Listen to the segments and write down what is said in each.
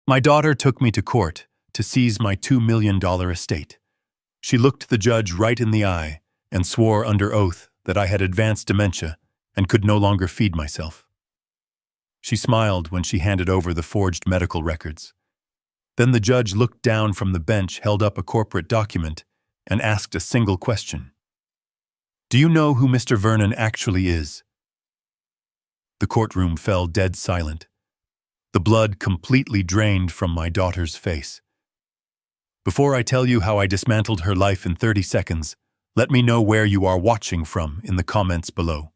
My daughter took me to court to seize my $2 million estate. She looked the judge right in the eye and swore under oath that I had advanced dementia and could no longer feed myself. She smiled when she handed over the forged medical records. Then the judge looked down from the bench, held up a corporate document, and asked a single question. "Do you know who Mr. Vernon actually is?" The courtroom fell dead silent. The blood completely drained from my daughter's face. Before I tell you how I dismantled her life in 30 seconds, let me know where you are watching from in the comments below.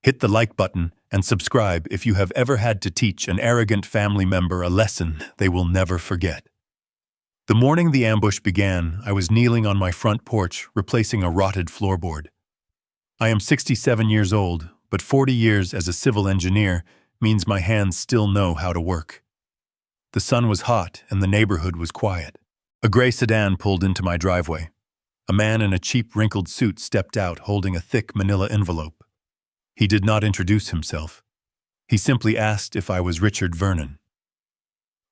Hit the like button and subscribe if you have ever had to teach an arrogant family member a lesson they will never forget. The morning the ambush began, I was kneeling on my front porch, replacing a rotted floorboard. I am 67 years old, but 40 years as a civil engineer means my hands still know how to work. The sun was hot and the neighborhood was quiet. A gray sedan pulled into my driveway. A man in a cheap wrinkled suit stepped out holding a thick manila envelope. He did not introduce himself. He simply asked if I was Richard Vernon.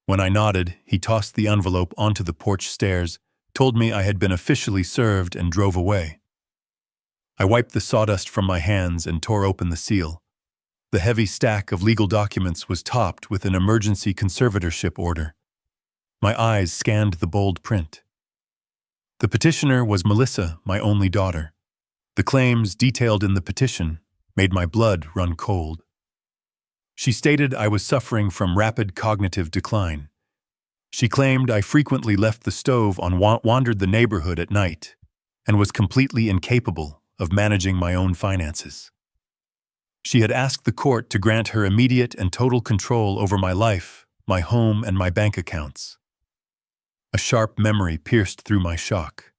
When I nodded, he tossed the envelope onto the porch stairs, told me I had been officially served, and drove away. I wiped the sawdust from my hands and tore open the seal. The heavy stack of legal documents was topped with an emergency conservatorship order. My eyes scanned the bold print. The petitioner was Melissa, my only daughter. The claims detailed in the petition made my blood run cold. She stated I was suffering from rapid cognitive decline. She claimed I frequently left the stove on, wandered the neighborhood at night, and was completely incapable of managing my own finances. She had asked the court to grant her immediate and total control over my life, my home, and my bank accounts. A sharp memory pierced through my shock.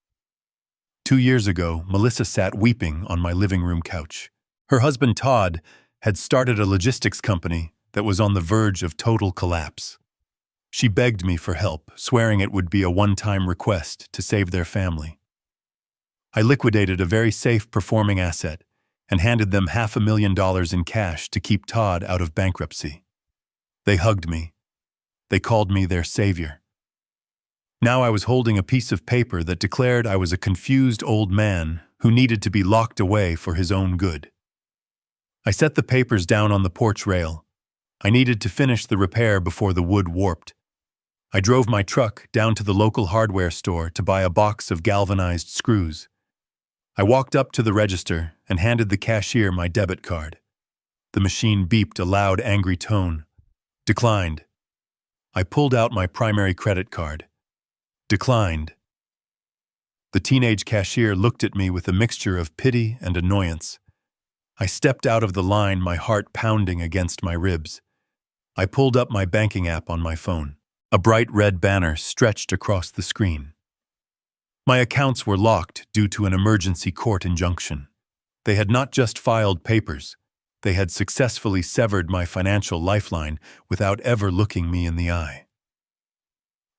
2 years ago, Melissa sat weeping on my living room couch. Her husband, Todd, had started a logistics company that was on the verge of total collapse. She begged me for help, swearing it would be a one-time request to save their family. I liquidated a very safe performing asset and handed them $500,000 in cash to keep Todd out of bankruptcy. They hugged me. They called me their savior. Now I was holding a piece of paper that declared I was a confused old man who needed to be locked away for his own good. I set the papers down on the porch rail. I needed to finish the repair before the wood warped. I drove my truck down to the local hardware store to buy a box of galvanized screws. I walked up to the register and handed the cashier my debit card. The machine beeped a loud, angry tone. Declined. I pulled out my primary credit card. Declined. The teenage cashier looked at me with a mixture of pity and annoyance. I stepped out of the line, my heart pounding against my ribs. I pulled up my banking app on my phone. A bright red banner stretched across the screen. My accounts were locked due to an emergency court injunction. They had not just filed papers, they had successfully severed my financial lifeline without ever looking me in the eye.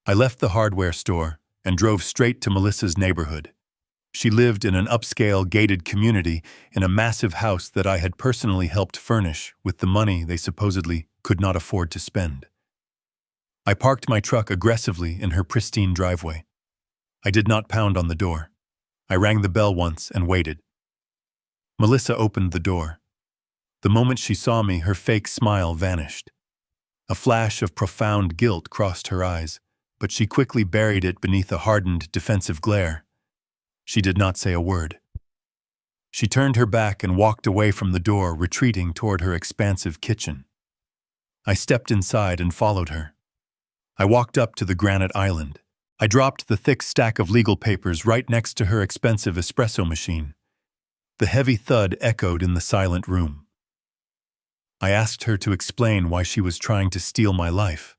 I left the hardware store and drove straight to Melissa's neighborhood. She lived in an upscale gated community in a massive house that I had personally helped furnish with the money they supposedly could not afford to spend. I parked my truck aggressively in her pristine driveway. I did not pound on the door. I rang the bell once and waited. Melissa opened the door. The moment she saw me, her fake smile vanished. A flash of profound guilt crossed her eyes, but she quickly buried it beneath a hardened, defensive glare. She did not say a word. She turned her back and walked away from the door, retreating toward her expansive kitchen. I stepped inside and followed her. I walked up to the granite island. I dropped the thick stack of legal papers right next to her expensive espresso machine. The heavy thud echoed in the silent room. I asked her to explain why she was trying to steal my life.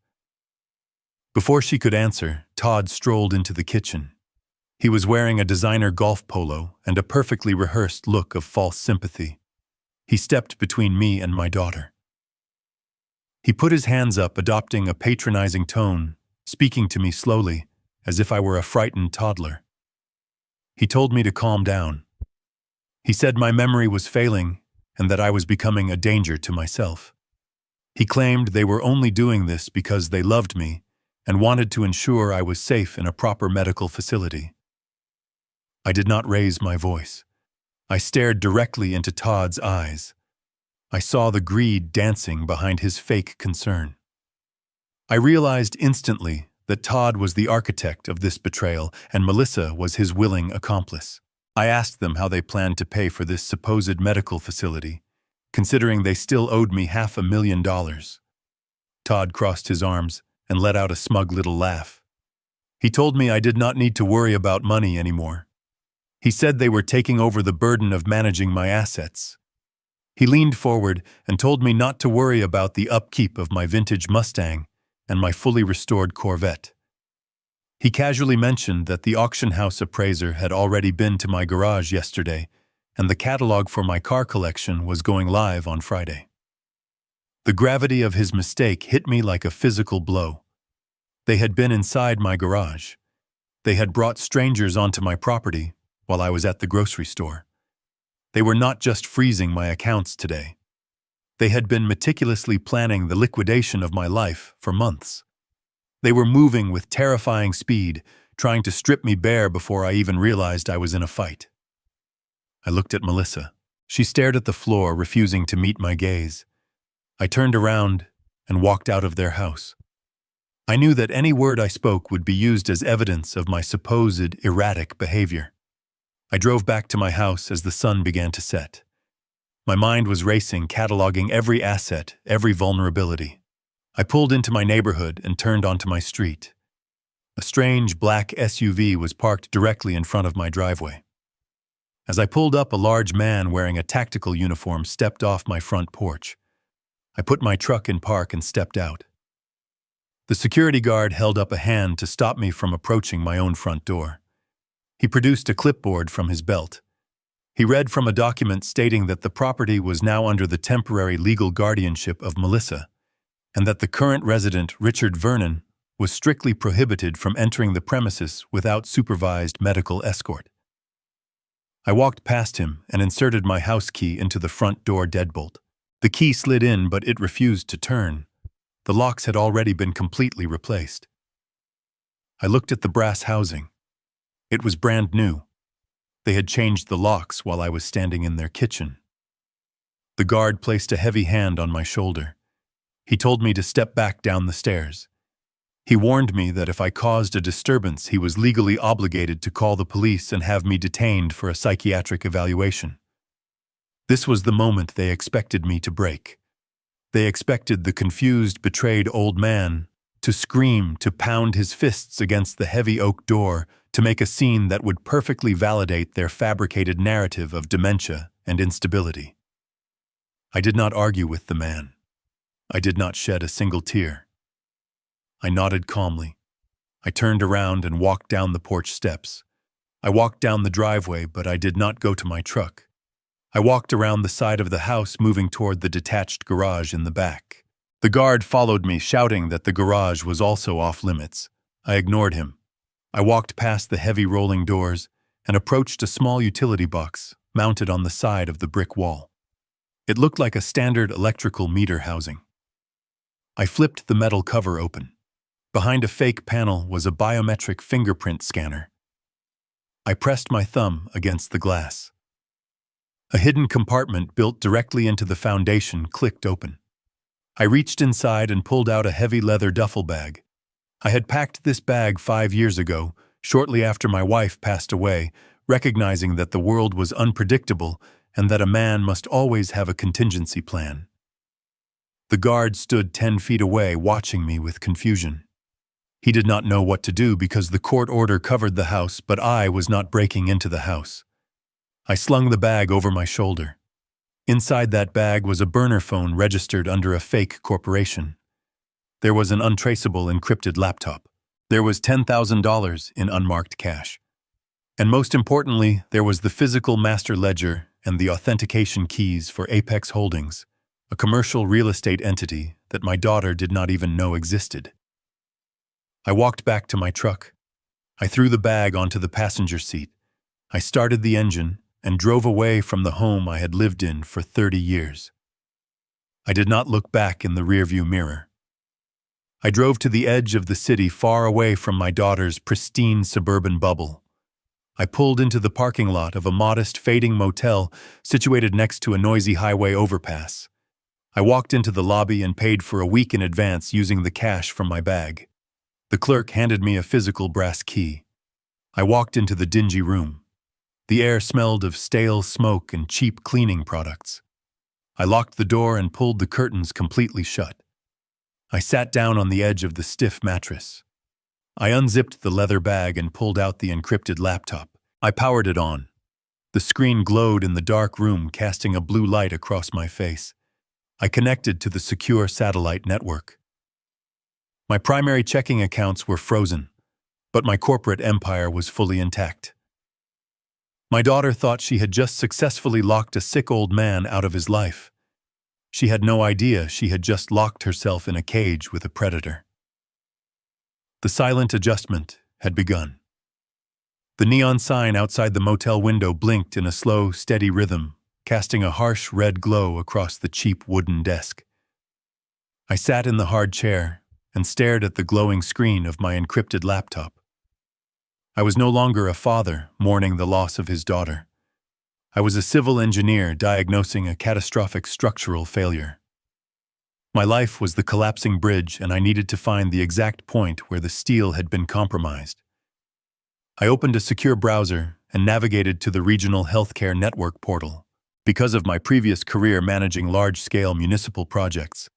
Before she could answer, Todd strolled into the kitchen. He was wearing a designer golf polo and a perfectly rehearsed look of false sympathy. He stepped between me and my daughter. He put his hands up, adopting a patronizing tone, speaking to me slowly, as if I were a frightened toddler. He told me to calm down. He said my memory was failing and that I was becoming a danger to myself. He claimed they were only doing this because they loved me and wanted to ensure I was safe in a proper medical facility. I did not raise my voice. I stared directly into Todd's eyes. I saw the greed dancing behind his fake concern. I realized instantly that Todd was the architect of this betrayal and Melissa was his willing accomplice. I asked them how they planned to pay for this supposed medical facility, considering they still owed me $500,000. Todd crossed his arms and let out a smug little laugh. He told me I did not need to worry about money anymore. He said they were taking over the burden of managing my assets. He leaned forward and told me not to worry about the upkeep of my vintage Mustang and my fully restored Corvette. He casually mentioned that the auction house appraiser had already been to my garage yesterday, and the catalog for my car collection was going live on Friday. The gravity of his mistake hit me like a physical blow. They had been inside my garage. They had brought strangers onto my property while I was at the grocery store. They were not just freezing my accounts today. They had been meticulously planning the liquidation of my life for months. They were moving with terrifying speed, trying to strip me bare before I even realized I was in a fight. I looked at Melissa. She stared at the floor, refusing to meet my gaze. I turned around and walked out of their house. I knew that any word I spoke would be used as evidence of my supposed erratic behavior. I drove back to my house as the sun began to set. My mind was racing, cataloging every asset, every vulnerability. I pulled into my neighborhood and turned onto my street. A strange black SUV was parked directly in front of my driveway. As I pulled up, a large man wearing a tactical uniform stepped off my front porch. I put my truck in park and stepped out. The security guard held up a hand to stop me from approaching my own front door. He produced a clipboard from his belt. He read from a document stating that the property was now under the temporary legal guardianship of Melissa, and that the current resident, Mister Vernon, was strictly prohibited from entering the premises without supervised medical escort. I walked past him and inserted my house key into the front door deadbolt. The key slid in, but it refused to turn. The locks had already been completely replaced. I looked at the brass housing. It was brand new. They had changed the locks while I was standing in their kitchen. The guard placed a heavy hand on my shoulder. He told me to step back down the stairs. He warned me that if I caused a disturbance, he was legally obligated to call the police and have me detained for a psychiatric evaluation. This was the moment they expected me to break. They expected the confused, betrayed old man to scream, to pound his fists against the heavy oak door, to make a scene that would perfectly validate their fabricated narrative of dementia and instability. I did not argue with the man. I did not shed a single tear. I nodded calmly. I turned around and walked down the porch steps. I walked down the driveway, but I did not go to my truck. I walked around the side of the house, moving toward the detached garage in the back. The guard followed me, shouting that the garage was also off limits. I ignored him. I walked past the heavy rolling doors and approached a small utility box mounted on the side of the brick wall. It looked like a standard electrical meter housing. I flipped the metal cover open. Behind a fake panel was a biometric fingerprint scanner. I pressed my thumb against the glass. A hidden compartment built directly into the foundation clicked open. I reached inside and pulled out a heavy leather duffel bag. I had packed this bag 5 years ago, shortly after my wife passed away, recognizing that the world was unpredictable and that a man must always have a contingency plan. The guard stood 10 feet away, watching me with confusion. He did not know what to do because the court order covered the house, but I was not breaking into the house. I slung the bag over my shoulder. Inside that bag was a burner phone registered under a fake corporation. There was an untraceable encrypted laptop. There was $10,000 in unmarked cash. And most importantly, there was the physical master ledger and the authentication keys for Apex Holdings, a commercial real estate entity that my daughter did not even know existed. I walked back to my truck. I threw the bag onto the passenger seat. I started the engine and drove away from the home I had lived in for 30 years. I did not look back in the rearview mirror. I drove to the edge of the city, far away from my daughter's pristine suburban bubble. I pulled into the parking lot of a modest, fading motel situated next to a noisy highway overpass. I walked into the lobby and paid for a week in advance using the cash from my bag. The clerk handed me a physical brass key. I walked into the dingy room. The air smelled of stale smoke and cheap cleaning products. I locked the door and pulled the curtains completely shut. I sat down on the edge of the stiff mattress. I unzipped the leather bag and pulled out the encrypted laptop. I powered it on. The screen glowed in the dark room, casting a blue light across my face. I connected to the secure satellite network. My primary checking accounts were frozen, but my corporate empire was fully intact. My daughter thought she had just successfully locked a sick old man out of his life. She had no idea she had just locked herself in a cage with a predator. The silent adjustment had begun. The neon sign outside the motel window blinked in a slow, steady rhythm, casting a harsh red glow across the cheap wooden desk. I sat in the hard chair and stared at the glowing screen of my encrypted laptop. I was no longer a father mourning the loss of his daughter. I was a civil engineer diagnosing a catastrophic structural failure. My life was the collapsing bridge, and I needed to find the exact point where the steel had been compromised. I opened a secure browser and navigated to the regional healthcare network portal. Because of my previous career managing large-scale municipal projects,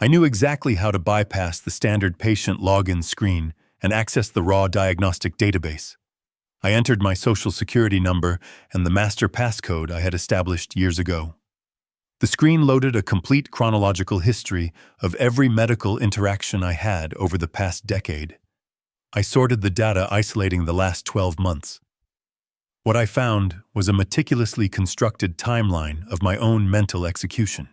I knew exactly how to bypass the standard patient login screen and access the raw diagnostic database. I entered my social security number and the master passcode I had established years ago. The screen loaded a complete chronological history of every medical interaction I had over the past decade. I sorted the data, isolating the last 12 months. What I found was a meticulously constructed timeline of my own mental execution.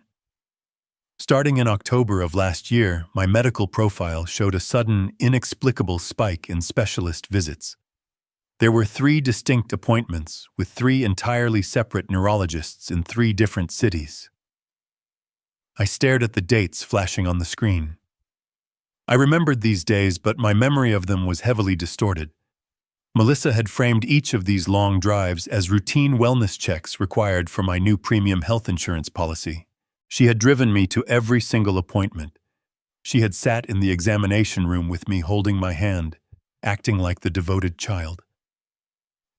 Starting in October of last year, my medical profile showed a sudden, inexplicable spike in specialist visits. There were 3 distinct appointments with 3 entirely separate neurologists in 3 different cities. I stared at the dates flashing on the screen. I remembered these days, but my memory of them was heavily distorted. Melissa had framed each of these long drives as routine wellness checks required for my new premium health insurance policy. She had driven me to every single appointment. She had sat in the examination room with me, holding my hand, acting like the devoted child.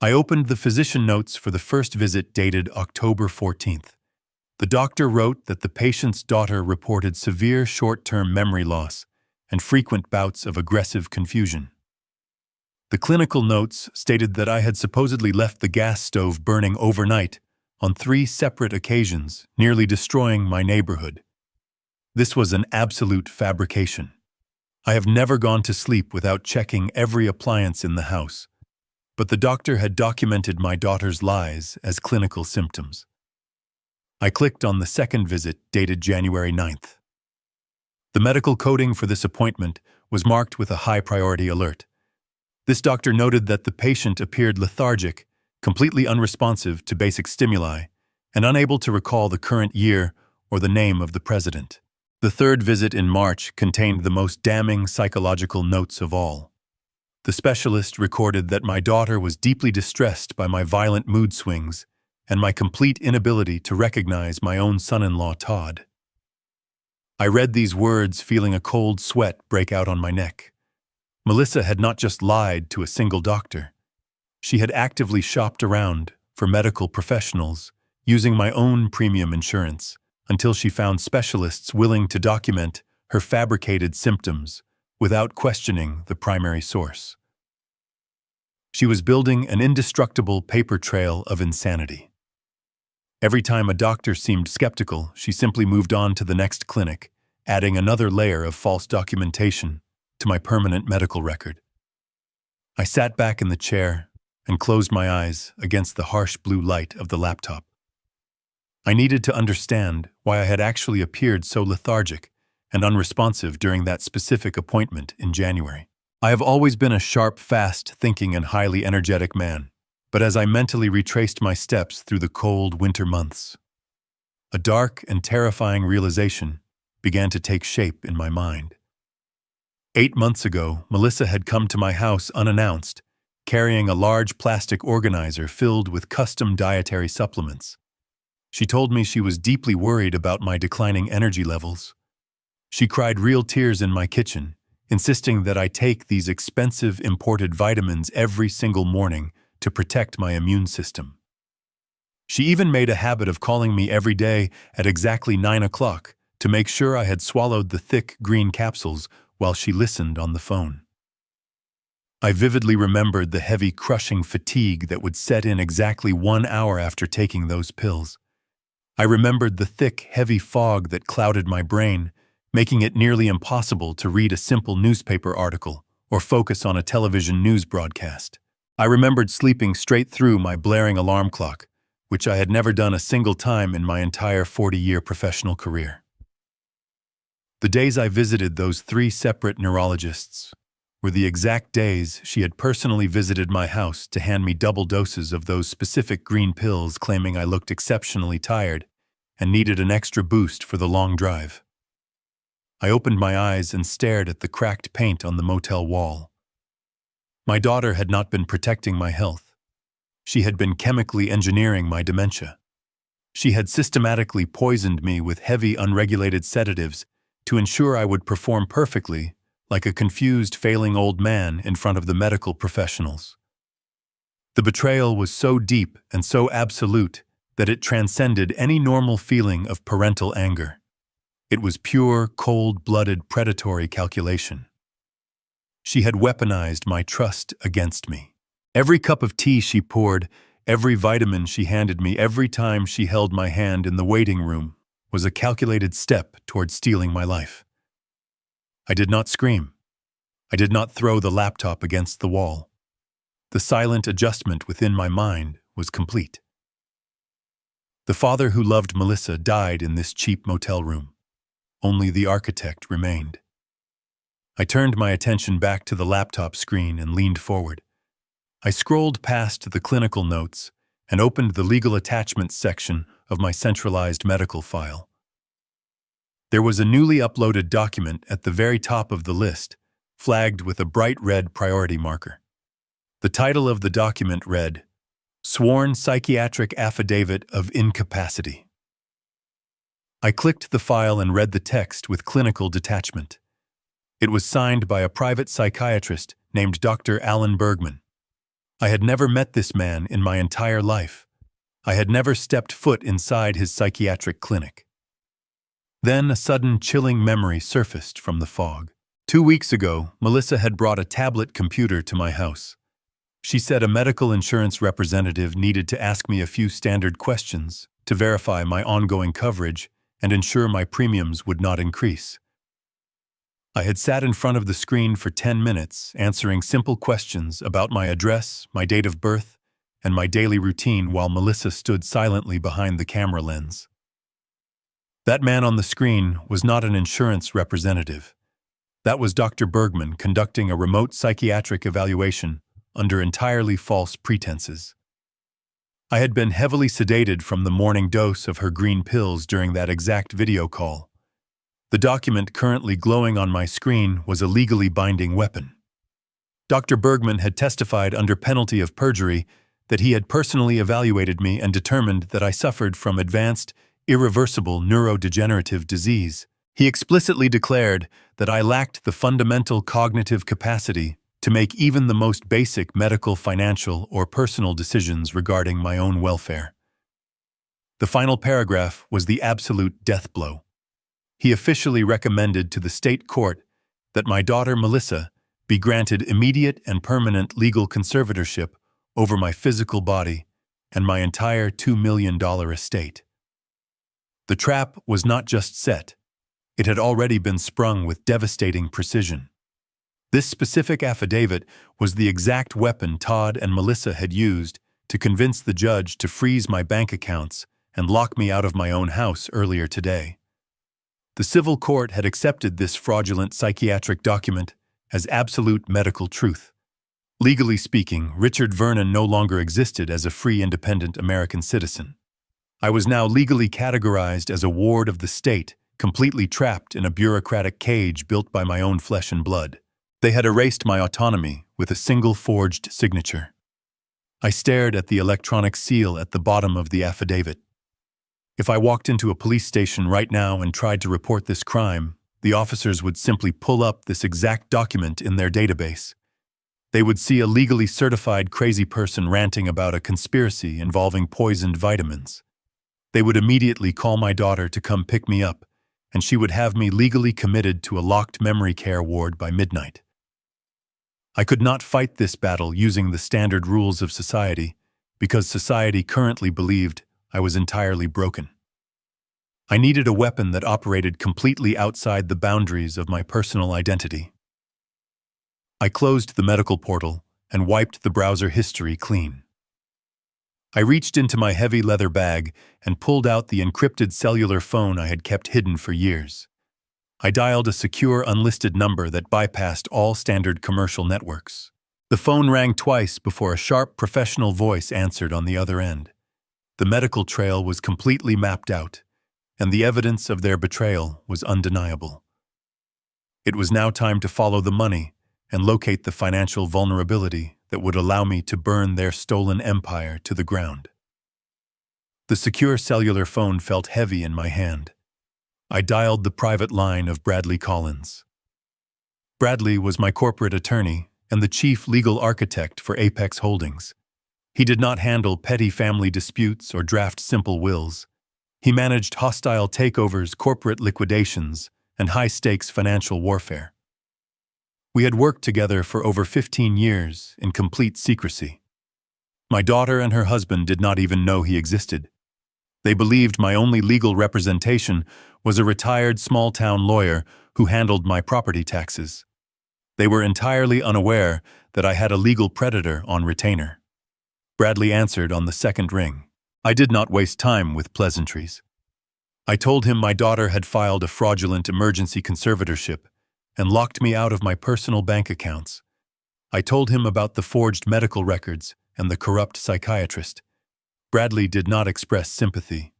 I opened the physician notes for the first visit, dated October 14th. The doctor wrote that the patient's daughter reported severe short-term memory loss and frequent bouts of aggressive confusion. The clinical notes stated that I had supposedly left the gas stove burning overnight on 3 separate occasions, nearly destroying my neighborhood. This was an absolute fabrication. I have never gone to sleep without checking every appliance in the house, but the doctor had documented my daughter's lies as clinical symptoms. I clicked on the second visit, dated January 9th. The medical coding for this appointment was marked with a high-priority alert. This doctor noted that the patient appeared lethargic, completely unresponsive to basic stimuli, and unable to recall the current year or the name of the president. The third visit in March contained the most damning psychological notes of all. The specialist recorded that my daughter was deeply distressed by my violent mood swings and my complete inability to recognize my own son-in-law, Todd. I read these words, feeling a cold sweat break out on my neck. Melissa had not just lied to a single doctor. She had actively shopped around for medical professionals using my own premium insurance until she found specialists willing to document her fabricated symptoms without questioning the primary source. She was building an indestructible paper trail of insanity. Every time a doctor seemed skeptical, she simply moved on to the next clinic, adding another layer of false documentation to my permanent medical record. I sat back in the chair and closed my eyes against the harsh blue light of the laptop. I needed to understand why I had actually appeared so lethargic and unresponsive during that specific appointment in January. I have always been a sharp, fast-thinking, and highly energetic man, but as I mentally retraced my steps through the cold winter months, a dark and terrifying realization began to take shape in my mind. 8 months ago, Melissa had come to my house unannounced, carrying a large plastic organizer filled with custom dietary supplements. She told me she was deeply worried about my declining energy levels. She cried real tears in my kitchen, insisting that I take these expensive imported vitamins every single morning to protect my immune system. She even made a habit of calling me every day at exactly 9 o'clock to make sure I had swallowed the thick green capsules while she listened on the phone. I vividly remembered the heavy, crushing fatigue that would set in exactly 1 hour after taking those pills. I remembered the thick, heavy fog that clouded my brain, making it nearly impossible to read a simple newspaper article or focus on a television news broadcast. I remembered sleeping straight through my blaring alarm clock, which I had never done a single time in my entire 40-year professional career. The days I visited those 3 separate neurologists were the exact days she had personally visited my house to hand me double doses of those specific green pills, claiming I looked exceptionally tired and needed an extra boost for the long drive. I opened my eyes and stared at the cracked paint on the motel wall. My daughter had not been protecting my health. She had been chemically engineering my dementia. She had systematically poisoned me with heavy, unregulated sedatives to ensure I would perform perfectly, like a confused, failing old man in front of the medical professionals. The betrayal was so deep and so absolute that it transcended any normal feeling of parental anger. It was pure, cold-blooded, predatory calculation. She had weaponized my trust against me. Every cup of tea she poured, every vitamin she handed me, every time she held my hand in the waiting room was a calculated step toward stealing my life. I did not scream. I did not throw the laptop against the wall. The silent adjustment within my mind was complete. The father who loved Melissa died in this cheap motel room. Only the architect remained. I turned my attention back to the laptop screen and leaned forward. I scrolled past the clinical notes and opened the legal attachments section of my centralized medical file. There was a newly uploaded document at the very top of the list, flagged with a bright red priority marker. The title of the document read, "Sworn Psychiatric Affidavit of Incapacity." I clicked the file and read the text with clinical detachment. It was signed by a private psychiatrist named Dr. Alan Bergman. I had never met this man in my entire life. I had never stepped foot inside his psychiatric clinic. Then a sudden chilling memory surfaced from the fog. 2 weeks ago, Melissa had brought a tablet computer to my house. She said a medical insurance representative needed to ask me a few standard questions to verify my ongoing coverage and ensure my premiums would not increase. I had sat in front of the screen for 10 minutes, answering simple questions about my address, my date of birth, and my daily routine while Melissa stood silently behind the camera lens. That man on the screen was not an insurance representative. That was Dr. Bergman conducting a remote psychiatric evaluation under entirely false pretenses. I had been heavily sedated from the morning dose of her green pills during that exact video call. The document currently glowing on my screen was a legally binding weapon. Dr. Bergman had testified under penalty of perjury that he had personally evaluated me and determined that I suffered from advanced, irreversible neurodegenerative disease. He explicitly declared that I lacked the fundamental cognitive capacity to make even the most basic medical, financial, or personal decisions regarding my own welfare. The final paragraph was the absolute death blow. He officially recommended to the state court that my daughter Melissa be granted immediate and permanent legal conservatorship over my physical body and my entire $2 million estate. The trap was not just set, it had already been sprung with devastating precision. This specific affidavit was the exact weapon Todd and Melissa had used to convince the judge to freeze my bank accounts and lock me out of my own house earlier today. The civil court had accepted this fraudulent psychiatric document as absolute medical truth. Legally speaking, Richard Vernon no longer existed as a free, independent American citizen. I was now legally categorized as a ward of the state, completely trapped in a bureaucratic cage built by my own flesh and blood. They had erased my autonomy with a single forged signature. I stared at the electronic seal at the bottom of the affidavit. If I walked into a police station right now and tried to report this crime, the officers would simply pull up this exact document in their database. They would see a legally certified crazy person ranting about a conspiracy involving poisoned vitamins. They would immediately call my daughter to come pick me up, and she would have me legally committed to a locked memory care ward by midnight. I could not fight this battle using the standard rules of society, because society currently believed I was entirely broken. I needed a weapon that operated completely outside the boundaries of my personal identity. I closed the medical portal and wiped the browser history clean. I reached into my heavy leather bag and pulled out the encrypted cellular phone I had kept hidden for years. I dialed a secure unlisted number that bypassed all standard commercial networks. The phone rang twice before a sharp professional voice answered on the other end. The medical trail was completely mapped out, and the evidence of their betrayal was undeniable. It was now time to follow the money and locate the financial vulnerability that would allow me to burn their stolen empire to the ground. The secure cellular phone felt heavy in my hand. I dialed the private line of Bradley Collins. Bradley was my corporate attorney and the chief legal architect for Apex Holdings. He did not handle petty family disputes or draft simple wills. He managed hostile takeovers, corporate liquidations, and high-stakes financial warfare. We had worked together for over 15 years in complete secrecy. My daughter and her husband did not even know he existed. They believed my only legal representation was a retired small-town lawyer who handled my property taxes. They were entirely unaware that I had a legal predator on retainer. Bradley answered on the second ring. I did not waste time with pleasantries. I told him my daughter had filed a fraudulent emergency conservatorship and locked me out of my personal bank accounts. I told him about the forged medical records and the corrupt psychiatrist. Bradley did not express sympathy.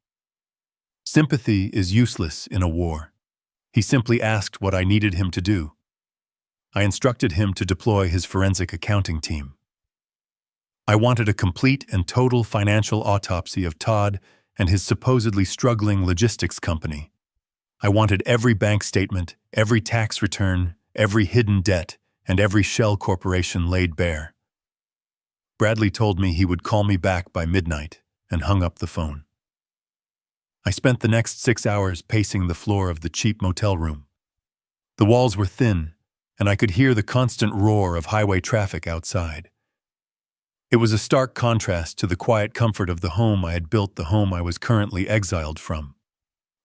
Sympathy is useless in a war. He simply asked what I needed him to do. I instructed him to deploy his forensic accounting team. I wanted a complete and total financial autopsy of Todd and his supposedly struggling logistics company. I wanted every bank statement, every tax return, every hidden debt, and every shell corporation laid bare. Bradley told me he would call me back by midnight and hung up the phone. I spent the next 6 hours pacing the floor of the cheap motel room. The walls were thin, and I could hear the constant roar of highway traffic outside. It was a stark contrast to the quiet comfort of the home I had built, the home I was currently exiled from.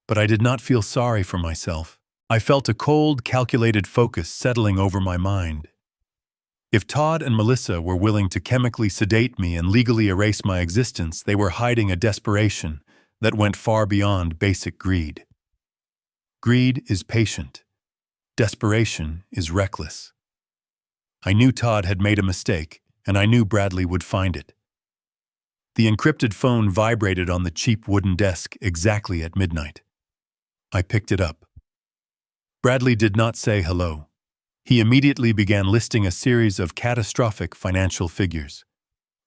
But I did not feel sorry for myself. I felt a cold, calculated focus settling over my mind. If Todd and Melissa were willing to chemically sedate me and legally erase my existence, they were hiding a desperation that went far beyond basic greed. Greed is patient. Desperation is reckless. I knew Todd had made a mistake, and I knew Bradley would find it. The encrypted phone vibrated on the cheap wooden desk exactly at midnight. I picked it up. Bradley did not say hello. He immediately began listing a series of catastrophic financial figures.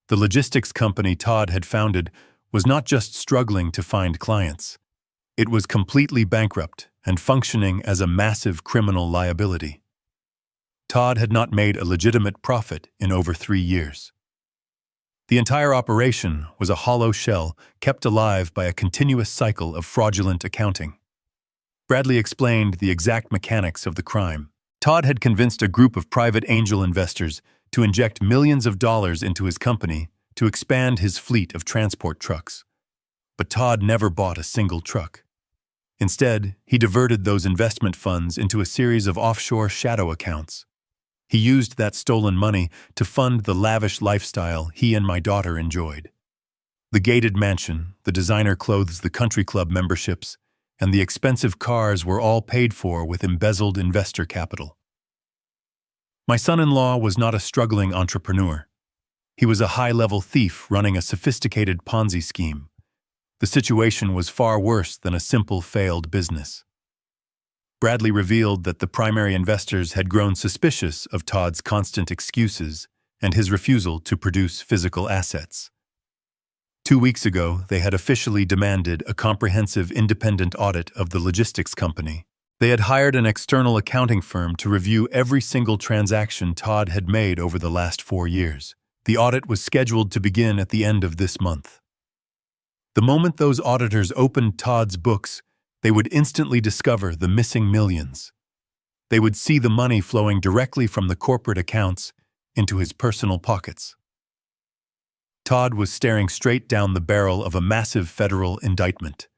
The logistics company Todd had founded was not just struggling to find clients. It was completely bankrupt and functioning as a massive criminal liability. Todd had not made a legitimate profit in over 3 years. The entire operation was a hollow shell kept alive by a continuous cycle of fraudulent accounting. Bradley explained the exact mechanics of the crime. Todd had convinced a group of private angel investors to inject millions of dollars into his company to expand his fleet of transport trucks. But Todd never bought a single truck. Instead, he diverted those investment funds into a series of offshore shadow accounts. He used that stolen money to fund the lavish lifestyle he and my daughter enjoyed. The gated mansion, the designer clothes, the country club memberships, and the expensive cars were all paid for with embezzled investor capital. My son-in-law was not a struggling entrepreneur. He was a high-level thief running a sophisticated Ponzi scheme. The situation was far worse than a simple failed business. Bradley revealed that the primary investors had grown suspicious of Todd's constant excuses and his refusal to produce physical assets. 2 weeks ago, they had officially demanded a comprehensive independent audit of the logistics company. They had hired an external accounting firm to review every single transaction Todd had made over the last 4 years. The audit was scheduled to begin at the end of this month. The moment those auditors opened Todd's books, they would instantly discover the missing millions. They would see the money flowing directly from the corporate accounts into his personal pockets. Todd was staring straight down the barrel of a massive federal indictment.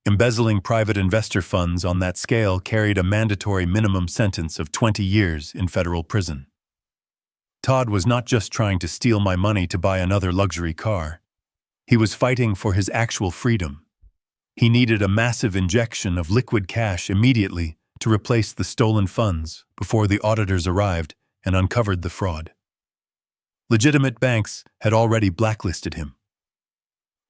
Embezzling private investor funds on that scale carried a mandatory minimum sentence of 20 years in federal prison. Todd was not just trying to steal my money to buy another luxury car. He was fighting for his actual freedom. He needed a massive injection of liquid cash immediately to replace the stolen funds before the auditors arrived and uncovered the fraud. Legitimate banks had already blacklisted him.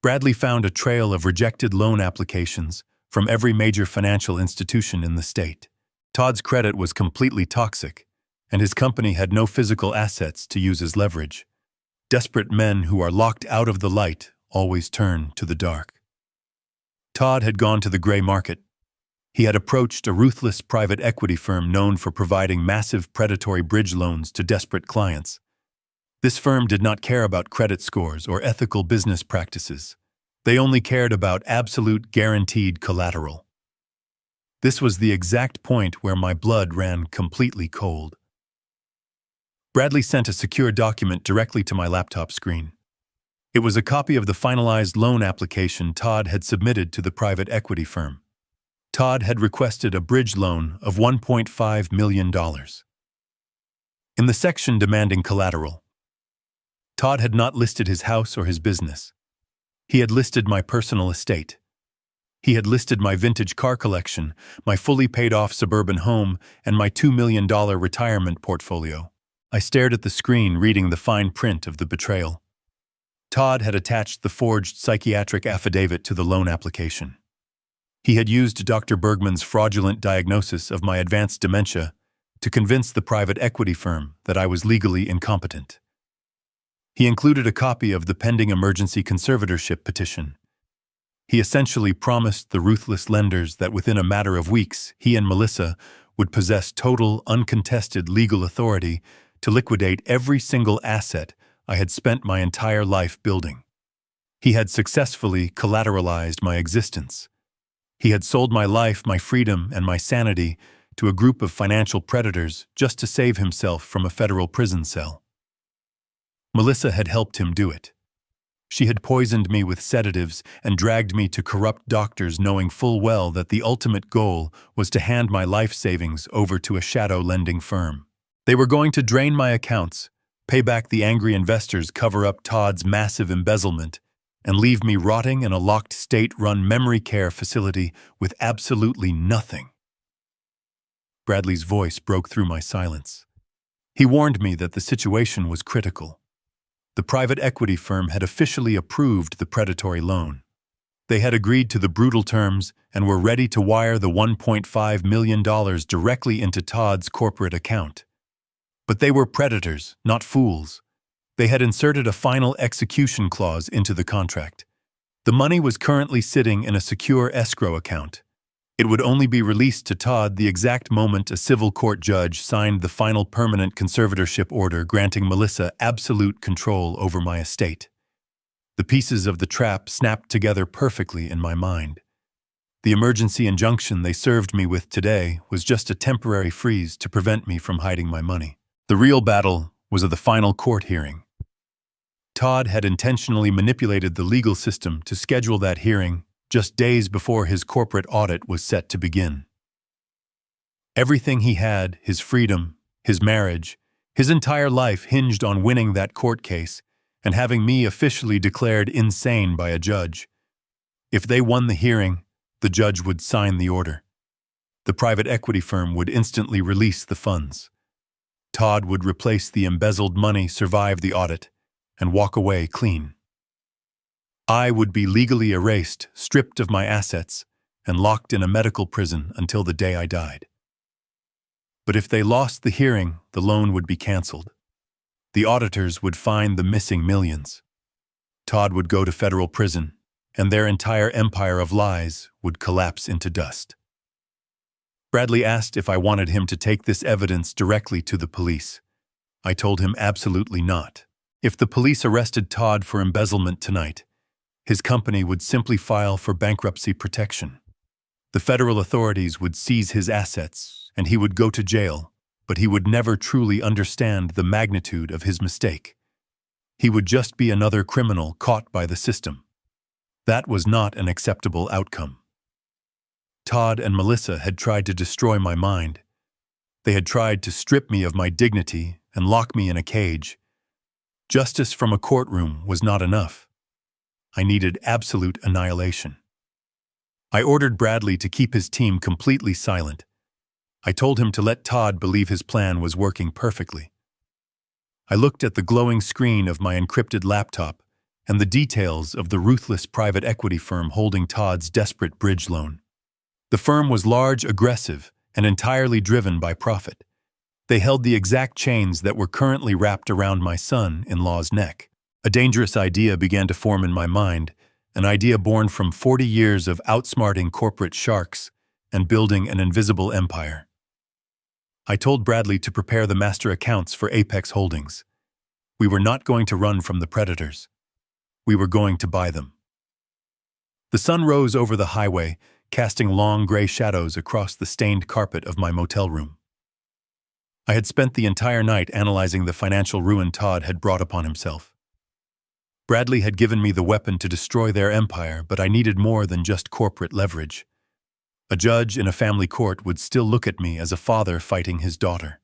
Bradley found a trail of rejected loan applications from every major financial institution in the state. Todd's credit was completely toxic, and his company had no physical assets to use as leverage. Desperate men who are locked out of the light always turn to the dark. Todd had gone to the gray market. He had approached a ruthless private equity firm known for providing massive predatory bridge loans to desperate clients. This firm did not care about credit scores or ethical business practices. They only cared about absolute guaranteed collateral. This was the exact point where my blood ran completely cold. Bradley sent a secure document directly to my laptop screen. It was a copy of the finalized loan application Todd had submitted to the private equity firm. Todd had requested a bridge loan of $1.5 million. In the section demanding collateral, Todd had not listed his house or his business. He had listed my personal estate. He had listed my vintage car collection, my fully paid-off suburban home, and my $2 million retirement portfolio. I stared at the screen, reading the fine print of the betrayal. Todd had attached the forged psychiatric affidavit to the loan application. He had used Dr. Bergman's fraudulent diagnosis of my advanced dementia to convince the private equity firm that I was legally incompetent. He included a copy of the pending emergency conservatorship petition. He essentially promised the ruthless lenders that within a matter of weeks, he and Melissa would possess total, uncontested legal authority to liquidate every single asset I had spent my entire life building. He had successfully collateralized my existence. He had sold my life, my freedom, and my sanity to a group of financial predators just to save himself from a federal prison cell. Melissa had helped him do it. She had poisoned me with sedatives and dragged me to corrupt doctors, knowing full well that the ultimate goal was to hand my life savings over to a shadow lending firm. They were going to drain my accounts, pay back the angry investors, cover up Todd's massive embezzlement, and leave me rotting in a locked state-run memory care facility with absolutely nothing. Bradley's voice broke through my silence. He warned me that the situation was critical. The private equity firm had officially approved the predatory loan. They had agreed to the brutal terms and were ready to wire the $1.5 million directly into Todd's corporate account. But they were predators, not fools. They had inserted a final execution clause into the contract. The money was currently sitting in a secure escrow account. It would only be released to Todd the exact moment a civil court judge signed the final permanent conservatorship order granting Melissa absolute control over my estate. The pieces of the trap snapped together perfectly in my mind. The emergency injunction they served me with today was just a temporary freeze to prevent me from hiding my money. The real battle was at the final court hearing. Todd had intentionally manipulated the legal system to schedule that hearing just days before his corporate audit was set to begin. Everything he had, his freedom, his marriage, his entire life hinged on winning that court case and having me officially declared insane by a judge. If they won the hearing, the judge would sign the order. The private equity firm would instantly release the funds. Todd would replace the embezzled money, survive the audit, and walk away clean. I would be legally erased, stripped of my assets, and locked in a medical prison until the day I died. But if they lost the hearing, the loan would be canceled. The auditors would find the missing millions. Todd would go to federal prison, and their entire empire of lies would collapse into dust. Bradley asked if I wanted him to take this evidence directly to the police. I told him absolutely not. If the police arrested Todd for embezzlement tonight, his company would simply file for bankruptcy protection. The federal authorities would seize his assets, and he would go to jail, but he would never truly understand the magnitude of his mistake. He would just be another criminal caught by the system. That was not an acceptable outcome. Todd and Melissa had tried to destroy my mind. They had tried to strip me of my dignity and lock me in a cage. Justice from a courtroom was not enough. I needed absolute annihilation. I ordered Bradley to keep his team completely silent. I told him to let Todd believe his plan was working perfectly. I looked at the glowing screen of my encrypted laptop and the details of the ruthless private equity firm holding Todd's desperate bridge loan. The firm was large, aggressive, and entirely driven by profit. They held the exact chains that were currently wrapped around my son-in-law's neck. A dangerous idea began to form in my mind, an idea born from 40 years of outsmarting corporate sharks and building an invisible empire. I told Bradley to prepare the master accounts for Apex Holdings. We were not going to run from the predators. We were going to buy them. The sun rose over the highway, casting long gray shadows across the stained carpet of my motel room. I had spent the entire night analyzing the financial ruin Todd had brought upon himself. Bradley had given me the weapon to destroy their empire, but I needed more than just corporate leverage. A judge in a family court would still look at me as a father fighting his daughter.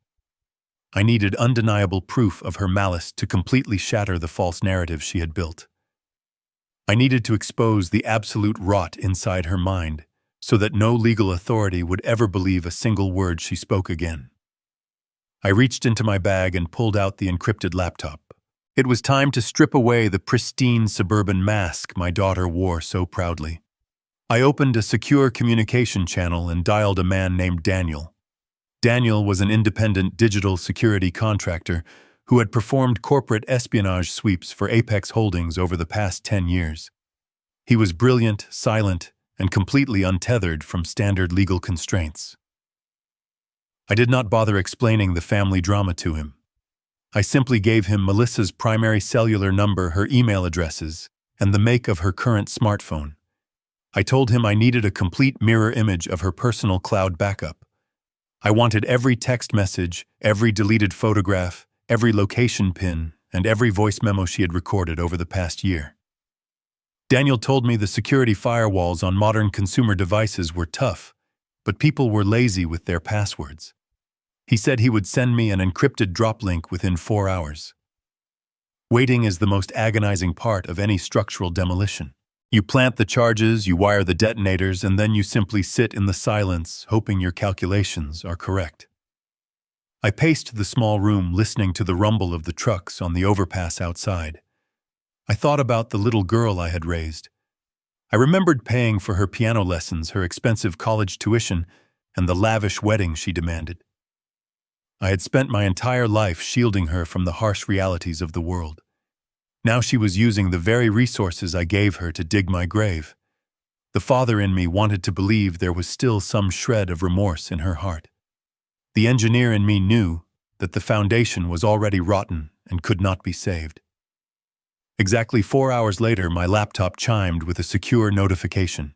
I needed undeniable proof of her malice to completely shatter the false narrative she had built. I needed to expose the absolute rot inside her mind, so that no legal authority would ever believe a single word she spoke again. I reached into my bag and pulled out the encrypted laptop. It was time to strip away the pristine suburban mask my daughter wore so proudly. I opened a secure communication channel and dialed a man named Daniel. Daniel was an independent digital security contractor who had performed corporate espionage sweeps for Apex Holdings over the past 10 years. He was brilliant, silent, and completely untethered from standard legal constraints. I did not bother explaining the family drama to him. I simply gave him Melissa's primary cellular number, her email addresses, and the make of her current smartphone. I told him I needed a complete mirror image of her personal cloud backup. I wanted every text message, every deleted photograph, every location pin, and every voice memo she had recorded over the past year. Daniel told me the security firewalls on modern consumer devices were tough, but people were lazy with their passwords. He said he would send me an encrypted drop link within 4 hours. Waiting is the most agonizing part of any structural demolition. You plant the charges, you wire the detonators, and then you simply sit in the silence, hoping your calculations are correct. I paced the small room, listening to the rumble of the trucks on the overpass outside. I thought about the little girl I had raised. I remembered paying for her piano lessons, her expensive college tuition, and the lavish wedding she demanded. I had spent my entire life shielding her from the harsh realities of the world. Now she was using the very resources I gave her to dig my grave. The father in me wanted to believe there was still some shred of remorse in her heart. The engineer in me knew that the foundation was already rotten and could not be saved. Exactly 4 hours later, my laptop chimed with a secure notification.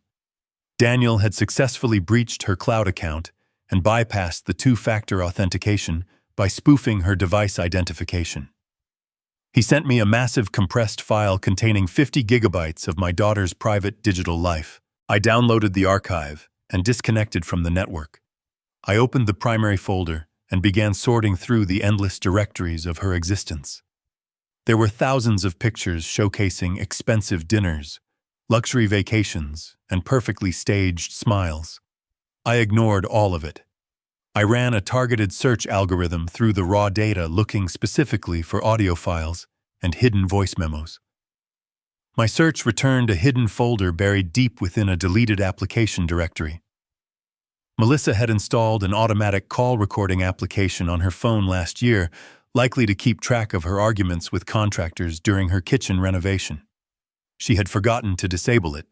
Daniel had successfully breached her cloud account and bypassed the two-factor authentication by spoofing her device identification. He sent me a massive compressed file containing 50 gigabytes of my daughter's private digital life. I downloaded the archive and disconnected from the network. I opened the primary folder and began sorting through the endless directories of her existence. There were thousands of pictures showcasing expensive dinners, luxury vacations, and perfectly staged smiles. I ignored all of it. I ran a targeted search algorithm through the raw data, looking specifically for audio files and hidden voice memos. My search returned a hidden folder buried deep within a deleted application directory. Melissa had installed an automatic call recording application on her phone last year, likely to keep track of her arguments with contractors during her kitchen renovation. She had forgotten to disable it.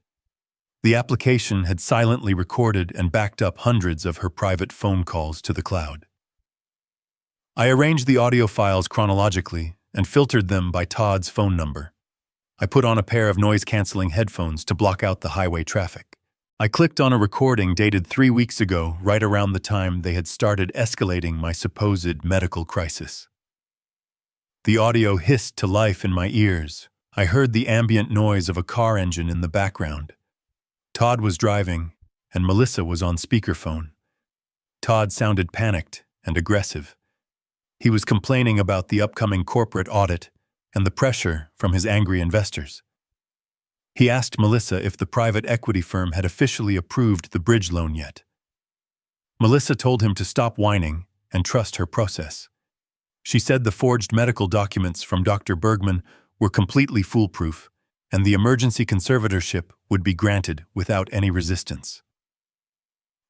The application had silently recorded and backed up hundreds of her private phone calls to the cloud. I arranged the audio files chronologically and filtered them by Todd's phone number. I put on a pair of noise-canceling headphones to block out the highway traffic. I clicked on a recording dated 3 weeks ago, right around the time they had started escalating my supposed medical crisis. The audio hissed to life in my ears. I heard the ambient noise of a car engine in the background. Todd was driving, and Melissa was on speakerphone. Todd sounded panicked and aggressive. He was complaining about the upcoming corporate audit and the pressure from his angry investors. He asked Melissa if the private equity firm had officially approved the bridge loan yet. Melissa told him to stop whining and trust her process. She said the forged medical documents from Dr. Bergman were completely foolproof, and the emergency conservatorship would be granted without any resistance.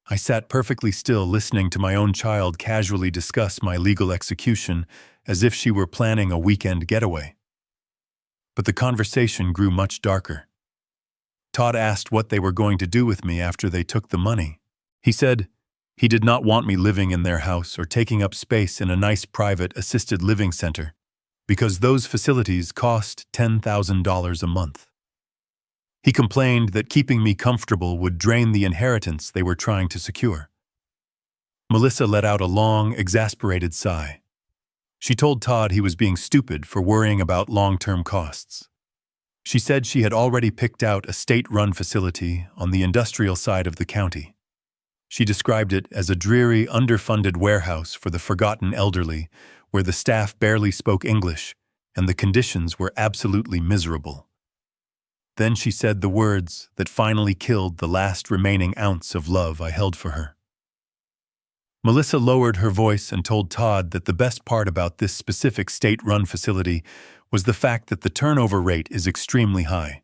I sat perfectly still, listening to my own child casually discuss my legal execution as if she were planning a weekend getaway. But the conversation grew much darker. Todd asked what they were going to do with me after they took the money. He said he did not want me living in their house or taking up space in a nice private assisted living center, because those facilities cost $10,000 a month. He complained that keeping me comfortable would drain the inheritance they were trying to secure. Melissa let out a long, exasperated sigh. She told Todd he was being stupid for worrying about long-term costs. She said she had already picked out a state-run facility on the industrial side of the county. She described it as a dreary, underfunded warehouse for the forgotten elderly, where the staff barely spoke English and the conditions were absolutely miserable. Then she said the words that finally killed the last remaining ounce of love I held for her. Melissa lowered her voice and told Todd that the best part about this specific state-run facility was the fact that the turnover rate is extremely high.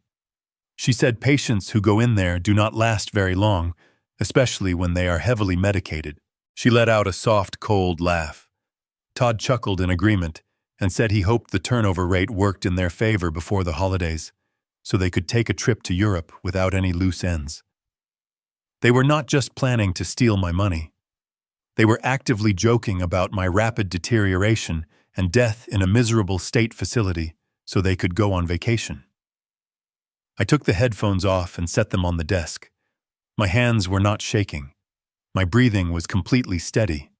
She said patients who go in there do not last very long, especially when they are heavily medicated. She let out a soft, cold laugh. Todd chuckled in agreement and said he hoped the turnover rate worked in their favor before the holidays, so they could take a trip to Europe without any loose ends. They were not just planning to steal my money. They were actively joking about my rapid deterioration and death in a miserable state facility so they could go on vacation. I took the headphones off and set them on the desk. My hands were not shaking. My breathing was completely steady.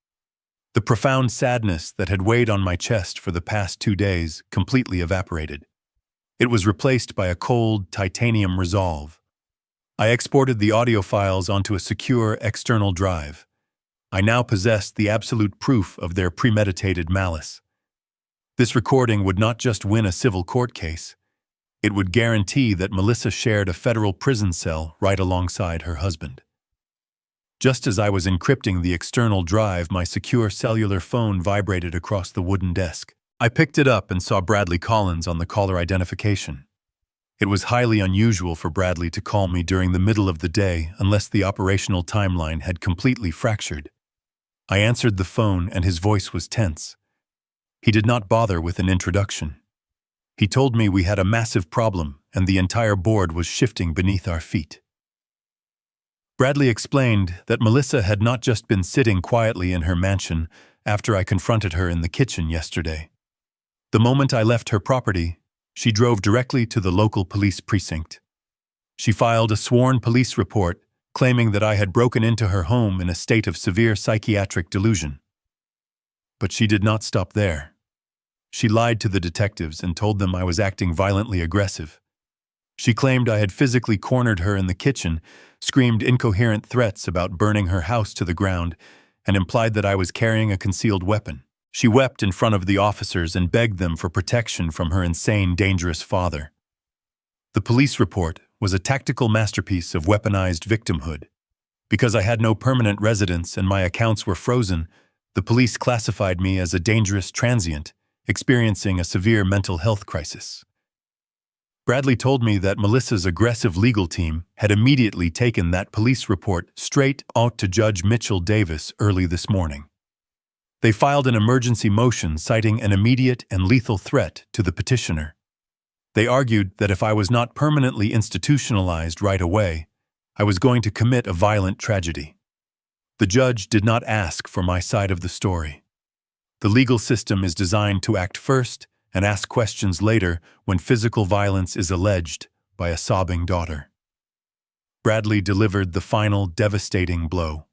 The profound sadness that had weighed on my chest for the past 2 days completely evaporated. It was replaced by a cold, titanium resolve. I exported the audio files onto a secure external drive. I now possessed the absolute proof of their premeditated malice. This recording would not just win a civil court case. It would guarantee that Melissa shared a federal prison cell right alongside her husband. Just as I was encrypting the external drive, my secure cellular phone vibrated across the wooden desk. I picked it up and saw Bradley Collins on the caller identification. It was highly unusual for Bradley to call me during the middle of the day unless the operational timeline had completely fractured. I answered the phone and his voice was tense. He did not bother with an introduction. He told me we had a massive problem and the entire board was shifting beneath our feet. Bradley explained that Melissa had not just been sitting quietly in her mansion after I confronted her in the kitchen yesterday. The moment I left her property, she drove directly to the local police precinct. She filed a sworn police report claiming that I had broken into her home in a state of severe psychiatric delusion. But she did not stop there. She lied to the detectives and told them I was acting violently aggressive. She claimed I had physically cornered her in the kitchen, screamed incoherent threats about burning her house to the ground, and implied that I was carrying a concealed weapon. She wept in front of the officers and begged them for protection from her insane, dangerous father. The police report was a tactical masterpiece of weaponized victimhood. Because I had no permanent residence and my accounts were frozen, the police classified me as a dangerous transient, experiencing a severe mental health crisis. Bradley told me that Melissa's aggressive legal team had immediately taken that police report straight out to Judge Mitchell Davis early this morning. They filed an emergency motion citing an immediate and lethal threat to the petitioner. They argued that if I was not permanently institutionalized right away, I was going to commit a violent tragedy. The judge did not ask for my side of the story. The legal system is designed to act first and ask questions later when physical violence is alleged by a sobbing daughter. Bradley delivered the final devastating blow.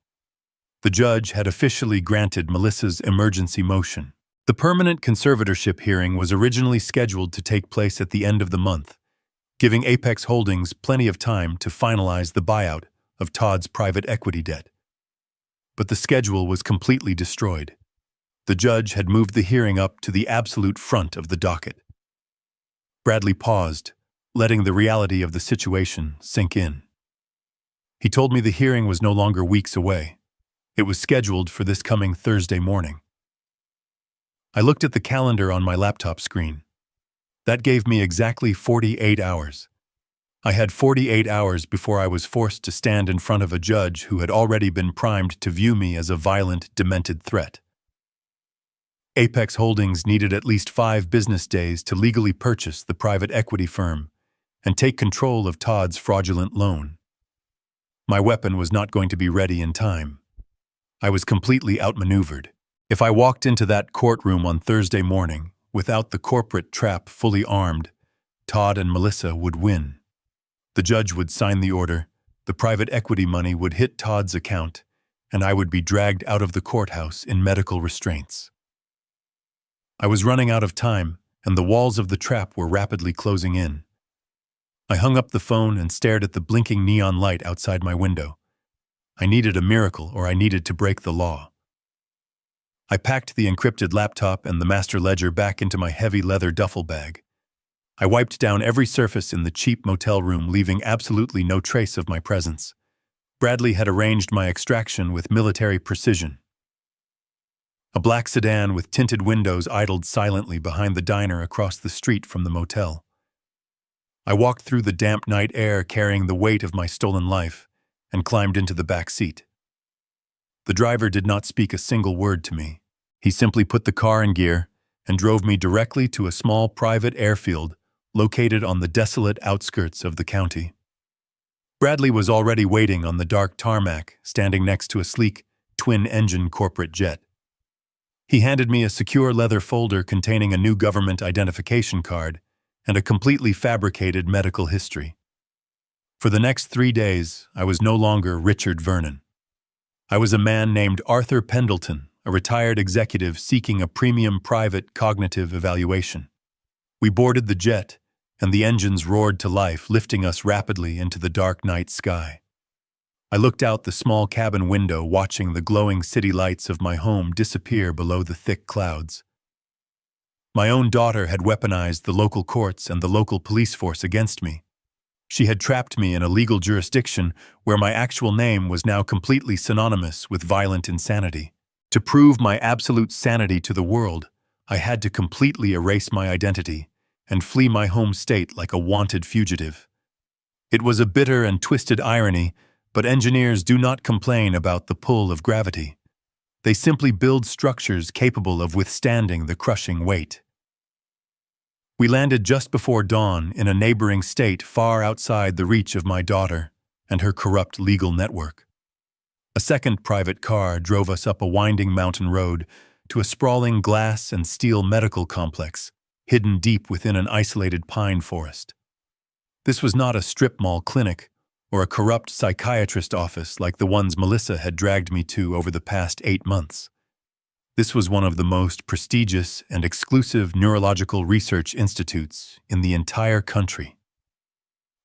The judge had officially granted Melissa's emergency motion. The permanent conservatorship hearing was originally scheduled to take place at the end of the month, giving Apex Holdings plenty of time to finalize the buyout of Todd's private equity debt. But the schedule was completely destroyed. The judge had moved the hearing up to the absolute front of the docket. Bradley paused, letting the reality of the situation sink in. He told me the hearing was no longer weeks away. It was scheduled for this coming Thursday morning. I looked at the calendar on my laptop screen. That gave me exactly 48 hours. I had 48 hours before I was forced to stand in front of a judge who had already been primed to view me as a violent, demented threat. Apex Holdings needed at least 5 business days to legally purchase the private equity firm and take control of Todd's fraudulent loan. My weapon was not going to be ready in time. I was completely outmaneuvered. If I walked into that courtroom on Thursday morning without the corporate trap fully armed, Todd and Melissa would win. The judge would sign the order, the private equity money would hit Todd's account, and I would be dragged out of the courthouse in medical restraints. I was running out of time, and the walls of the trap were rapidly closing in. I hung up the phone and stared at the blinking neon light outside my window. I needed a miracle, or I needed to break the law. I packed the encrypted laptop and the master ledger back into my heavy leather duffel bag. I wiped down every surface in the cheap motel room, leaving absolutely no trace of my presence. Bradley had arranged my extraction with military precision. A black sedan with tinted windows idled silently behind the diner across the street from the motel. I walked through the damp night air carrying the weight of my stolen life and climbed into the back seat. The driver did not speak a single word to me. He simply put the car in gear and drove me directly to a small private airfield located on the desolate outskirts of the county. Bradley was already waiting on the dark tarmac, standing next to a sleek, twin-engine corporate jet. He handed me a secure leather folder containing a new government identification card and a completely fabricated medical history. For the next 3 days, I was no longer Richard Vernon. I was a man named Arthur Pendleton, a retired executive seeking a premium private cognitive evaluation. We boarded the jet, and the engines roared to life, lifting us rapidly into the dark night sky. I looked out the small cabin window, watching the glowing city lights of my home disappear below the thick clouds. My own daughter had weaponized the local courts and the local police force against me. She had trapped me in a legal jurisdiction where my actual name was now completely synonymous with violent insanity. To prove my absolute sanity to the world, I had to completely erase my identity and flee my home state like a wanted fugitive. It was a bitter and twisted irony, but engineers do not complain about the pull of gravity. They simply build structures capable of withstanding the crushing weight. We landed just before dawn in a neighboring state far outside the reach of my daughter and her corrupt legal network. A second private car drove us up a winding mountain road to a sprawling glass and steel medical complex hidden deep within an isolated pine forest. This was not a strip mall clinic or a corrupt psychiatrist office like the ones Melissa had dragged me to over the past 8 months. This was one of the most prestigious and exclusive neurological research institutes in the entire country.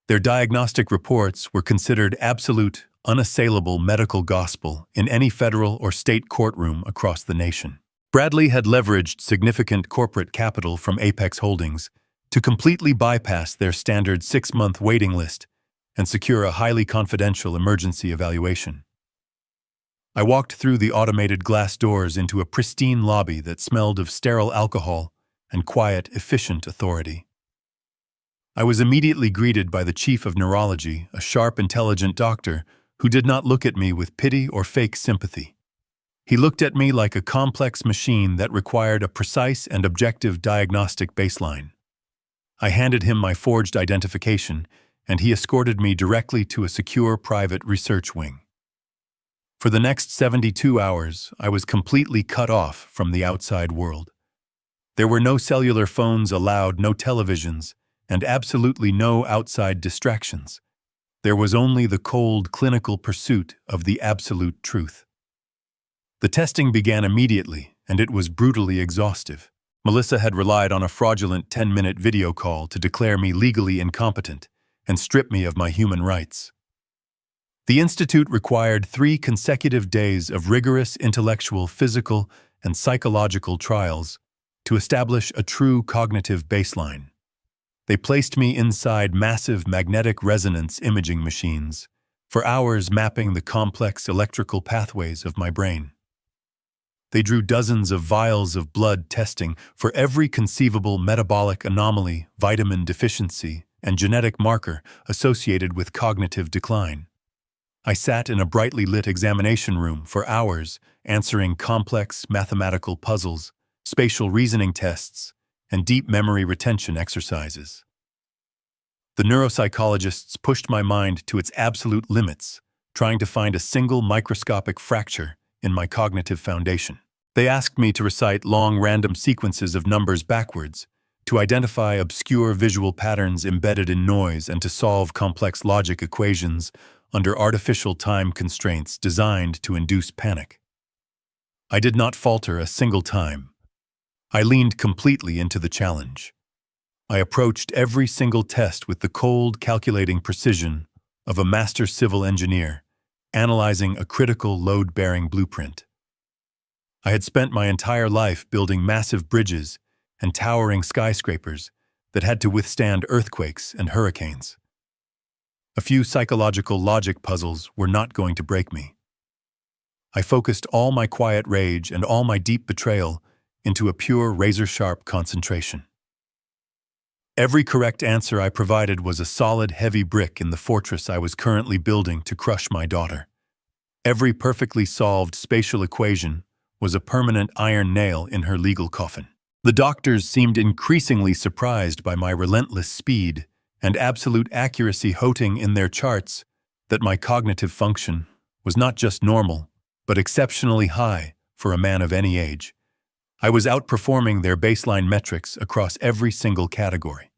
Their diagnostic reports were considered absolute, unassailable medical gospel in any federal or state courtroom across the nation. Bradley had leveraged significant corporate capital from Apex Holdings to completely bypass their standard 6-month waiting list and secure a highly confidential emergency evaluation. I walked through the automated glass doors into a pristine lobby that smelled of sterile alcohol and quiet, efficient authority. I was immediately greeted by the chief of neurology, a sharp, intelligent doctor who did not look at me with pity or fake sympathy. He looked at me like a complex machine that required a precise and objective diagnostic baseline. I handed him my forged identification, and he escorted me directly to a secure private research wing. For the next 72 hours, I was completely cut off from the outside world. There were no cellular phones allowed, no televisions, and absolutely no outside distractions. There was only the cold, clinical pursuit of the absolute truth. The testing began immediately, and it was brutally exhaustive. Melissa had relied on a fraudulent 10-minute video call to declare me legally incompetent and strip me of my human rights. The institute required 3 consecutive days of rigorous intellectual, physical, and psychological trials to establish a true cognitive baseline. They placed me inside massive magnetic resonance imaging machines, for hours mapping the complex electrical pathways of my brain. They drew dozens of vials of blood testing for every conceivable metabolic anomaly, vitamin deficiency, and genetic marker associated with cognitive decline. I sat in a brightly lit examination room for hours, answering complex mathematical puzzles, spatial reasoning tests, and deep memory retention exercises. The neuropsychologists pushed my mind to its absolute limits, trying to find a single microscopic fracture in my cognitive foundation. They asked me to recite long random sequences of numbers backwards, to identify obscure visual patterns embedded in noise, and to solve complex logic equations under artificial time constraints designed to induce panic. I did not falter a single time. I leaned completely into the challenge. I approached every single test with the cold, calculating precision of a master civil engineer, analyzing a critical load-bearing blueprint. I had spent my entire life building massive bridges and towering skyscrapers that had to withstand earthquakes and hurricanes. A few psychological logic puzzles were not going to break me. I focused all my quiet rage and all my deep betrayal into a pure, razor-sharp concentration. Every correct answer I provided was a solid, heavy brick in the fortress I was currently building to crush my daughter. Every perfectly solved spatial equation was a permanent iron nail in her legal coffin. The doctors seemed increasingly surprised by my relentless speed and absolute accuracy, noting in their charts that my cognitive function was not just normal, but exceptionally high for a man of any age. I was outperforming their baseline metrics across every single category.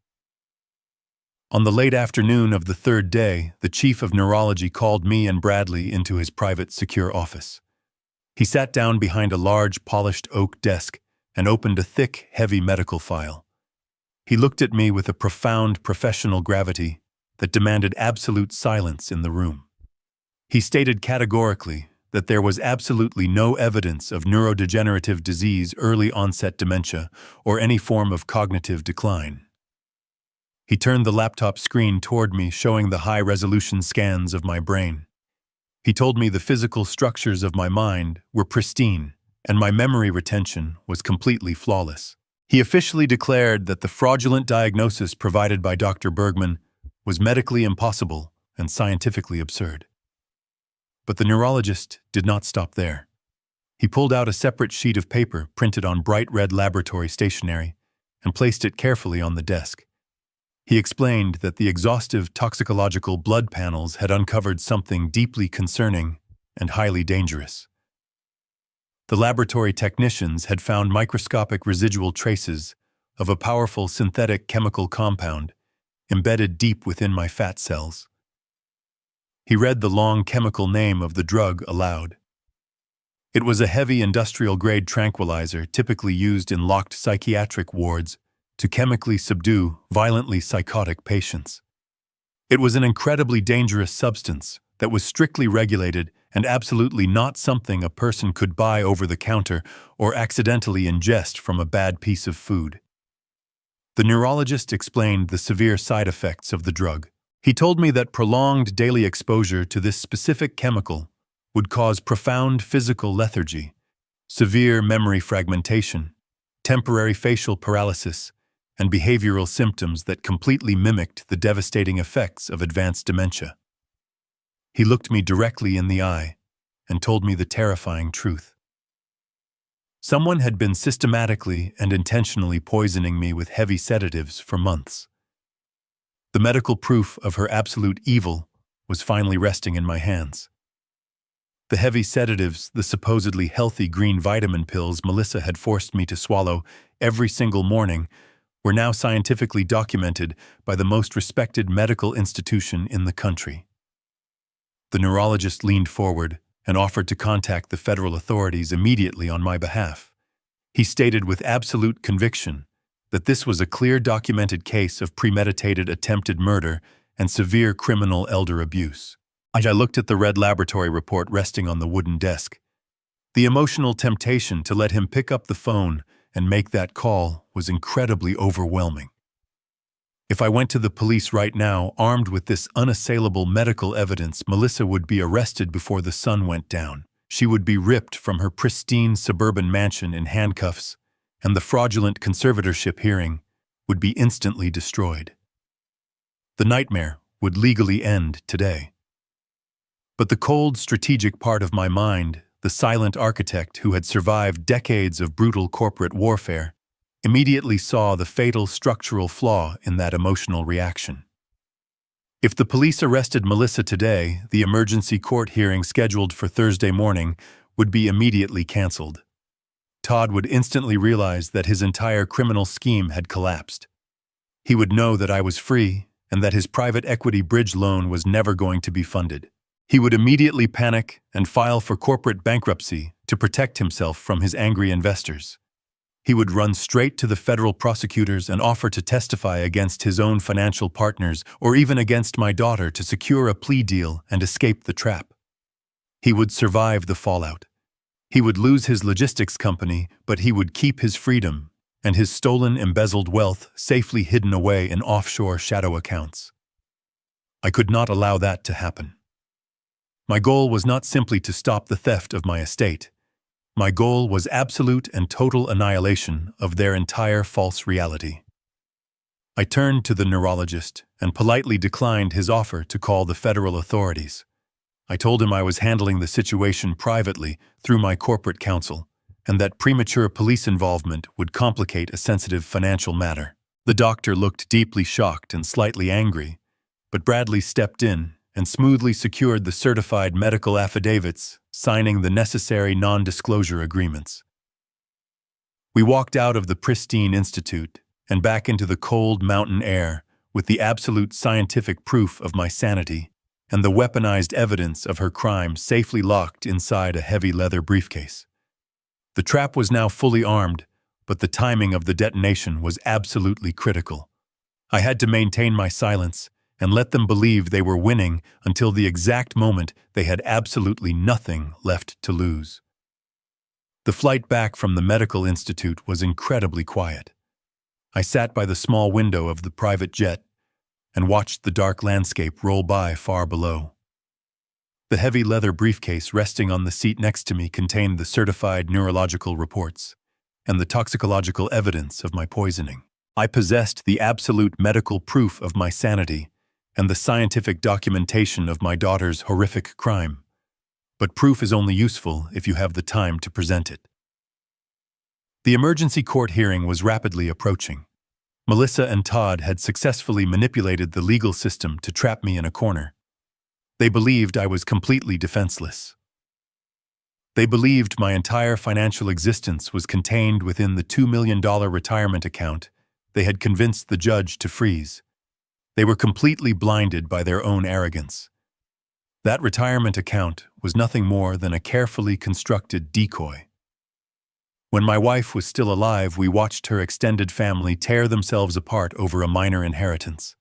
On the late afternoon of the 3rd day, the chief of neurology called me and Bradley into his private, secure office. He sat down behind a large, polished oak desk and opened a thick, heavy medical file. He looked at me with a profound professional gravity that demanded absolute silence in the room. He stated categorically that there was absolutely no evidence of neurodegenerative disease, early-onset dementia, or any form of cognitive decline. He turned the laptop screen toward me, showing the high-resolution scans of my brain. He told me the physical structures of my mind were pristine, and my memory retention was completely flawless. He officially declared that the fraudulent diagnosis provided by Dr. Bergman was medically impossible and scientifically absurd. But the neurologist did not stop there. He pulled out a separate sheet of paper printed on bright red laboratory stationery and placed it carefully on the desk. He explained that the exhaustive toxicological blood panels had uncovered something deeply concerning and highly dangerous. The laboratory technicians had found microscopic residual traces of a powerful synthetic chemical compound embedded deep within my fat cells. He read the long chemical name of the drug aloud. It was a heavy industrial-grade tranquilizer typically used in locked psychiatric wards to chemically subdue violently psychotic patients. It was an incredibly dangerous substance that was strictly regulated and absolutely not something a person could buy over the counter or accidentally ingest from a bad piece of food. The neurologist explained the severe side effects of the drug. He told me that prolonged daily exposure to this specific chemical would cause profound physical lethargy, severe memory fragmentation, temporary facial paralysis, and behavioral symptoms that completely mimicked the devastating effects of advanced dementia. He looked me directly in the eye and told me the terrifying truth. Someone had been systematically and intentionally poisoning me with heavy sedatives for months. The medical proof of her absolute evil was finally resting in my hands. The heavy sedatives, the supposedly healthy green vitamin pills Melissa had forced me to swallow every single morning, were now scientifically documented by the most respected medical institution in the country. The neurologist leaned forward and offered to contact the federal authorities immediately on my behalf. He stated with absolute conviction that this was a clear documented case of premeditated attempted murder and severe criminal elder abuse. I looked at the red laboratory report resting on the wooden desk. The emotional temptation to let him pick up the phone and make that call was incredibly overwhelming. If I went to the police right now, armed with this unassailable medical evidence, Melissa would be arrested before the sun went down. She would be ripped from her pristine suburban mansion in handcuffs, and the fraudulent conservatorship hearing would be instantly destroyed. The nightmare would legally end today. But the cold, strategic part of my mind, the silent architect who had survived decades of brutal corporate warfare, immediately saw the fatal structural flaw in that emotional reaction. If the police arrested Melissa today, the emergency court hearing scheduled for Thursday morning would be immediately canceled. Todd would instantly realize that his entire criminal scheme had collapsed. He would know that I was free and that his private equity bridge loan was never going to be funded. He would immediately panic and file for corporate bankruptcy to protect himself from his angry investors. He would run straight to the federal prosecutors and offer to testify against his own financial partners or even against my daughter to secure a plea deal and escape the trap. He would survive the fallout. He would lose his logistics company, but he would keep his freedom and his stolen, embezzled wealth safely hidden away in offshore shadow accounts. I could not allow that to happen. My goal was not simply to stop the theft of my estate. My goal was absolute and total annihilation of their entire false reality. I turned to the neurologist and politely declined his offer to call the federal authorities. I told him I was handling the situation privately through my corporate counsel, and that premature police involvement would complicate a sensitive financial matter. The doctor looked deeply shocked and slightly angry, but Bradley stepped in and smoothly secured the certified medical affidavits, signing the necessary non-disclosure agreements. We walked out of the pristine institute and back into the cold mountain air with the absolute scientific proof of my sanity and the weaponized evidence of her crime safely locked inside a heavy leather briefcase. The trap was now fully armed, but the timing of the detonation was absolutely critical. I had to maintain my silence and let them believe they were winning until the exact moment they had absolutely nothing left to lose. The flight back from the medical institute was incredibly quiet. I sat by the small window of the private jet and watched the dark landscape roll by far below. The heavy leather briefcase resting on the seat next to me contained the certified neurological reports and the toxicological evidence of my poisoning. I possessed the absolute medical proof of my sanity and the scientific documentation of my daughter's horrific crime. But proof is only useful if you have the time to present it. The emergency court hearing was rapidly approaching. Melissa and Todd had successfully manipulated the legal system to trap me in a corner. They believed I was completely defenseless. They believed my entire financial existence was contained within the $2 million retirement account they had convinced the judge to freeze. They were completely blinded by their own arrogance. That retirement account was nothing more than a carefully constructed decoy. When my wife was still alive, we watched her extended family tear themselves apart over a minor inheritance.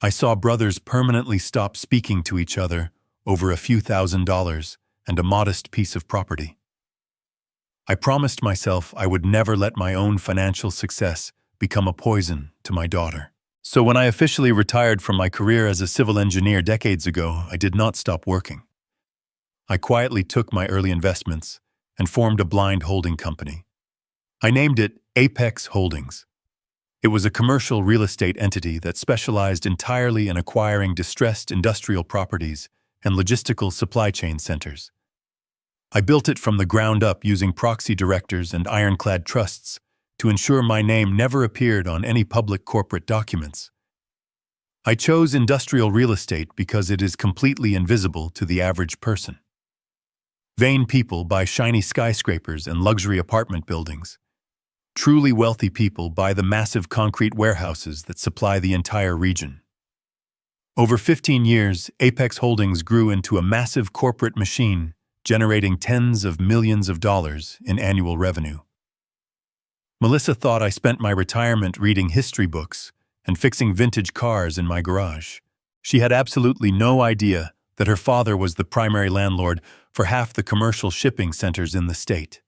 I saw brothers permanently stop speaking to each other over a few $1,000s and a modest piece of property. I promised myself I would never let my own financial success become a poison to my daughter. So when I officially retired from my career as a civil engineer decades ago, I did not stop working. I quietly took my early investments and formed a blind holding company. I named it Apex Holdings. It was a commercial real estate entity that specialized entirely in acquiring distressed industrial properties and logistical supply chain centers. I built it from the ground up using proxy directors and ironclad trusts to ensure my name never appeared on any public corporate documents. I chose industrial real estate because it is completely invisible to the average person. Vain people buy shiny skyscrapers and luxury apartment buildings. Truly wealthy people buy the massive concrete warehouses that supply the entire region. Over 15 years, Apex Holdings grew into a massive corporate machine, generating tens of millions of dollars in annual revenue. Melissa thought I spent my retirement reading history books and fixing vintage cars in my garage. She had absolutely no idea that her father was the primary landlord for half the commercial shipping centers in the state.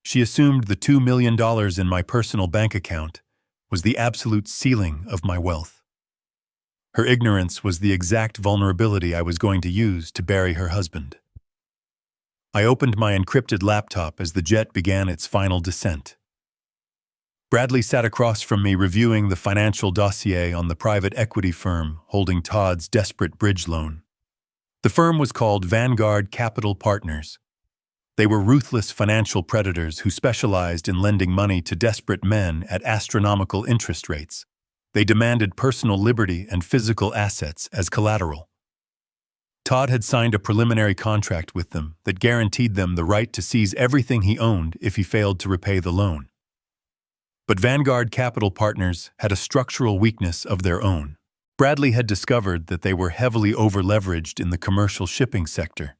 She assumed the $2 million in my personal bank account was the absolute ceiling of my wealth. Her ignorance was the exact vulnerability I was going to use to bury her husband. I opened my encrypted laptop as the jet began its final descent. Bradley sat across from me reviewing the financial dossier on the private equity firm holding Todd's desperate bridge loan. The firm was called Vanguard Capital Partners. They were ruthless financial predators who specialized in lending money to desperate men at astronomical interest rates. They demanded personal liberty and physical assets as collateral. Todd had signed a preliminary contract with them that guaranteed them the right to seize everything he owned if he failed to repay the loan. But Vanguard Capital Partners had a structural weakness of their own. Bradley had discovered that they were heavily over-leveraged in the commercial shipping sector.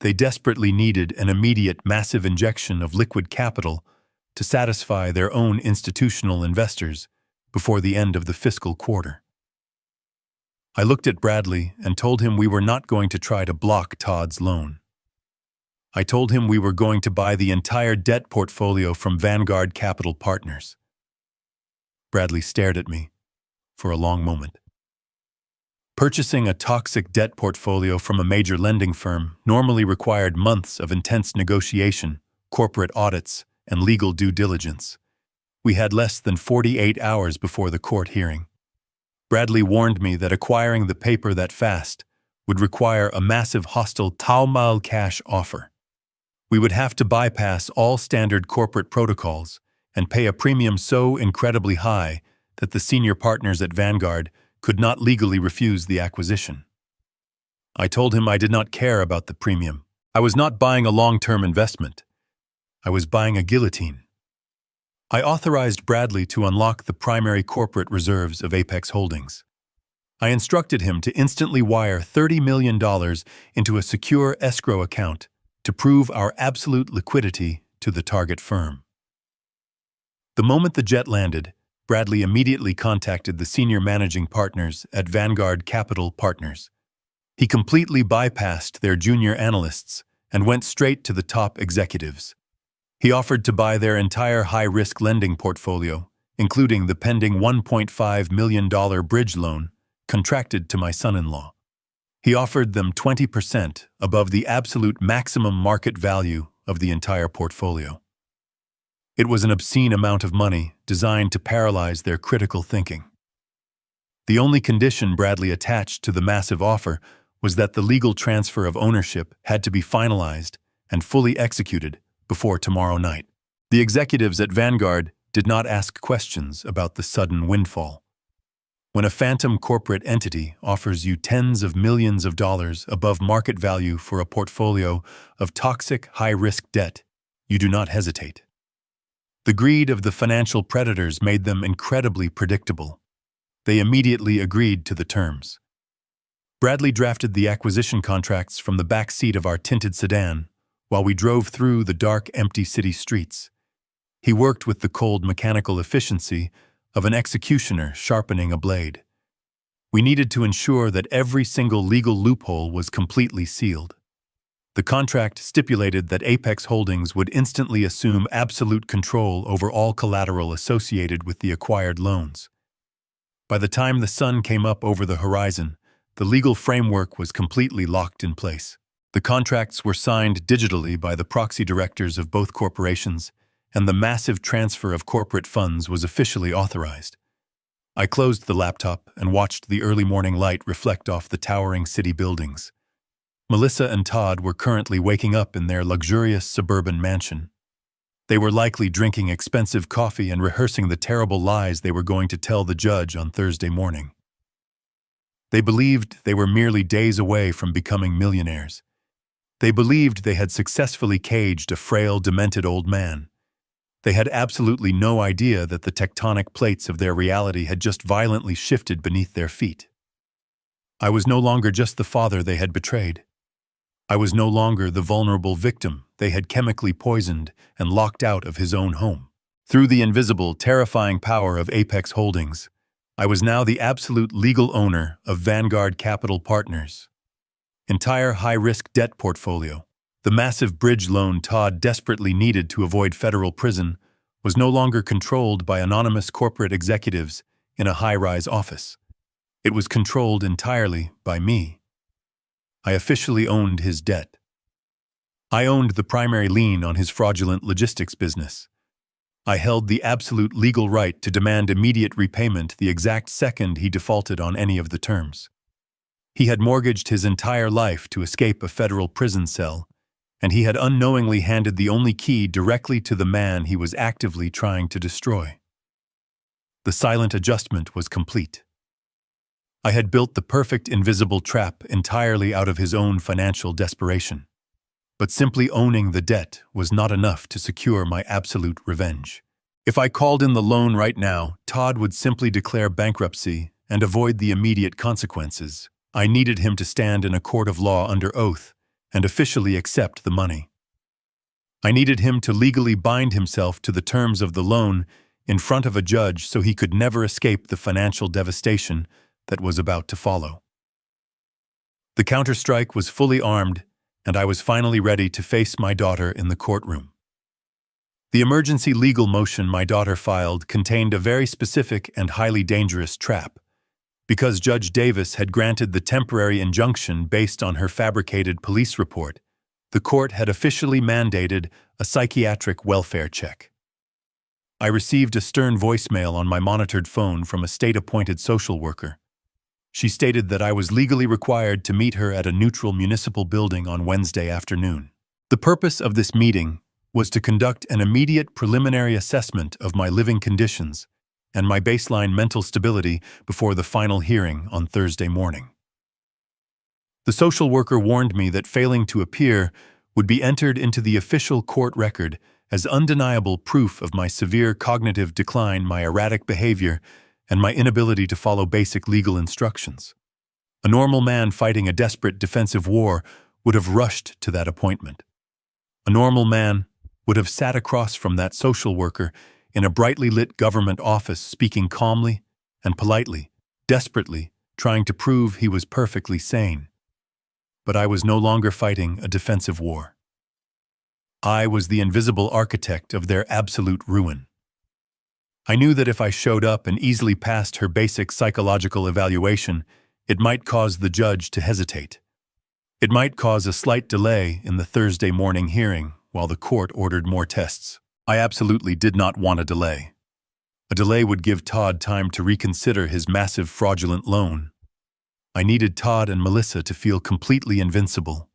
They desperately needed an immediate massive injection of liquid capital to satisfy their own institutional investors before the end of the fiscal quarter. I looked at Bradley and told him we were not going to try to block Todd's loan. I told him we were going to buy the entire debt portfolio from Vanguard Capital Partners. Bradley stared at me for a long moment. Purchasing a toxic debt portfolio from a major lending firm normally required months of intense negotiation, corporate audits, and legal due diligence. We had less than 48 hours before the court hearing. Bradley warned me that acquiring the paper that fast would require a massive hostile Taumal cash offer. We would have to bypass all standard corporate protocols and pay a premium so incredibly high that the senior partners at Vanguard could not legally refuse the acquisition. I told him I did not care about the premium. I was not buying a long-term investment. I was buying a guillotine. I authorized Bradley to unlock the primary corporate reserves of Apex Holdings. I instructed him to instantly wire $30 million into a secure escrow account to prove our absolute liquidity to the target firm. The moment the jet landed, Bradley immediately contacted the senior managing partners at Vanguard Capital Partners. He completely bypassed their junior analysts and went straight to the top executives. He offered to buy their entire high-risk lending portfolio, including the pending $1.5 million bridge loan contracted to my son-in-law. He offered them 20% above the absolute maximum market value of the entire portfolio. It was an obscene amount of money designed to paralyze their critical thinking. The only condition Bradley attached to the massive offer was that the legal transfer of ownership had to be finalized and fully executed before tomorrow night. The executives at Vanguard did not ask questions about the sudden windfall. When a phantom corporate entity offers you tens of millions of dollars above market value for a portfolio of toxic, high-risk debt, you do not hesitate. The greed of the financial predators made them incredibly predictable. They immediately agreed to the terms. Bradley drafted the acquisition contracts from the back seat of our tinted sedan while we drove through the dark, empty city streets. He worked with the cold mechanical efficiency of an executioner sharpening a blade. We needed to ensure that every single legal loophole was completely sealed. The contract stipulated that Apex Holdings would instantly assume absolute control over all collateral associated with the acquired loans. By the time the sun came up over the horizon, the legal framework was completely locked in place. The contracts were signed digitally by the proxy directors of both corporations and the massive transfer of corporate funds was officially authorized. I closed the laptop and watched the early morning light reflect off the towering city buildings. Melissa and Todd were currently waking up in their luxurious suburban mansion. They were likely drinking expensive coffee and rehearsing the terrible lies they were going to tell the judge on Thursday morning. They believed they were merely days away from becoming millionaires. They believed they had successfully caged a frail, demented old man. They had absolutely no idea that the tectonic plates of their reality had just violently shifted beneath their feet. I was no longer just the father they had betrayed. I was no longer the vulnerable victim they had chemically poisoned and locked out of his own home. Through the invisible, terrifying power of Apex Holdings, I was now the absolute legal owner of Vanguard Capital Partners' entire high-risk debt portfolio. The massive bridge loan Todd desperately needed to avoid federal prison was no longer controlled by anonymous corporate executives in a high-rise office. It was controlled entirely by me. I officially owned his debt. I owned the primary lien on his fraudulent logistics business. I held the absolute legal right to demand immediate repayment the exact second he defaulted on any of the terms. He had mortgaged his entire life to escape a federal prison cell, and he had unknowingly handed the only key directly to the man he was actively trying to destroy. The silent adjustment was complete. I had built the perfect invisible trap entirely out of his own financial desperation. But simply owning the debt was not enough to secure my absolute revenge. If I called in the loan right now, Todd would simply declare bankruptcy and avoid the immediate consequences. I needed him to stand in a court of law under oath and officially accept the money. I needed him to legally bind himself to the terms of the loan in front of a judge so he could never escape the financial devastation that was about to follow. The counterstrike was fully armed, and I was finally ready to face my daughter in the courtroom. The emergency legal motion my daughter filed contained a very specific and highly dangerous trap. Because Judge Davis had granted the temporary injunction based on her fabricated police report, the court had officially mandated a psychiatric welfare check. I received a stern voicemail on my monitored phone from a state-appointed social worker. She stated that I was legally required to meet her at a neutral municipal building on Wednesday afternoon. The purpose of this meeting was to conduct an immediate preliminary assessment of my living conditions and my baseline mental stability before the final hearing on Thursday morning. The social worker warned me that failing to appear would be entered into the official court record as undeniable proof of my severe cognitive decline, my erratic behavior, and my inability to follow basic legal instructions. A normal man fighting a desperate defensive war would have rushed to that appointment. A normal man would have sat across from that social worker in a brightly lit government office, speaking calmly and politely, desperately, trying to prove he was perfectly sane. But I was no longer fighting a defensive war. I was the invisible architect of their absolute ruin. I knew that if I showed up and easily passed her basic psychological evaluation, it might cause the judge to hesitate. It might cause a slight delay in the Thursday morning hearing while the court ordered more tests. I absolutely did not want a delay. A delay would give Todd time to reconsider his massive fraudulent loan. I needed Todd and Melissa to feel completely invincible.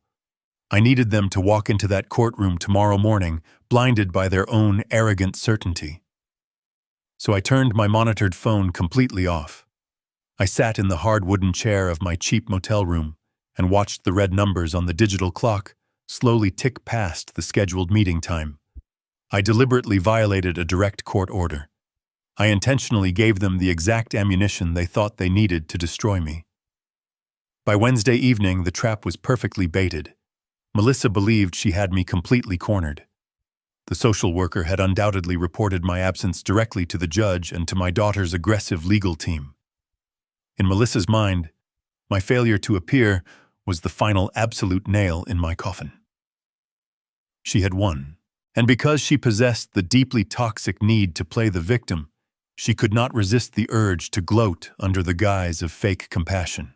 I needed them to walk into that courtroom tomorrow morning, blinded by their own arrogant certainty. So I turned my monitored phone completely off. I sat in the hard wooden chair of my cheap motel room and watched the red numbers on the digital clock slowly tick past the scheduled meeting time. I deliberately violated a direct court order. I intentionally gave them the exact ammunition they thought they needed to destroy me. By Wednesday evening, the trap was perfectly baited. Melissa believed she had me completely cornered. The social worker had undoubtedly reported my absence directly to the judge and to my daughter's aggressive legal team. In Melissa's mind, my failure to appear was the final absolute nail in my coffin. She had won, and because she possessed the deeply toxic need to play the victim, she could not resist the urge to gloat under the guise of fake compassion.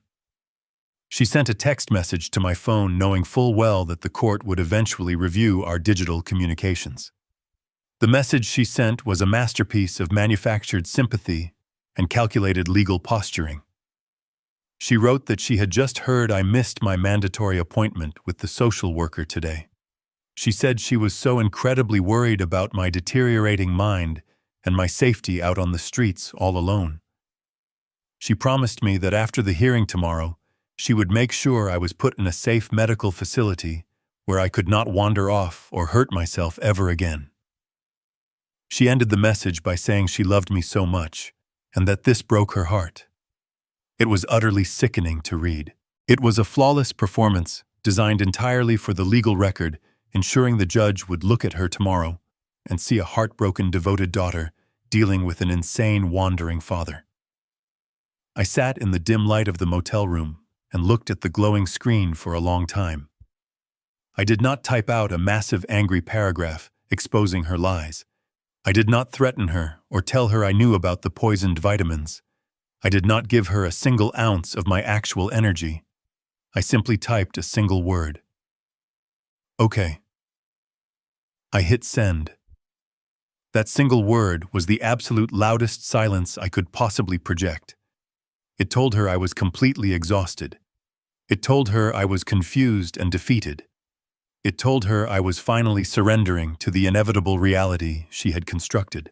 She sent a text message to my phone knowing full well that the court would eventually review our digital communications. The message she sent was a masterpiece of manufactured sympathy and calculated legal posturing. She wrote that she had just heard I missed my mandatory appointment with the social worker today. She said she was so incredibly worried about my deteriorating mind and my safety out on the streets all alone. She promised me that after the hearing tomorrow, she would make sure I was put in a safe medical facility where I could not wander off or hurt myself ever again. She ended the message by saying she loved me so much, and that this broke her heart. It was utterly sickening to read. It was a flawless performance, designed entirely for the legal record, ensuring the judge would look at her tomorrow and see a heartbroken, devoted daughter dealing with an insane, wandering father. I sat in the dim light of the motel room and looked at the glowing screen for a long time. I did not type out a massive, angry paragraph exposing her lies. I did not threaten her or tell her I knew about the poisoned vitamins. I did not give her a single ounce of my actual energy. I simply typed a single word. Okay. I hit send. That single word was the absolute loudest silence I could possibly project. It told her I was completely exhausted. It told her I was confused and defeated. It told her I was finally surrendering to the inevitable reality she had constructed.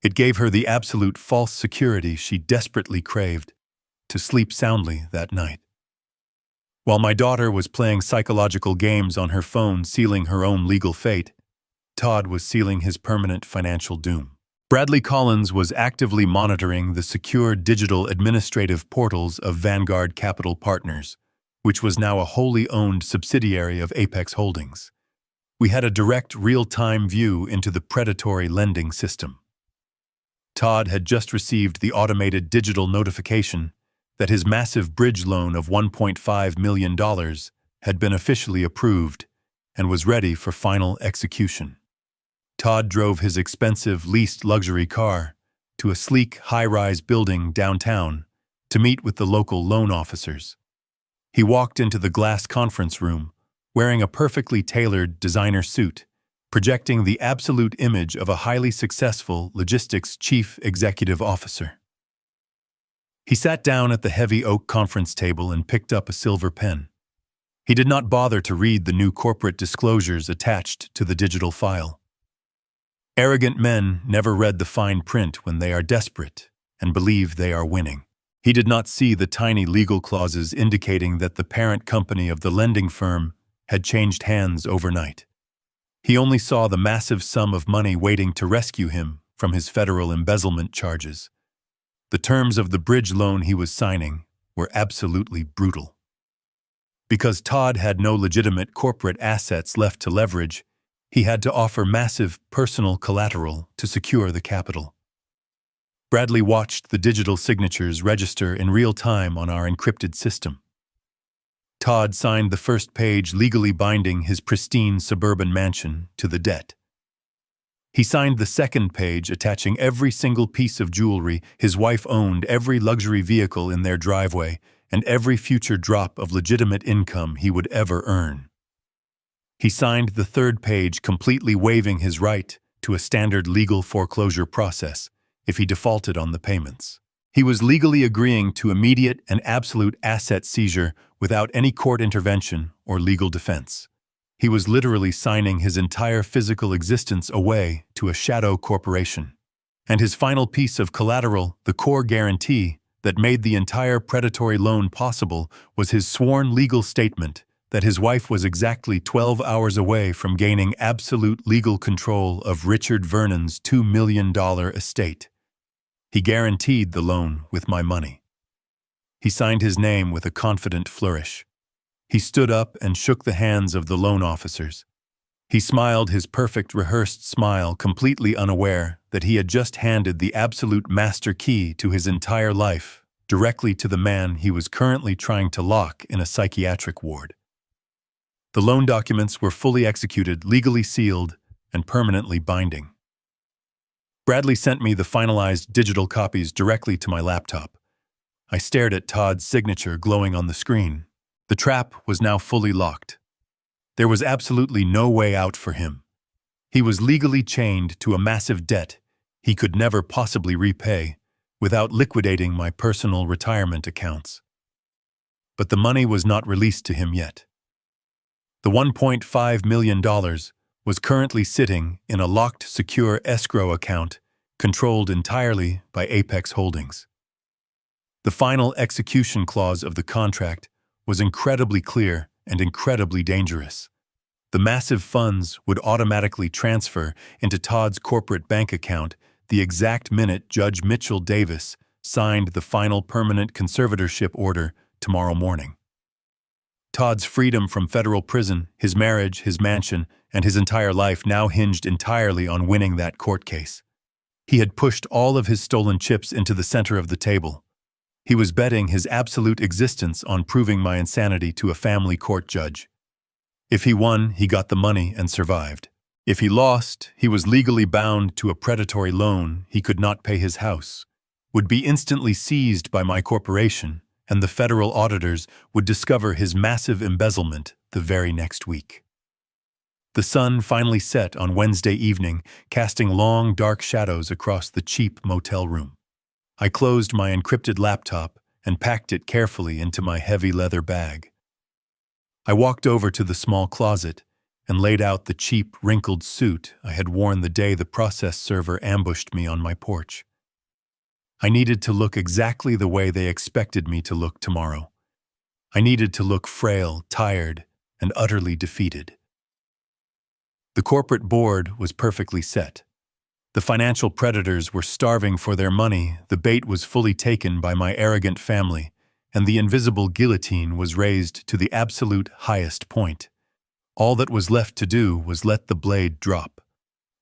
It gave her the absolute false security she desperately craved, to sleep soundly that night. While my daughter was playing psychological games on her phone sealing her own legal fate, Todd was sealing his permanent financial doom. Bradley Collins was actively monitoring the secure digital administrative portals of Vanguard Capital Partners, which was now a wholly owned subsidiary of Apex Holdings. We had a direct, real-time view into the predatory lending system. Todd had just received the automated digital notification that his massive bridge loan of $1.5 million had been officially approved and was ready for final execution. Todd drove his expensive, leased luxury car to a sleek, high-rise building downtown to meet with the local loan officers. He walked into the glass conference room, wearing a perfectly tailored designer suit, projecting the absolute image of a highly successful logistics chief executive officer. He sat down at the heavy oak conference table and picked up a silver pen. He did not bother to read the new corporate disclosures attached to the digital file. Arrogant men never read the fine print when they are desperate and believe they are winning. He did not see the tiny legal clauses indicating that the parent company of the lending firm had changed hands overnight. He only saw the massive sum of money waiting to rescue him from his federal embezzlement charges. The terms of the bridge loan he was signing were absolutely brutal. Because Todd had no legitimate corporate assets left to leverage, he had to offer massive personal collateral to secure the capital. Bradley watched the digital signatures register in real time on our encrypted system. Todd signed the first page legally binding his pristine suburban mansion to the debt. He signed the second page attaching every single piece of jewelry his wife owned, every luxury vehicle in their driveway, and every future drop of legitimate income he would ever earn. He signed the third page completely waiving his right to a standard legal foreclosure process if he defaulted on the payments. He was legally agreeing to immediate and absolute asset seizure without any court intervention or legal defense. He was literally signing his entire physical existence away to a shadow corporation. And his final piece of collateral, the core guarantee that made the entire predatory loan possible, was his sworn legal statement that his wife was exactly 12 hours away from gaining absolute legal control of Mister Vernon's $2 million estate. He guaranteed the loan with my money. He signed his name with a confident flourish. He stood up and shook the hands of the loan officers. He smiled his perfect rehearsed smile, completely unaware that he had just handed the absolute master key to his entire life directly to the man he was currently trying to lock in a psychiatric ward. The loan documents were fully executed, legally sealed, and permanently binding. Bradley sent me the finalized digital copies directly to my laptop. I stared at Todd's signature glowing on the screen. The trap was now fully locked. There was absolutely no way out for him. He was legally chained to a massive debt he could never possibly repay without liquidating my personal retirement accounts. But the money was not released to him yet. The $1.5 million was currently sitting in a locked, secure escrow account controlled entirely by Apex Holdings. The final execution clause of the contract was incredibly clear and incredibly dangerous. The massive funds would automatically transfer into Todd's corporate bank account the exact minute Judge Mitchell Davis signed the final permanent conservatorship order tomorrow morning. Todd's freedom from federal prison, his marriage, his mansion, and his entire life now hinged entirely on winning that court case. He had pushed all of his stolen chips into the center of the table. He was betting his absolute existence on proving my insanity to a family court judge. If he won, he got the money and survived. If he lost, he was legally bound to a predatory loan he could not pay his house, would be instantly seized by my corporation, and the federal auditors would discover his massive embezzlement the very next week. The sun finally set on Wednesday evening, casting long, dark shadows across the cheap motel room. I closed my encrypted laptop and packed it carefully into my heavy leather bag. I walked over to the small closet and laid out the cheap, wrinkled suit I had worn the day the process server ambushed me on my porch. I needed to look exactly the way they expected me to look tomorrow. I needed to look frail, tired, and utterly defeated. The corporate board was perfectly set. The financial predators were starving for their money, the bait was fully taken by my arrogant family, and the invisible guillotine was raised to the absolute highest point. All that was left to do was let the blade drop.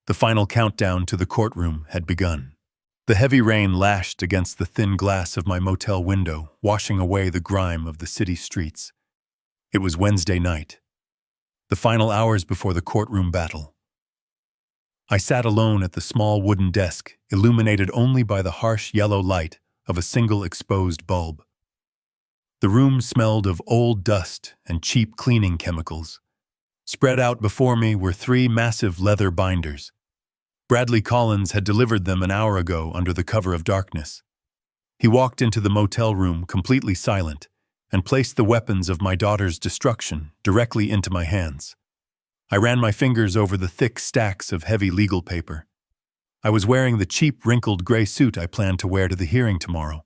The final countdown to the courtroom had begun. The heavy rain lashed against the thin glass of my motel window, washing away the grime of the city streets. It was Wednesday night, the final hours before the courtroom battle. I sat alone at the small wooden desk, illuminated only by the harsh yellow light of a single exposed bulb. The room smelled of old dust and cheap cleaning chemicals. Spread out before me were 3 massive leather binders. Bradley Collins had delivered them an hour ago under the cover of darkness. He walked into the motel room completely silent and placed the weapons of my daughter's destruction directly into my hands. I ran my fingers over the thick stacks of heavy legal paper. I was wearing the cheap, wrinkled gray suit I planned to wear to the hearing tomorrow.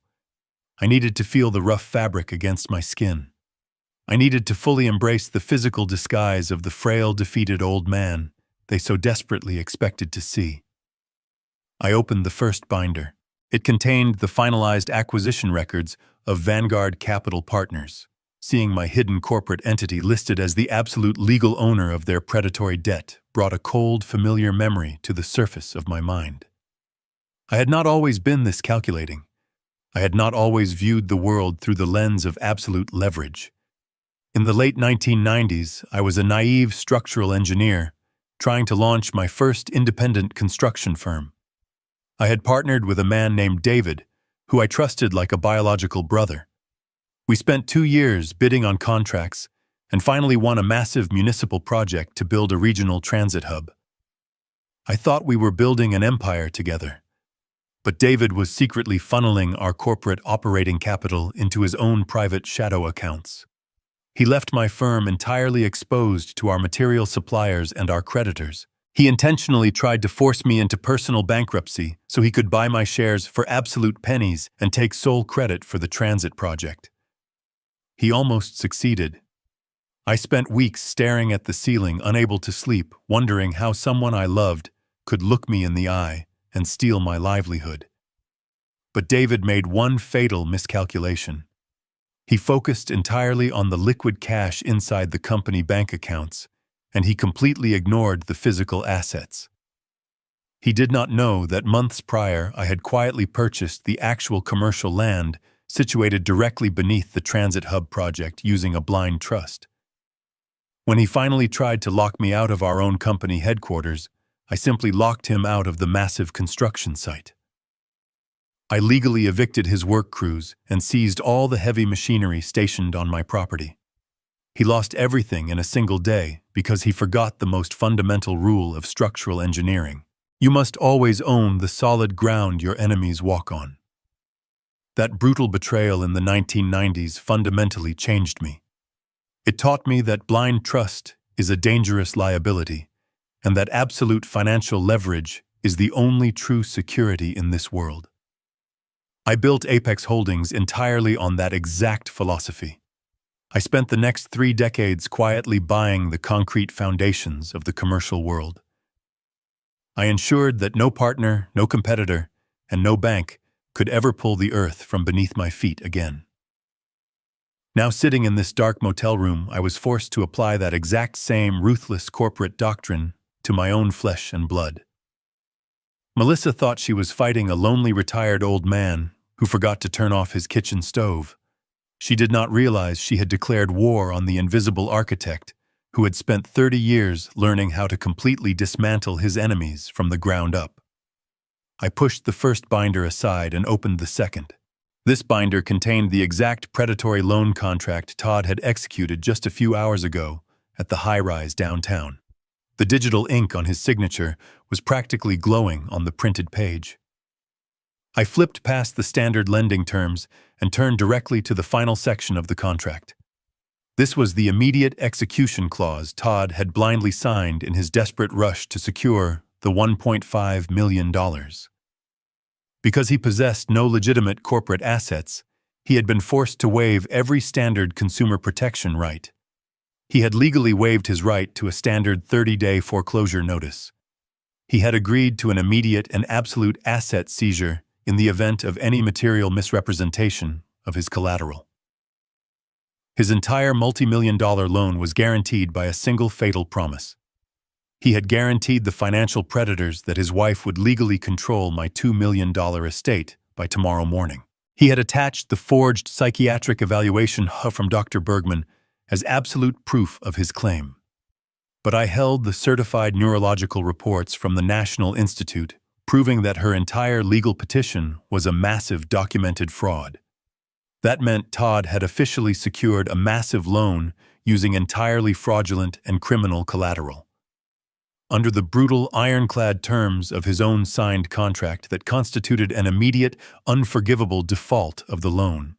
I needed to feel the rough fabric against my skin. I needed to fully embrace the physical disguise of the frail, defeated old man they so desperately expected to see. I opened the first binder. It contained the finalized acquisition records of Vanguard Capital Partners. Seeing my hidden corporate entity listed as the absolute legal owner of their predatory debt brought a cold, familiar memory to the surface of my mind. I had not always been this calculating. I had not always viewed the world through the lens of absolute leverage. In the late 1990s, I was a naive structural engineer trying to launch my first independent construction firm. I had partnered with a man named David, who I trusted like a biological brother. We spent 2 years bidding on contracts and finally won a massive municipal project to build a regional transit hub. I thought we were building an empire together, but David was secretly funneling our corporate operating capital into his own private shadow accounts. He left my firm entirely exposed to our material suppliers and our creditors. He intentionally tried to force me into personal bankruptcy so he could buy my shares for absolute pennies and take sole credit for the transit project. He almost succeeded. I spent weeks staring at the ceiling, unable to sleep, wondering how someone I loved could look me in the eye and steal my livelihood. But David made one fatal miscalculation. He focused entirely on the liquid cash inside the company bank accounts, and he completely ignored the physical assets. He did not know that months prior I had quietly purchased the actual commercial land situated directly beneath the transit hub project using a blind trust. When he finally tried to lock me out of our own company headquarters, I simply locked him out of the massive construction site. I legally evicted his work crews and seized all the heavy machinery stationed on my property. He lost everything in a single day because he forgot the most fundamental rule of structural engineering. You must always own the solid ground your enemies walk on. That brutal betrayal in the 1990s fundamentally changed me. It taught me that blind trust is a dangerous liability, and that absolute financial leverage is the only true security in this world. I built Apex Holdings entirely on that exact philosophy. I spent the next 3 decades quietly buying the concrete foundations of the commercial world. I ensured that no partner, no competitor, and no bank could ever pull the earth from beneath my feet again. Now sitting in this dark motel room, I was forced to apply that exact same ruthless corporate doctrine to my own flesh and blood. Melissa thought she was fighting a lonely retired old man who forgot to turn off his kitchen stove. She did not realize she had declared war on the invisible architect who had spent 30 years learning how to completely dismantle his enemies from the ground up. I pushed the first binder aside and opened the second. This binder contained the exact predatory loan contract Todd had executed just a few hours ago at the high-rise downtown. The digital ink on his signature was practically glowing on the printed page. I flipped past the standard lending terms and turned directly to the final section of the contract. This was the immediate execution clause Todd had blindly signed in his desperate rush to secure the $1.5 million. Because he possessed no legitimate corporate assets, he had been forced to waive every standard consumer protection right. He had legally waived his right to a standard 30-day foreclosure notice. He had agreed to an immediate and absolute asset seizure in the event of any material misrepresentation of his collateral. His entire multi-million-dollar loan was guaranteed by a single fatal promise. He had guaranteed the financial predators that his wife would legally control my $2 million estate by tomorrow morning. He had attached the forged psychiatric evaluation from Dr. Bergman as absolute proof of his claim. But I held the certified neurological reports from the National Institute proving that her entire legal petition was a massive documented fraud. That meant Todd had officially secured a massive loan using entirely fraudulent and criminal collateral. Under the brutal, ironclad terms of his own signed contract that constituted an immediate, unforgivable default of the loan.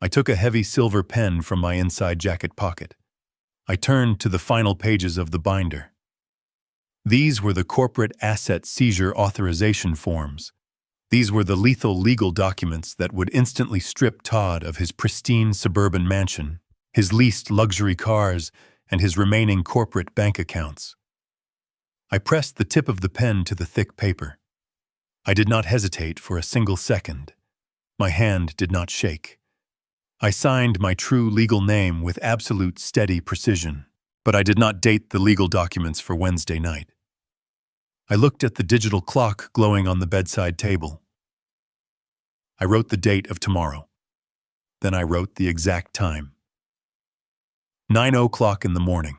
I took a heavy silver pen from my inside jacket pocket. I turned to the final pages of the binder. These were the corporate asset seizure authorization forms. These were the lethal legal documents that would instantly strip Todd of his pristine suburban mansion, his leased luxury cars, and his remaining corporate bank accounts. I pressed the tip of the pen to the thick paper. I did not hesitate for a single second. My hand did not shake. I signed my true legal name with absolute steady precision, but I did not date the legal documents for Wednesday night. I looked at the digital clock glowing on the bedside table. I wrote the date of tomorrow. Then I wrote the exact time. 9:00 in the morning.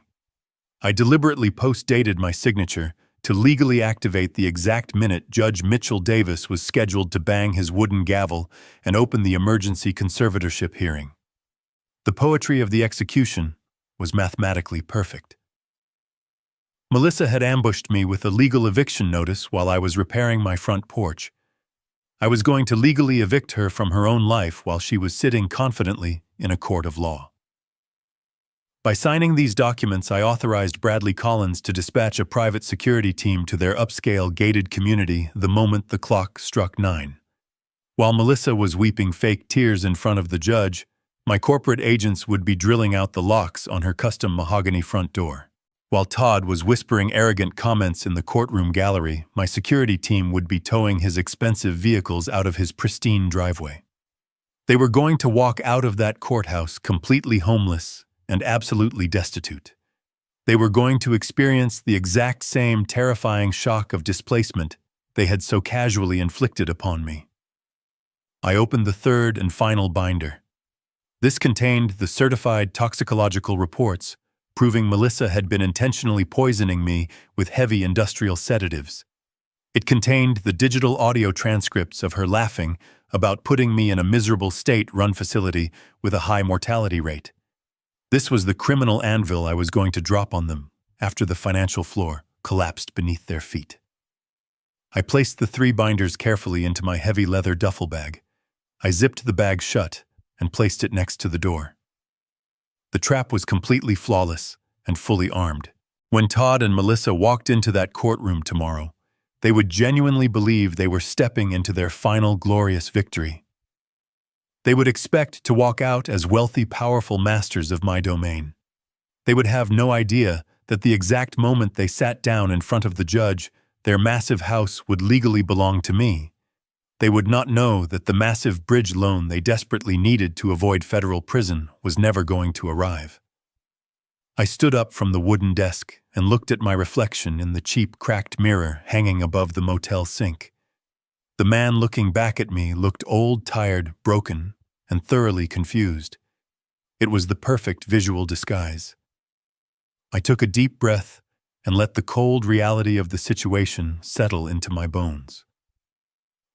I deliberately post-dated my signature to legally activate the exact minute Judge Mitchell Davis was scheduled to bang his wooden gavel and open the emergency conservatorship hearing. The poetry of the execution was mathematically perfect. Melissa had ambushed me with a legal eviction notice while I was repairing my front porch. I was going to legally evict her from her own life while she was sitting confidently in a court of law. By signing these documents, I authorized Bradley Collins to dispatch a private security team to their upscale gated community the moment the clock struck 9. While Melissa was weeping fake tears in front of the judge, my corporate agents would be drilling out the locks on her custom mahogany front door. While Todd was whispering arrogant comments in the courtroom gallery, my security team would be towing his expensive vehicles out of his pristine driveway. They were going to walk out of that courthouse completely homeless and absolutely destitute. They were going to experience the exact same terrifying shock of displacement they had so casually inflicted upon me. I opened the third and final binder. This contained the certified toxicological reports proving Melissa had been intentionally poisoning me with heavy industrial sedatives. It contained the digital audio transcripts of her laughing about putting me in a miserable state-run facility with a high mortality rate. This was the criminal anvil I was going to drop on them after the financial floor collapsed beneath their feet. I placed the 3 binders carefully into my heavy leather duffel bag. I zipped the bag shut and placed it next to the door. The trap was completely flawless and fully armed. When Todd and Melissa walked into that courtroom tomorrow, they would genuinely believe they were stepping into their final glorious victory. They would expect to walk out as wealthy, powerful masters of my domain. They would have no idea that the exact moment they sat down in front of the judge, their massive house would legally belong to me. They would not know that the massive bridge loan they desperately needed to avoid federal prison was never going to arrive. I stood up from the wooden desk and looked at my reflection in the cheap, cracked mirror hanging above the motel sink. The man looking back at me looked old, tired, broken, and thoroughly confused. It was the perfect visual disguise. I took a deep breath and let the cold reality of the situation settle into my bones.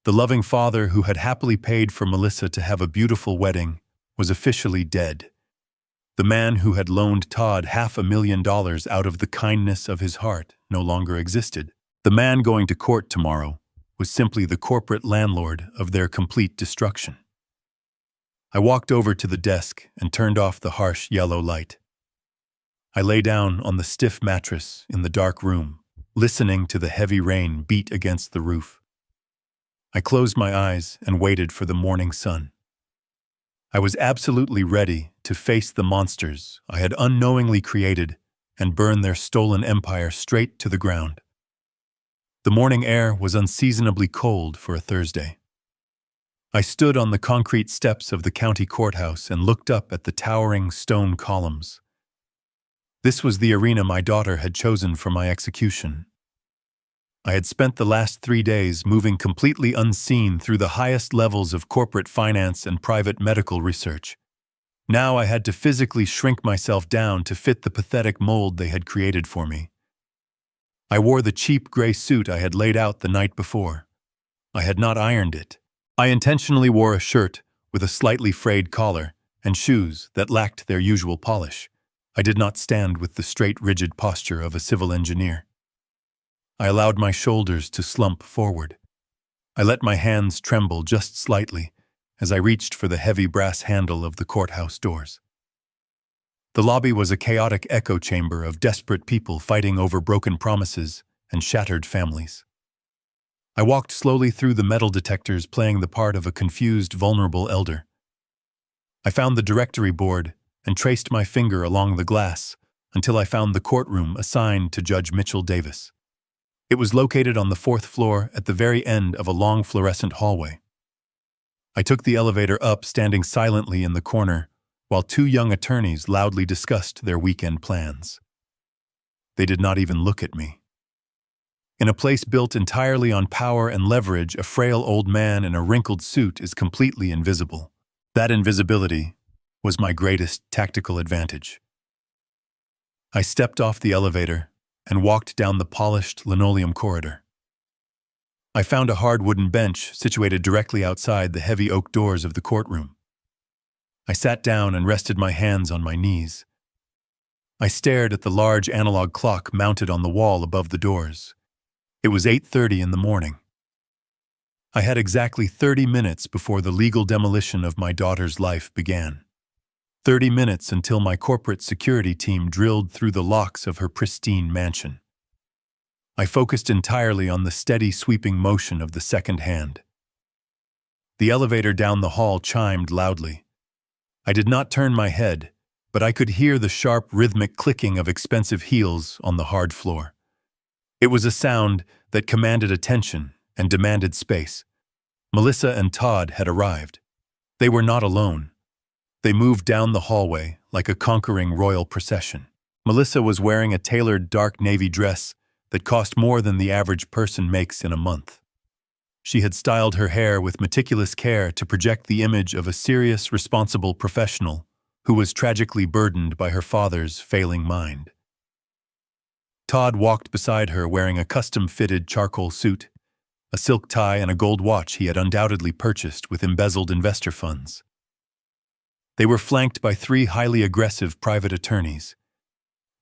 The loving father who had happily paid for Melissa to have a beautiful wedding was officially dead. The man who had loaned Todd $500,000 out of the kindness of his heart no longer existed. The man going to court tomorrow was simply the corporate landlord of their complete destruction. I walked over to the desk and turned off the harsh yellow light. I lay down on the stiff mattress in the dark room, listening to the heavy rain beat against the roof. I closed my eyes and waited for the morning sun. I was absolutely ready to face the monsters I had unknowingly created and burn their stolen empire straight to the ground. The morning air was unseasonably cold for a Thursday. I stood on the concrete steps of the county courthouse and looked up at the towering stone columns. This was the arena my daughter had chosen for my execution. I had spent the last 3 days moving completely unseen through the highest levels of corporate finance and private medical research. Now I had to physically shrink myself down to fit the pathetic mold they had created for me. I wore the cheap gray suit I had laid out the night before. I had not ironed it. I intentionally wore a shirt with a slightly frayed collar and shoes that lacked their usual polish. I did not stand with the straight, rigid posture of a civil engineer. I allowed my shoulders to slump forward. I let my hands tremble just slightly as I reached for the heavy brass handle of the courthouse doors. The lobby was a chaotic echo chamber of desperate people fighting over broken promises and shattered families. I walked slowly through the metal detectors, playing the part of a confused, vulnerable elder. I found the directory board and traced my finger along the glass until I found the courtroom assigned to Judge Mitchell Davis. It was located on the 4th floor at the very end of a long fluorescent hallway. I took the elevator up, standing silently in the corner, while 2 young attorneys loudly discussed their weekend plans. They did not even look at me. In a place built entirely on power and leverage, a frail old man in a wrinkled suit is completely invisible. That invisibility was my greatest tactical advantage. I stepped off the elevator and walked down the polished linoleum corridor. I found a hard wooden bench situated directly outside the heavy oak doors of the courtroom. I sat down and rested my hands on my knees. I stared at the large analog clock mounted on the wall above the doors. It was 8:30 in the morning. I had exactly 30 minutes before the legal demolition of my daughter's life began. 30 minutes until my corporate security team drilled through the locks of her pristine mansion. I focused entirely on the steady, sweeping motion of the second hand. The elevator down the hall chimed loudly. I did not turn my head, but I could hear the sharp, rhythmic clicking of expensive heels on the hard floor. It was a sound that commanded attention and demanded space. Melissa and Todd had arrived. They were not alone. They moved down the hallway like a conquering royal procession. Melissa was wearing a tailored dark navy dress that cost more than the average person makes in a month. She had styled her hair with meticulous care to project the image of a serious, responsible professional who was tragically burdened by her father's failing mind. Todd walked beside her wearing a custom-fitted charcoal suit, a silk tie, and a gold watch he had undoubtedly purchased with embezzled investor funds. They were flanked by 3 highly aggressive private attorneys.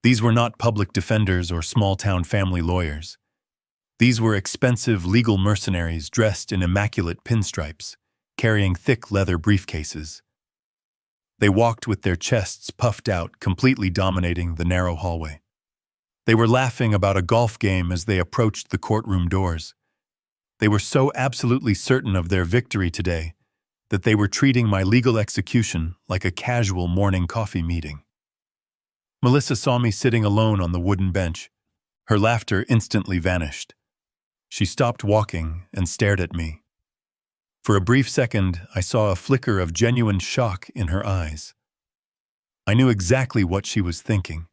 These were not public defenders or small-town family lawyers. These were expensive legal mercenaries dressed in immaculate pinstripes, carrying thick leather briefcases. They walked with their chests puffed out, completely dominating the narrow hallway. They were laughing about a golf game as they approached the courtroom doors. They were so absolutely certain of their victory today that they were treating my legal execution like a casual morning coffee meeting. Melissa saw me sitting alone on the wooden bench. Her laughter instantly vanished. She stopped walking and stared at me. For a brief second, I saw a flicker of genuine shock in her eyes. I knew exactly what she was thinking.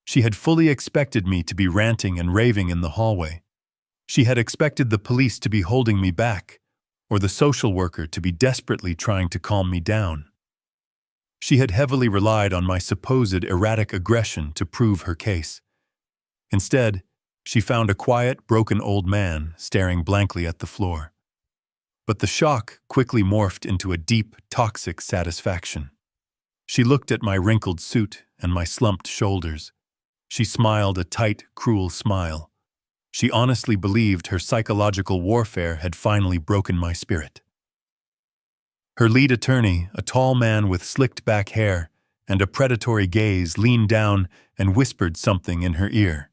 She had fully expected me to be ranting and raving in the hallway. She had expected the police to be holding me back, or the social worker to be desperately trying to calm me down. She had heavily relied on my supposed erratic aggression to prove her case. Instead, she found a quiet, broken old man staring blankly at the floor. But the shock quickly morphed into a deep, toxic satisfaction. She looked at my wrinkled suit and my slumped shoulders. She smiled a tight, cruel smile. She honestly believed her psychological warfare had finally broken my spirit. Her lead attorney, a tall man with slicked back hair and a predatory gaze, leaned down and whispered something in her ear.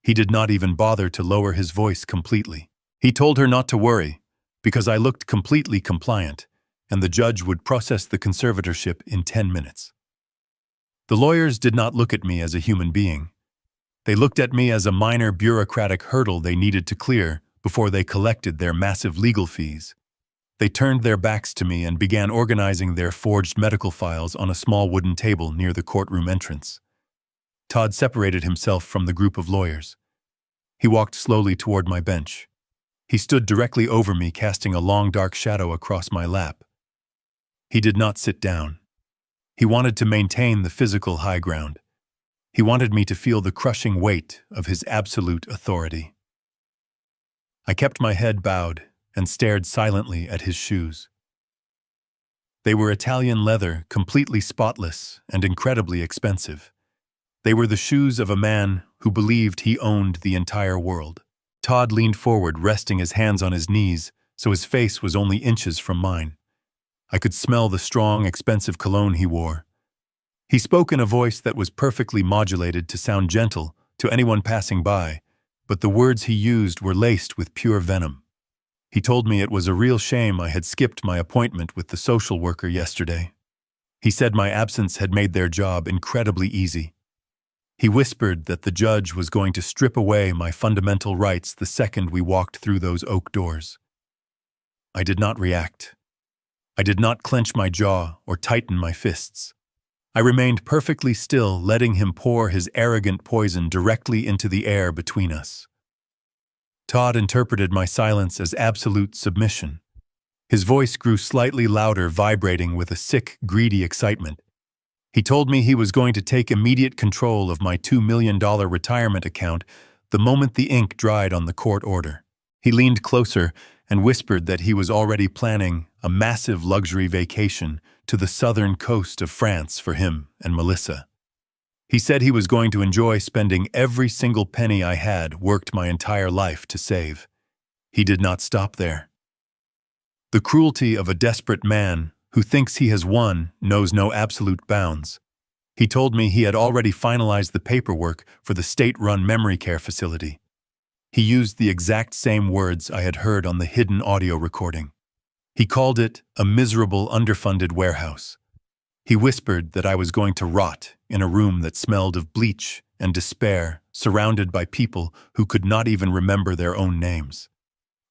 He did not even bother to lower his voice completely. He told her not to worry, because I looked completely compliant, and the judge would process the conservatorship in 10 minutes. The lawyers did not look at me as a human being. They looked at me as a minor bureaucratic hurdle they needed to clear before they collected their massive legal fees. They turned their backs to me and began organizing their forged medical files on a small wooden table near the courtroom entrance. Todd separated himself from the group of lawyers. He walked slowly toward my bench. He stood directly over me, casting a long dark shadow across my lap. He did not sit down. He wanted to maintain the physical high ground. He wanted me to feel the crushing weight of his absolute authority. I kept my head bowed and stared silently at his shoes. They were Italian leather, completely spotless and incredibly expensive. They were the shoes of a man who believed he owned the entire world. Todd leaned forward, resting his hands on his knees, so his face was only inches from mine. I could smell the strong, expensive cologne he wore. He spoke in a voice that was perfectly modulated to sound gentle to anyone passing by, but the words he used were laced with pure venom. He told me it was a real shame I had skipped my appointment with the social worker yesterday. He said my absence had made their job incredibly easy. He whispered that the judge was going to strip away my fundamental rights the second we walked through those oak doors. I did not react. I did not clench my jaw or tighten my fists. I remained perfectly still, letting him pour his arrogant poison directly into the air between us. Todd interpreted my silence as absolute submission. His voice grew slightly louder, vibrating with a sick, greedy excitement. He told me he was going to take immediate control of my $2 million retirement account the moment the ink dried on the court order. He leaned closer and whispered that he was already planning a massive luxury vacation to the southern coast of France for him and Melissa. He said he was going to enjoy spending every single penny I had worked my entire life to save. He did not stop there. The cruelty of a desperate man who thinks he has won knows no absolute bounds. He told me he had already finalized the paperwork for the state-run memory care facility. He used the exact same words I had heard on the hidden audio recording. He called it a miserable, underfunded warehouse. He whispered that I was going to rot in a room that smelled of bleach and despair, surrounded by people who could not even remember their own names.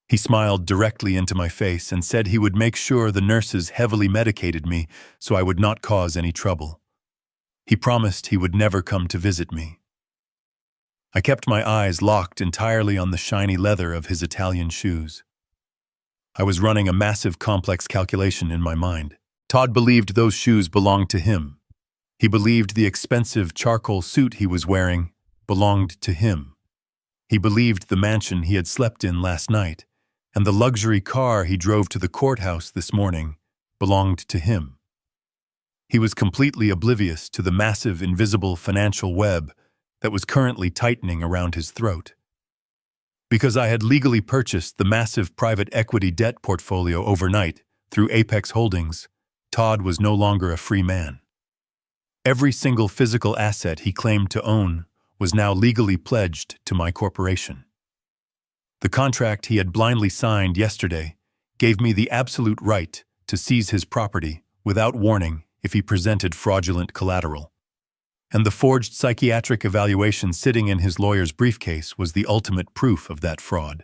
He smiled directly into my face and said he would make sure the nurses heavily medicated me so I would not cause any trouble. He promised he would never come to visit me. I kept my eyes locked entirely on the shiny leather of his Italian shoes. I was running a massive complex calculation in my mind. Todd believed those shoes belonged to him. He believed the expensive charcoal suit he was wearing belonged to him. He believed the mansion he had slept in last night and the luxury car he drove to the courthouse this morning belonged to him. He was completely oblivious to the massive invisible financial web that was currently tightening around his throat. Because I had legally purchased the massive private equity debt portfolio overnight through Apex Holdings, Todd was no longer a free man. Every single physical asset he claimed to own was now legally pledged to my corporation. The contract he had blindly signed yesterday gave me the absolute right to seize his property without warning if he presented fraudulent collateral. And the forged psychiatric evaluation sitting in his lawyer's briefcase was the ultimate proof of that fraud.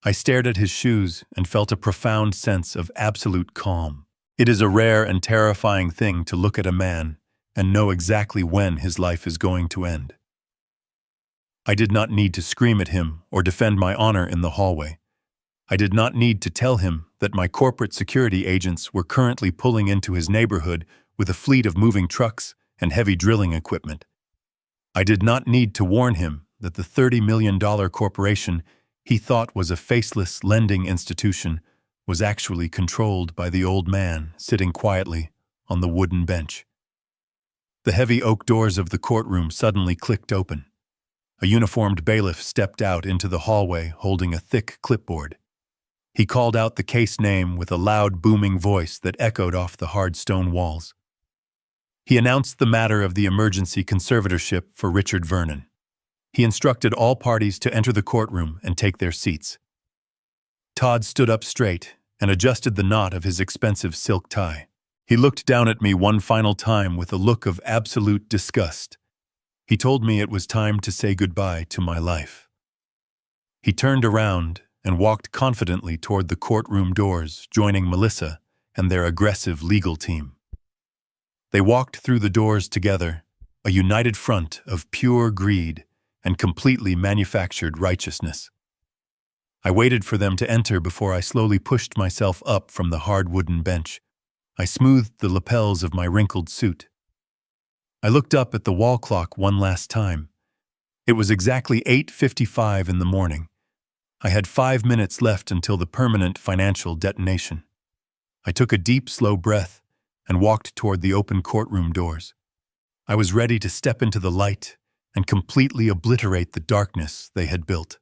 I stared at his shoes and felt a profound sense of absolute calm. It is a rare and terrifying thing to look at a man and know exactly when his life is going to end. I did not need to scream at him or defend my honor in the hallway. I did not need to tell him that my corporate security agents were currently pulling into his neighborhood with a fleet of moving trucks and heavy drilling equipment. I did not need to warn him that the $30 million corporation he thought was a faceless lending institution was actually controlled by the old man sitting quietly on the wooden bench. The heavy oak doors of the courtroom suddenly clicked open. A uniformed bailiff stepped out into the hallway holding a thick clipboard. He called out the case name with a loud, booming voice that echoed off the hard stone walls. He announced the matter of the emergency conservatorship for Richard Vernon. He instructed all parties to enter the courtroom and take their seats. Todd stood up straight and adjusted the knot of his expensive silk tie. He looked down at me one final time with a look of absolute disgust. He told me it was time to say goodbye to my life. He turned around and walked confidently toward the courtroom doors, joining Melissa and their aggressive legal team. They walked through the doors together, a united front of pure greed and completely manufactured righteousness. I waited for them to enter before I slowly pushed myself up from the hard wooden bench. I smoothed the lapels of my wrinkled suit. I looked up at the wall clock one last time. It was exactly 8:55 in the morning. I had 5 minutes left until the permanent financial detonation. I took a deep, slow breath and walked toward the open courtroom doors. I was ready to step into the light and completely obliterate the darkness they had built.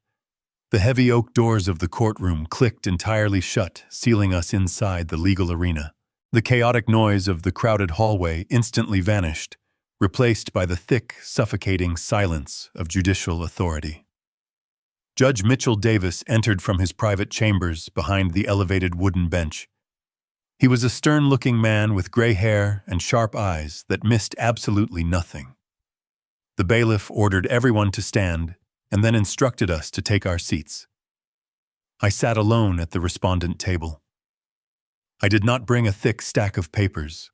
The heavy oak doors of the courtroom clicked entirely shut, sealing us inside the legal arena. The chaotic noise of the crowded hallway instantly vanished, replaced by the thick, suffocating silence of judicial authority. Judge Mitchell Davis entered from his private chambers behind the elevated wooden bench. He was a stern-looking man with gray hair and sharp eyes that missed absolutely nothing. The bailiff ordered everyone to stand and then instructed us to take our seats. I sat alone at the respondent table. I did not bring a thick stack of papers.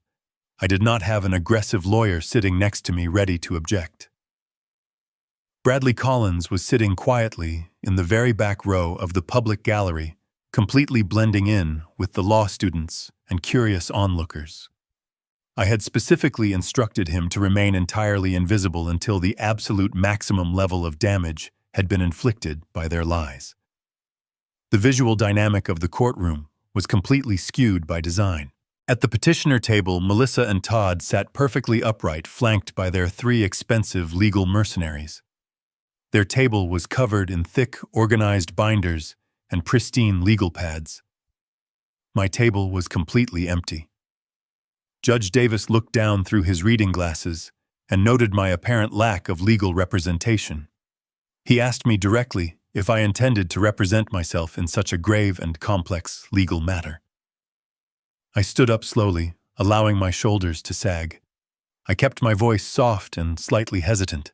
I did not have an aggressive lawyer sitting next to me ready to object. Bradley Collins was sitting quietly in the very back row of the public gallery, completely blending in with the law students and curious onlookers. I had specifically instructed him to remain entirely invisible until the absolute maximum level of damage had been inflicted by their lies. The visual dynamic of the courtroom was completely skewed by design. At the petitioner table, Melissa and Todd sat perfectly upright, flanked by their 3 expensive legal mercenaries. Their table was covered in thick, organized binders and pristine legal pads. My table was completely empty. Judge Davis looked down through his reading glasses and noted my apparent lack of legal representation. He asked me directly if I intended to represent myself in such a grave and complex legal matter. I stood up slowly, allowing my shoulders to sag. I kept my voice soft and slightly hesitant.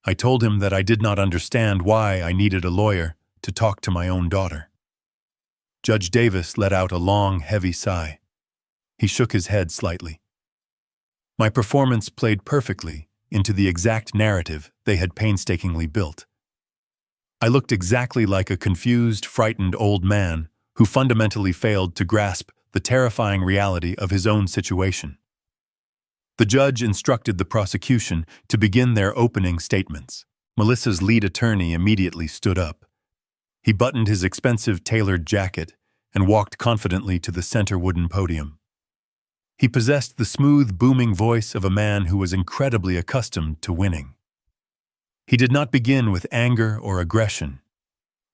I told him that I did not understand why I needed a lawyer to talk to my own daughter. Judge Davis let out a long, heavy sigh. He shook his head slightly. My performance played perfectly into the exact narrative they had painstakingly built. I looked exactly like a confused, frightened old man who fundamentally failed to grasp the terrifying reality of his own situation. The judge instructed the prosecution to begin their opening statements. Melissa's lead attorney immediately stood up. He buttoned his expensive tailored jacket and walked confidently to the center wooden podium. He possessed the smooth, booming voice of a man who was incredibly accustomed to winning. He did not begin with anger or aggression.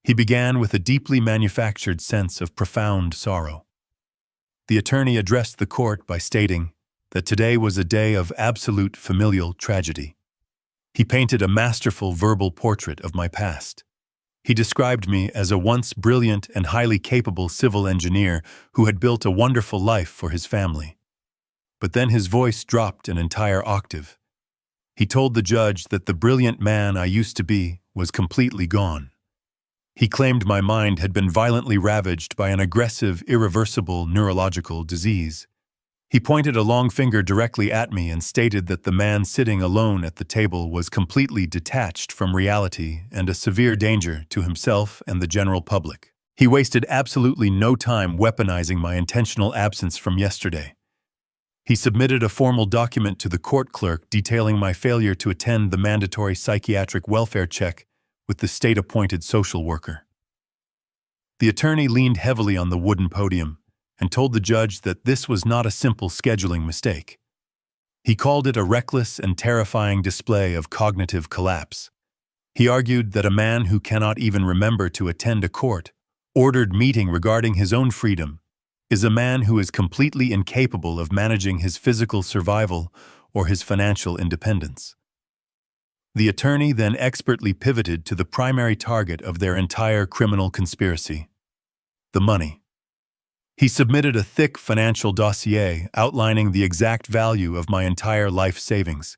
He began with a deeply manufactured sense of profound sorrow. The attorney addressed the court by stating that today was a day of absolute familial tragedy. He painted a masterful verbal portrait of my past. He described me as a once brilliant and highly capable civil engineer who had built a wonderful life for his family. But then his voice dropped an entire octave. He told the judge that the brilliant man I used to be was completely gone. He claimed my mind had been violently ravaged by an aggressive, irreversible neurological disease. He pointed a long finger directly at me and stated that the man sitting alone at the table was completely detached from reality and a severe danger to himself and the general public. He wasted absolutely no time weaponizing my intentional absence from yesterday. He submitted a formal document to the court clerk detailing my failure to attend the mandatory psychiatric welfare check with the state-appointed social worker. The attorney leaned heavily on the wooden podium and told the judge that this was not a simple scheduling mistake. He called it a reckless and terrifying display of cognitive collapse. He argued that a man who cannot even remember to attend a court-ordered meeting regarding his own freedom is a man who is completely incapable of managing his physical survival or his financial independence. The attorney then expertly pivoted to the primary target of their entire criminal conspiracy: the money. He submitted a thick financial dossier outlining the exact value of my entire life savings.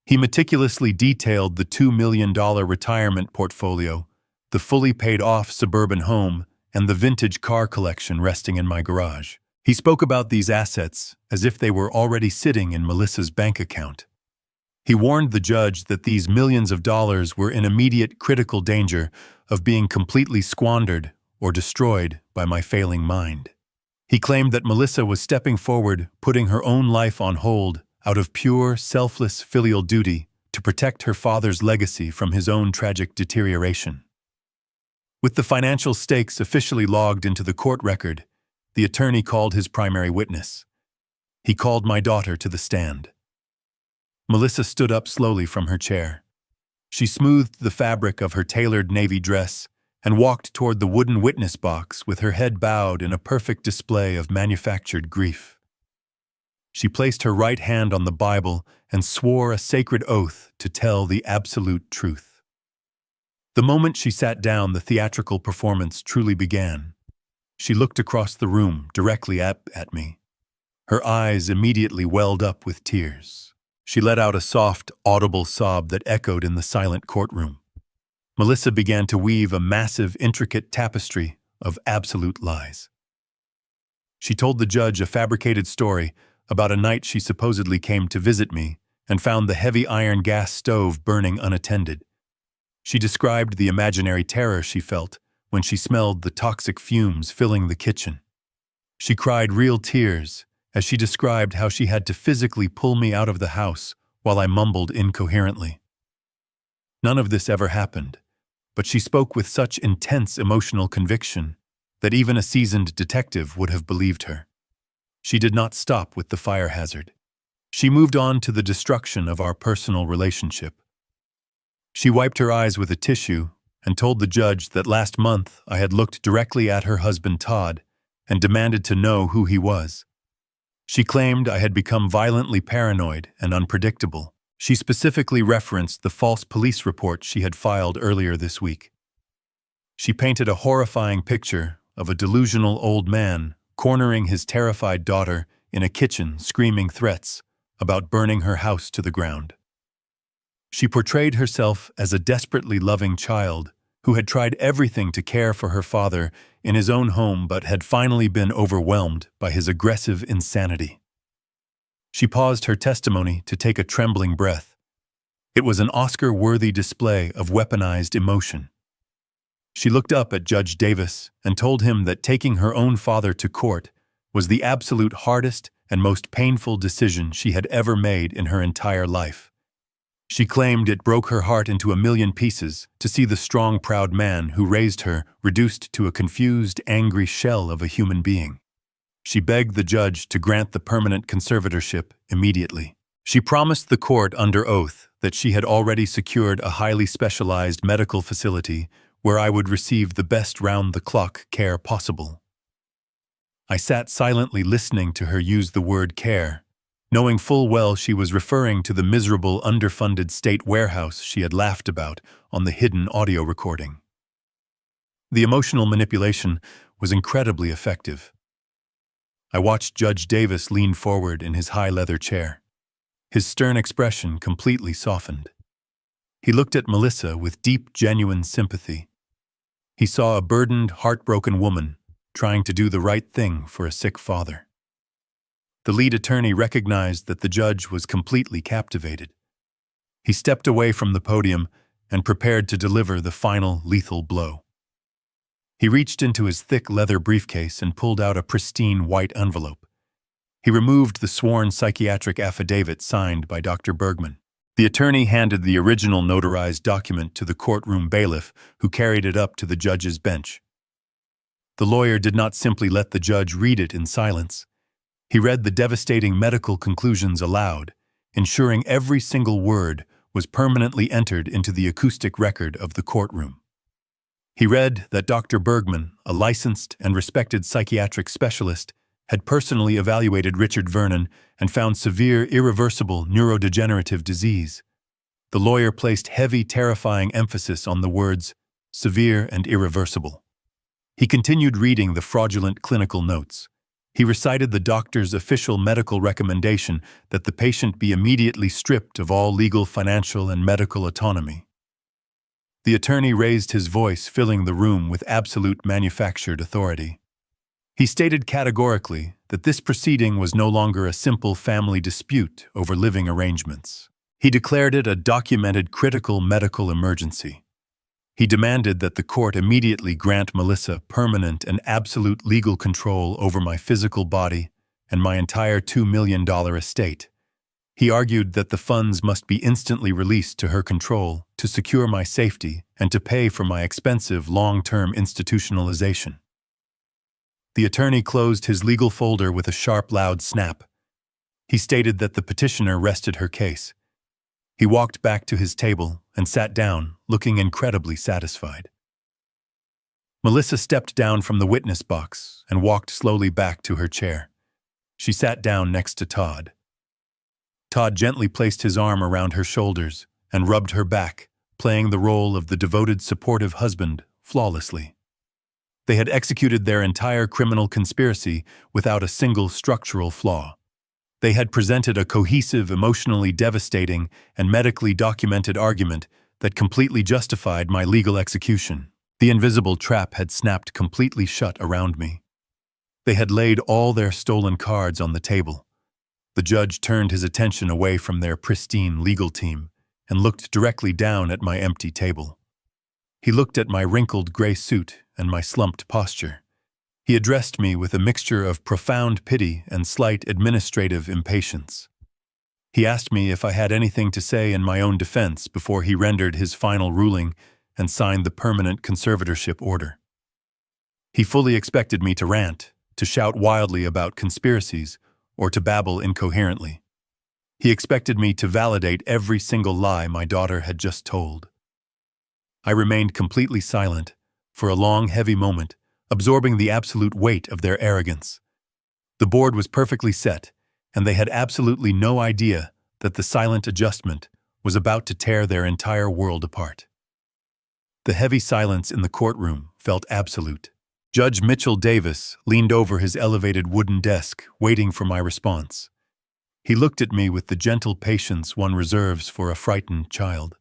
He meticulously detailed the $2 million retirement portfolio, the fully paid-off suburban home, and the vintage car collection resting in my garage. He spoke about these assets as if they were already sitting in Melissa's bank account. He warned the judge that these millions of dollars were in immediate critical danger of being completely squandered or destroyed by my failing mind. He claimed that Melissa was stepping forward, putting her own life on hold out of pure, selfless filial duty to protect her father's legacy from his own tragic deterioration. With the financial stakes officially logged into the court record, the attorney called his primary witness. He called my daughter to the stand. Melissa stood up slowly from her chair. She smoothed the fabric of her tailored navy dress and walked toward the wooden witness box with her head bowed in a perfect display of manufactured grief. She placed her right hand on the Bible and swore a sacred oath to tell the absolute truth. The moment she sat down, the theatrical performance truly began. She looked across the room directly at me. Her eyes immediately welled up with tears. She let out a soft, audible sob that echoed in the silent courtroom. Melissa began to weave a massive, intricate tapestry of absolute lies. She told the judge a fabricated story about a night she supposedly came to visit me and found the heavy iron gas stove burning unattended. She described the imaginary terror she felt when she smelled the toxic fumes filling the kitchen. She cried real tears as she described how she had to physically pull me out of the house while I mumbled incoherently. None of this ever happened, but she spoke with such intense emotional conviction that even a seasoned detective would have believed her. She did not stop with the fire hazard. She moved on to the destruction of our personal relationship. She wiped her eyes with a tissue and told the judge that last month I had looked directly at her husband Todd and demanded to know who he was. She claimed I had become violently paranoid and unpredictable. She specifically referenced the false police report she had filed earlier this week. She painted a horrifying picture of a delusional old man cornering his terrified daughter in a kitchen, screaming threats about burning her house to the ground. She portrayed herself as a desperately loving child who had tried everything to care for her father in his own home but had finally been overwhelmed by his aggressive insanity. She paused her testimony to take a trembling breath. It was an Oscar-worthy display of weaponized emotion. She looked up at Judge Davis and told him that taking her own father to court was the absolute hardest and most painful decision she had ever made in her entire life. She claimed it broke her heart into a million pieces to see the strong, proud man who raised her reduced to a confused, angry shell of a human being. She begged the judge to grant the permanent conservatorship immediately. She promised the court under oath that she had already secured a highly specialized medical facility where I would receive the best round-the-clock care possible. I sat silently listening to her use the word care, knowing full well she was referring to the miserable underfunded state warehouse she had laughed about on the hidden audio recording. The emotional manipulation was incredibly effective. I watched Judge Davis lean forward in his high leather chair. His stern expression completely softened. He looked at Melissa with deep, genuine sympathy. He saw a burdened, heartbroken woman trying to do the right thing for a sick father. The lead attorney recognized that the judge was completely captivated. He stepped away from the podium and prepared to deliver the final lethal blow. He reached into his thick leather briefcase and pulled out a pristine white envelope. He removed the sworn psychiatric affidavit signed by Dr. Bergman. The attorney handed the original notarized document to the courtroom bailiff, who carried it up to the judge's bench. The lawyer did not simply let the judge read it in silence. He read the devastating medical conclusions aloud, ensuring every single word was permanently entered into the acoustic record of the courtroom. He read that Dr. Bergman, a licensed and respected psychiatric specialist, had personally evaluated Richard Vernon and found severe, irreversible neurodegenerative disease. The lawyer placed heavy, terrifying emphasis on the words, severe and irreversible. He continued reading the fraudulent clinical notes. He recited the doctor's official medical recommendation that the patient be immediately stripped of all legal, financial, and medical autonomy. The attorney raised his voice, filling the room with absolute manufactured authority. He stated categorically that this proceeding was no longer a simple family dispute over living arrangements. He declared it a documented critical medical emergency. He demanded that the court immediately grant Melissa permanent and absolute legal control over my physical body and my entire $2 million estate. He argued that the funds must be instantly released to her control to secure my safety and to pay for my expensive long-term institutionalization. The attorney closed his legal folder with a sharp, loud snap. He stated that the petitioner rested her case. He walked back to his table and sat down, looking incredibly satisfied. Melissa stepped down from the witness box and walked slowly back to her chair. She sat down next to Todd. Todd gently placed his arm around her shoulders and rubbed her back, playing the role of the devoted, supportive husband flawlessly. They had executed their entire criminal conspiracy without a single structural flaw. They had presented a cohesive, emotionally devastating, and medically documented argument that completely justified my legal execution. The invisible trap had snapped completely shut around me. They had laid all their stolen cards on the table. The judge turned his attention away from their pristine legal team and looked directly down at my empty table. He looked at my wrinkled gray suit and my slumped posture. He addressed me with a mixture of profound pity and slight administrative impatience. He asked me if I had anything to say in my own defense before he rendered his final ruling and signed the permanent conservatorship order. He fully expected me to rant, to shout wildly about conspiracies, or to babble incoherently. He expected me to validate every single lie my daughter had just told. I remained completely silent for a long, heavy moment, absorbing the absolute weight of their arrogance. The board was perfectly set, and they had absolutely no idea that the silent adjustment was about to tear their entire world apart. The heavy silence in the courtroom felt absolute. Judge Mitchell Davis leaned over his elevated wooden desk, waiting for my response. He looked at me with the gentle patience one reserves for a frightened child.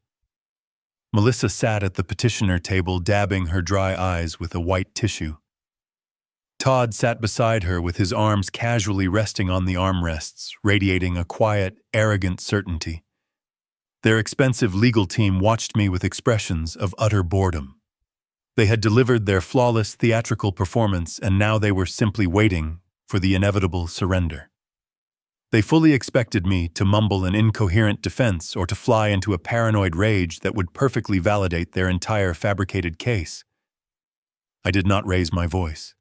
Melissa sat at the petitioner table, dabbing her dry eyes with a white tissue. Todd sat beside her with his arms casually resting on the armrests, radiating a quiet, arrogant certainty. Their expensive legal team watched me with expressions of utter boredom. They had delivered their flawless theatrical performance, and now they were simply waiting for the inevitable surrender. They fully expected me to mumble an incoherent defense or to fly into a paranoid rage that would perfectly validate their entire fabricated case. I did not raise my voice.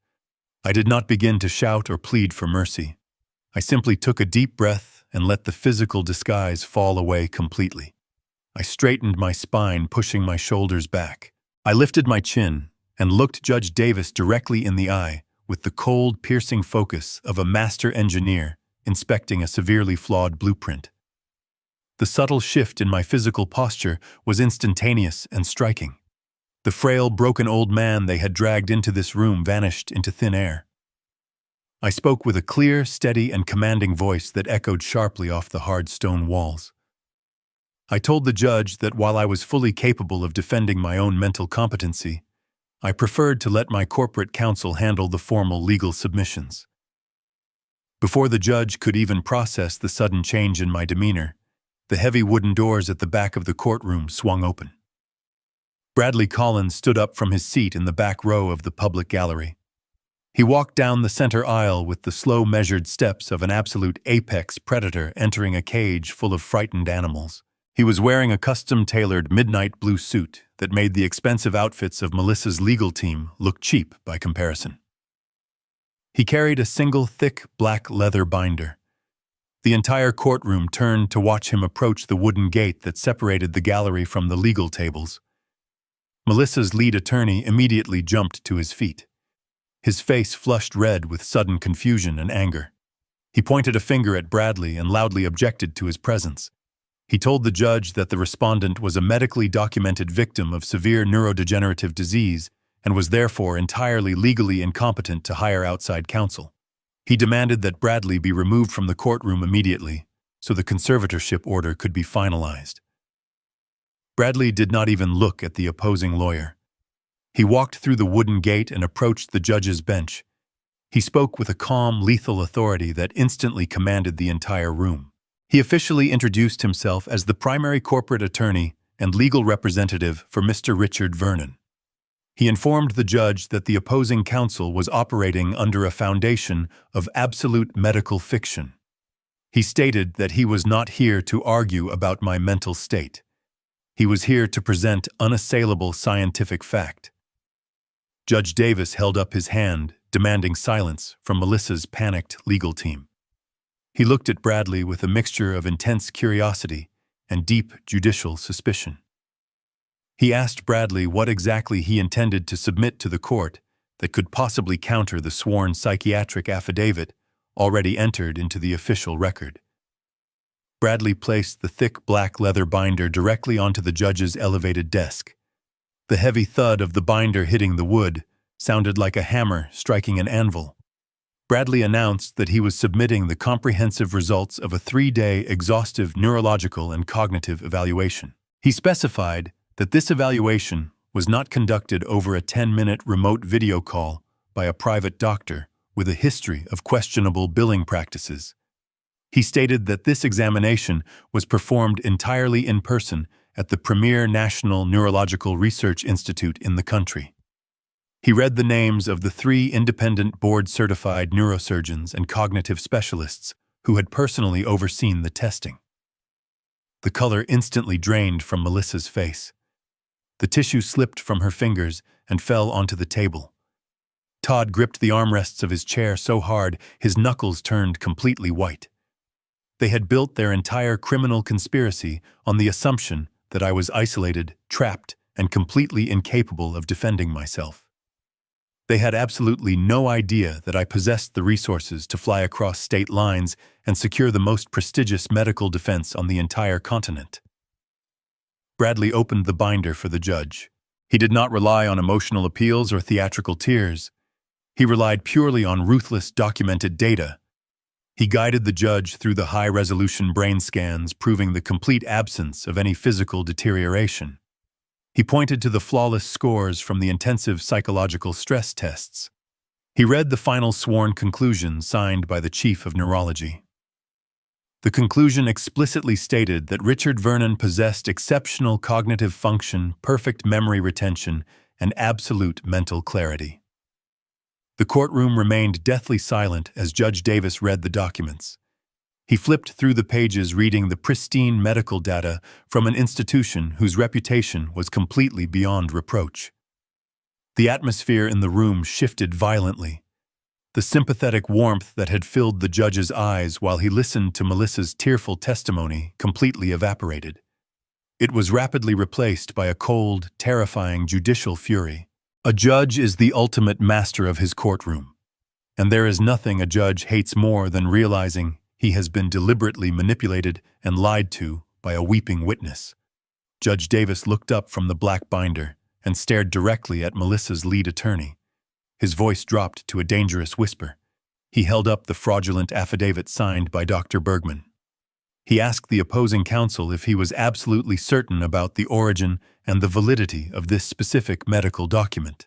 I did not begin to shout or plead for mercy. I simply took a deep breath and let the physical disguise fall away completely. I straightened my spine, pushing my shoulders back. I lifted my chin and looked Judge Davis directly in the eye with the cold, piercing focus of a master engineer inspecting a severely flawed blueprint. The subtle shift in my physical posture was instantaneous and striking. The frail, broken old man they had dragged into this room vanished into thin air. I spoke with a clear, steady, and commanding voice that echoed sharply off the hard stone walls. I told the judge that while I was fully capable of defending my own mental competency, I preferred to let my corporate counsel handle the formal legal submissions. Before the judge could even process the sudden change in my demeanor, the heavy wooden doors at the back of the courtroom swung open. Bradley Collins stood up from his seat in the back row of the public gallery. He walked down the center aisle with the slow, measured steps of an absolute apex predator entering a cage full of frightened animals. He was wearing a custom-tailored midnight blue suit that made the expensive outfits of Melissa's legal team look cheap by comparison. He carried a single thick black leather binder. The entire courtroom turned to watch him approach the wooden gate that separated the gallery from the legal tables. Melissa's lead attorney immediately jumped to his feet. His face flushed red with sudden confusion and anger. He pointed a finger at Bradley and loudly objected to his presence. He told the judge that the respondent was a medically documented victim of severe neurodegenerative disease and was therefore entirely legally incompetent to hire outside counsel. He demanded that Bradley be removed from the courtroom immediately so the conservatorship order could be finalized. Bradley did not even look at the opposing lawyer. He walked through the wooden gate and approached the judge's bench. He spoke with a calm, lethal authority that instantly commanded the entire room. He officially introduced himself as the primary corporate attorney and legal representative for Mr. Richard Vernon. He informed the judge that the opposing counsel was operating under a foundation of absolute medical fiction. He stated that he was not here to argue about my mental state. He was here to present unassailable scientific fact. Judge Davis held up his hand, demanding silence from Melissa's panicked legal team. He looked at Bradley with a mixture of intense curiosity and deep judicial suspicion. He asked Bradley what exactly he intended to submit to the court that could possibly counter the sworn psychiatric affidavit already entered into the official record. Bradley placed the thick black leather binder directly onto the judge's elevated desk. The heavy thud of the binder hitting the wood sounded like a hammer striking an anvil. Bradley announced that he was submitting the comprehensive results of a 3-day exhaustive neurological and cognitive evaluation. He specified that this evaluation was not conducted over a 10-minute remote video call by a private doctor with a history of questionable billing practices. He stated that this examination was performed entirely in person at the premier National Neurological Research Institute in the country. He read the names of the 3 independent board-certified neurosurgeons and cognitive specialists who had personally overseen the testing. The color instantly drained from Melissa's face. The tissue slipped from her fingers and fell onto the table. Todd gripped the armrests of his chair so hard his knuckles turned completely white. They had built their entire criminal conspiracy on the assumption that I was isolated, trapped, and completely incapable of defending myself. They had absolutely no idea that I possessed the resources to fly across state lines and secure the most prestigious medical defense on the entire continent. Bradley opened the binder for the judge. He did not rely on emotional appeals or theatrical tears. He relied purely on ruthless, documented data. He guided the judge through the high-resolution brain scans, proving the complete absence of any physical deterioration. He pointed to the flawless scores from the intensive psychological stress tests. He read the final sworn conclusion signed by the chief of neurology. The conclusion explicitly stated that Richard Vernon possessed exceptional cognitive function, perfect memory retention, and absolute mental clarity. The courtroom remained deathly silent as Judge Davis read the documents. He flipped through the pages reading the pristine medical data from an institution whose reputation was completely beyond reproach. The atmosphere in the room shifted violently. the sympathetic warmth that had filled the judge's eyes while he listened to Melissa's tearful testimony completely evaporated. It was rapidly replaced by a cold, terrifying judicial fury. A judge is the ultimate master of his courtroom, and there is nothing a judge hates more than realizing he has been deliberately manipulated and lied to by a weeping witness. Judge Davis looked up from the black binder and stared directly at Melissa's lead attorney. His voice dropped to a dangerous whisper. He held up the fraudulent affidavit signed by Dr. Bergman. He asked the opposing counsel if he was absolutely certain about the origin and the validity of this specific medical document.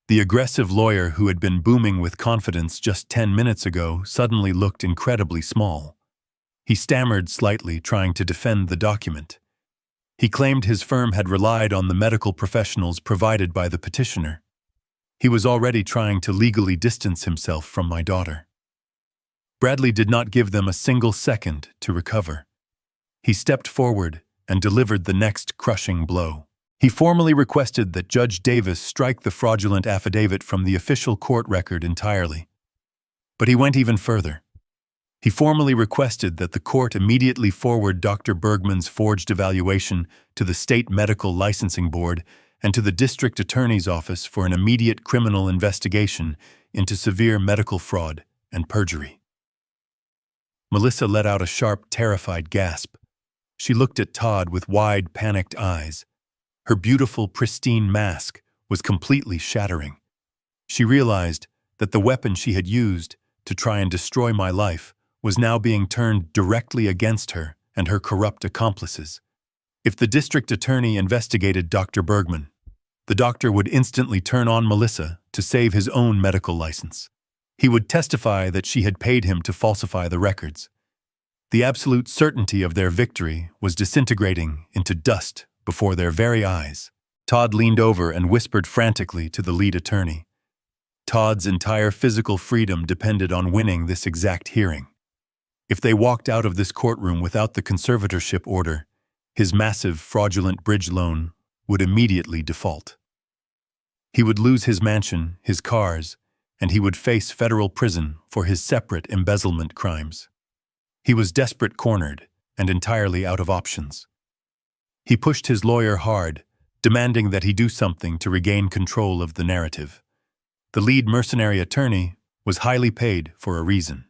The aggressive lawyer who had been booming with confidence just 10 minutes ago suddenly looked incredibly small. He stammered slightly, trying to defend the document. He claimed his firm had relied on the medical professionals provided by the petitioner. He was already trying to legally distance himself from my daughter. Bradley did not give them a single second to recover. He stepped forward and delivered the next crushing blow. He formally requested that Judge Davis strike the fraudulent affidavit from the official court record entirely. But he went even further. He formally requested that the court immediately forward Dr. Bergman's forged evaluation to the State Medical Licensing Board and to the District Attorney's Office for an immediate criminal investigation into severe medical fraud and perjury. Melissa let out a sharp, terrified gasp. She looked at Todd with wide, panicked eyes. Her beautiful, pristine mask was completely shattering. She realized that the weapon she had used to try and destroy my life was now being turned directly against her and her corrupt accomplices. If the district attorney investigated Dr. Bergman, the doctor would instantly turn on Melissa to save his own medical license. He would testify that she had paid him to falsify the records. The absolute certainty of their victory was disintegrating into dust before their very eyes. Todd leaned over and whispered frantically to the lead attorney. Todd's entire physical freedom depended on winning this exact hearing. If they walked out of this courtroom without the conservatorship order, his massive, fraudulent bridge loan would immediately default. He would lose his mansion, his cars, and he would face federal prison for his separate embezzlement crimes. He was desperate, cornered, and entirely out of options. He pushed his lawyer hard, demanding that he do something to regain control of the narrative. The lead mercenary attorney was highly paid for a reason.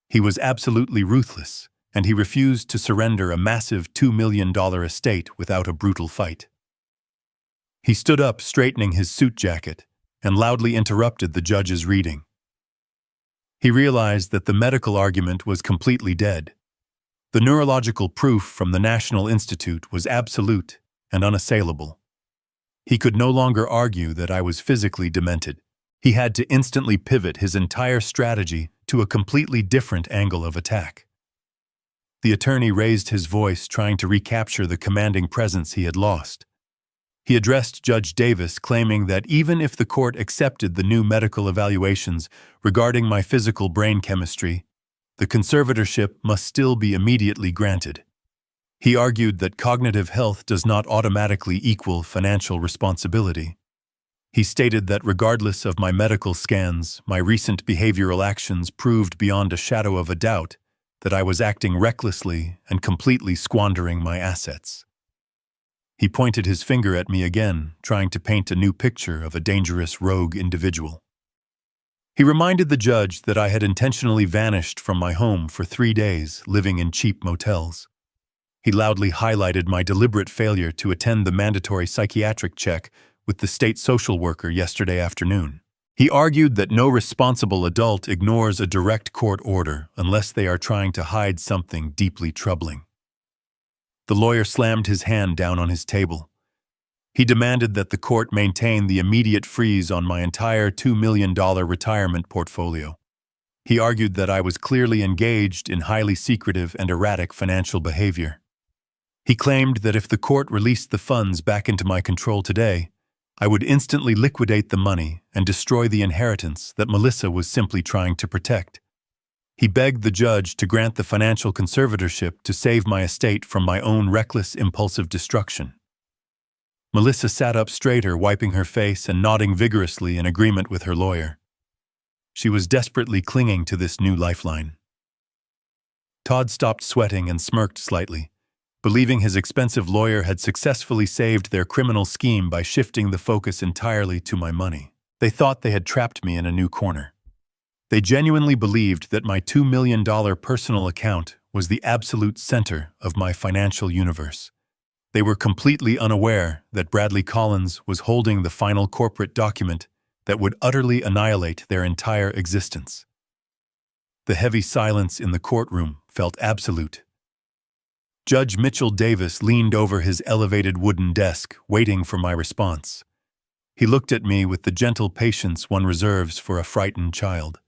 He was absolutely ruthless, and he refused to surrender a massive $2 million estate without a brutal fight. He stood up, straightening his suit jacket, and loudly interrupted the judge's reading. He realized that the medical argument was completely dead. The neurological proof from the National Institute was absolute and unassailable. He could no longer argue that I was physically demented. He had to instantly pivot his entire strategy to a completely different angle of attack. The attorney raised his voice, trying to recapture the commanding presence he had lost. He addressed Judge Davis, claiming that even if the court accepted the new medical evaluations regarding my physical brain chemistry, the conservatorship must still be immediately granted. He argued that cognitive health does not automatically equal financial responsibility. He stated that regardless of my medical scans, my recent behavioral actions proved beyond a shadow of a doubt that I was acting recklessly and completely squandering my assets. He pointed his finger at me again, trying to paint a new picture of a dangerous rogue individual. He reminded the judge that I had intentionally vanished from my home for 3 days, living in cheap motels. He loudly highlighted my deliberate failure to attend the mandatory psychiatric check with the state social worker yesterday afternoon. He argued that no responsible adult ignores a direct court order unless they are trying to hide something deeply troubling. The lawyer slammed his hand down on his table. He demanded that the court maintain the immediate freeze on my entire $2 million retirement portfolio. He argued that I was clearly engaged in highly secretive and erratic financial behavior. He claimed that if the court released the funds back into my control today, I would instantly liquidate the money and destroy the inheritance that Melissa was simply trying to protect. He begged the judge to grant the financial conservatorship to save my estate from my own reckless, impulsive destruction. Melissa sat up straighter, wiping her face and nodding vigorously in agreement with her lawyer. She was desperately clinging to this new lifeline. Todd stopped sweating and smirked slightly, believing his expensive lawyer had successfully saved their criminal scheme by shifting the focus entirely to my money. They thought they had trapped me in a new corner. They genuinely believed that my $2 million personal account was the absolute center of my financial universe. They were completely unaware that Bradley Collins was holding the final corporate document that would utterly annihilate their entire existence. The heavy silence in the courtroom felt absolute. Judge Mitchell Davis leaned over his elevated wooden desk, waiting for my response. He looked at me with the gentle patience one reserves for a frightened child.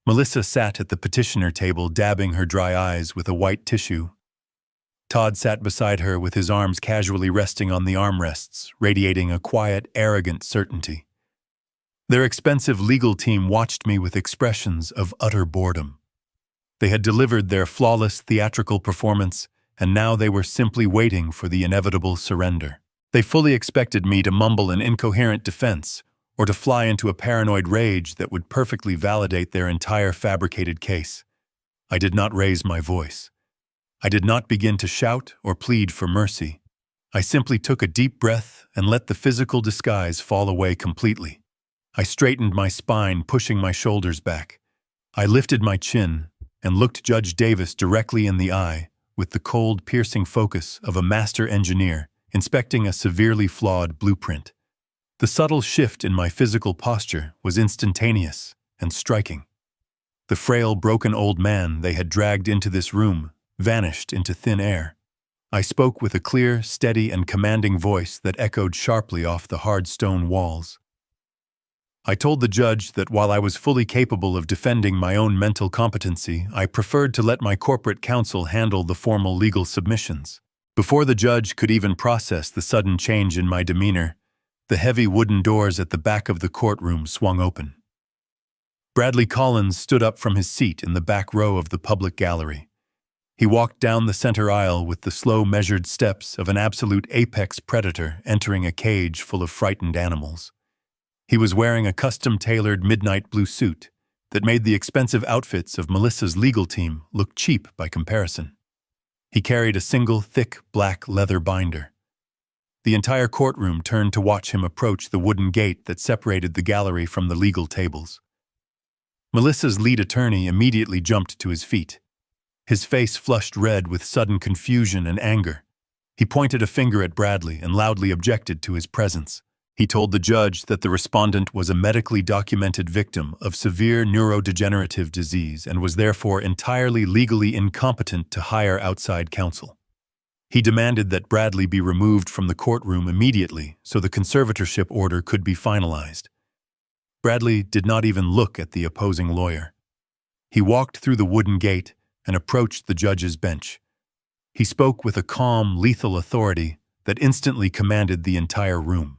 Melissa sat at the petitioner table, dabbing her dry eyes with a white tissue. Todd sat beside her with his arms casually resting on the armrests, radiating a quiet, arrogant certainty. Their expensive legal team watched me with expressions of utter boredom. They had delivered their flawless theatrical performance, and now they were simply waiting for the inevitable surrender. They fully expected me to mumble an incoherent defense, or to fly into a paranoid rage that would perfectly validate their entire fabricated case. I did not raise my voice. I did not begin to shout or plead for mercy. I simply took a deep breath and let the physical disguise fall away completely. I straightened my spine, pushing my shoulders back. I lifted my chin and looked Judge Davis directly in the eye with the cold, piercing focus of a master engineer inspecting a severely flawed blueprint. The subtle shift in my physical posture was instantaneous and striking. The frail, broken old man they had dragged into this room vanished into thin air. I spoke with a clear, steady, and commanding voice that echoed sharply off the hard stone walls. I told the judge that while I was fully capable of defending my own mental competency, I preferred to let my corporate counsel handle the formal legal submissions. Before the judge could even process the sudden change in my demeanor, the heavy wooden doors at the back of the courtroom swung open. Bradley Collins stood up from his seat in the back row of the public gallery. He walked down the center aisle with the slow, measured steps of an absolute apex predator entering a cage full of frightened animals. He was wearing a custom-tailored midnight blue suit that made the expensive outfits of Melissa's legal team look cheap by comparison. He carried a single, thick, black leather binder. The entire courtroom turned to watch him approach the wooden gate that separated the gallery from the legal tables. Melissa's lead attorney immediately jumped to his feet. His face flushed red with sudden confusion and anger. He pointed a finger at Bradley and loudly objected to his presence. He told the judge that the respondent was a medically documented victim of severe neurodegenerative disease and was therefore entirely legally incompetent to hire outside counsel. He demanded that Bradley be removed from the courtroom immediately so the conservatorship order could be finalized. Bradley did not even look at the opposing lawyer. He walked through the wooden gate and approached the judge's bench. He spoke with a calm, lethal authority that instantly commanded the entire room.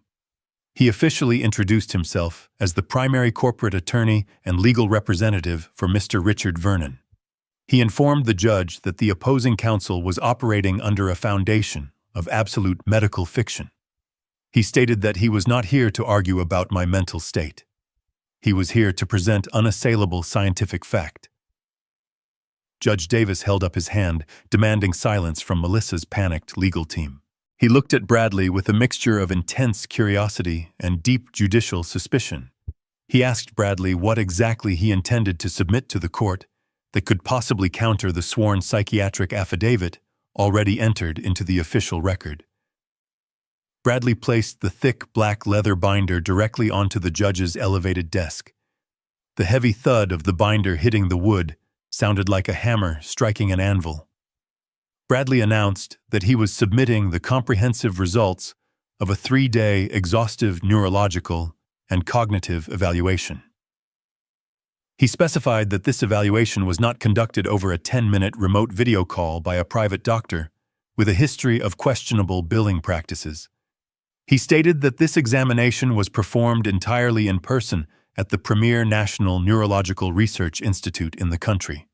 He officially introduced himself as the primary corporate attorney and legal representative for Mr. Richard Vernon. He informed the judge that the opposing counsel was operating under a foundation of absolute medical fiction. He stated that he was not here to argue about my mental state. He was here to present unassailable scientific fact. Judge Davis held up his hand, demanding silence from Melissa's panicked legal team. He looked at Bradley with a mixture of intense curiosity and deep judicial suspicion. He asked Bradley what exactly he intended to submit to the court that could possibly counter the sworn psychiatric affidavit already entered into the official record. Bradley placed the thick black leather binder directly onto the judge's elevated desk. The heavy thud of the binder hitting the wood sounded like a hammer striking an anvil. Bradley announced that he was submitting the comprehensive results of a 3-day exhaustive neurological and cognitive evaluation. He specified that this evaluation was not conducted over a 10-minute remote video call by a private doctor with a history of questionable billing practices. He stated that this examination was performed entirely in person at the premier National Neurological Research Institute in the country.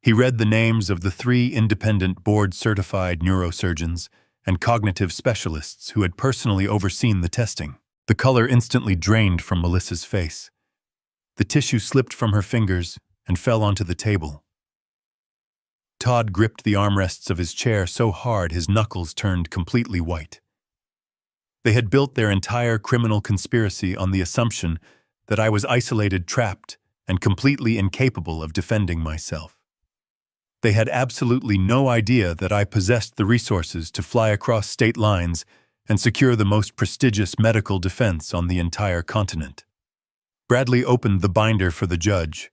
He read the names of the 3 independent board-certified neurosurgeons and cognitive specialists who had personally overseen the testing. The color instantly drained from Melissa's face. The tissue slipped from her fingers and fell onto the table. Todd gripped the armrests of his chair so hard his knuckles turned completely white. They had built their entire criminal conspiracy on the assumption that I was isolated, trapped, and completely incapable of defending myself. They had absolutely no idea that I possessed the resources to fly across state lines and secure the most prestigious medical defense on the entire continent. Bradley opened the binder for the judge.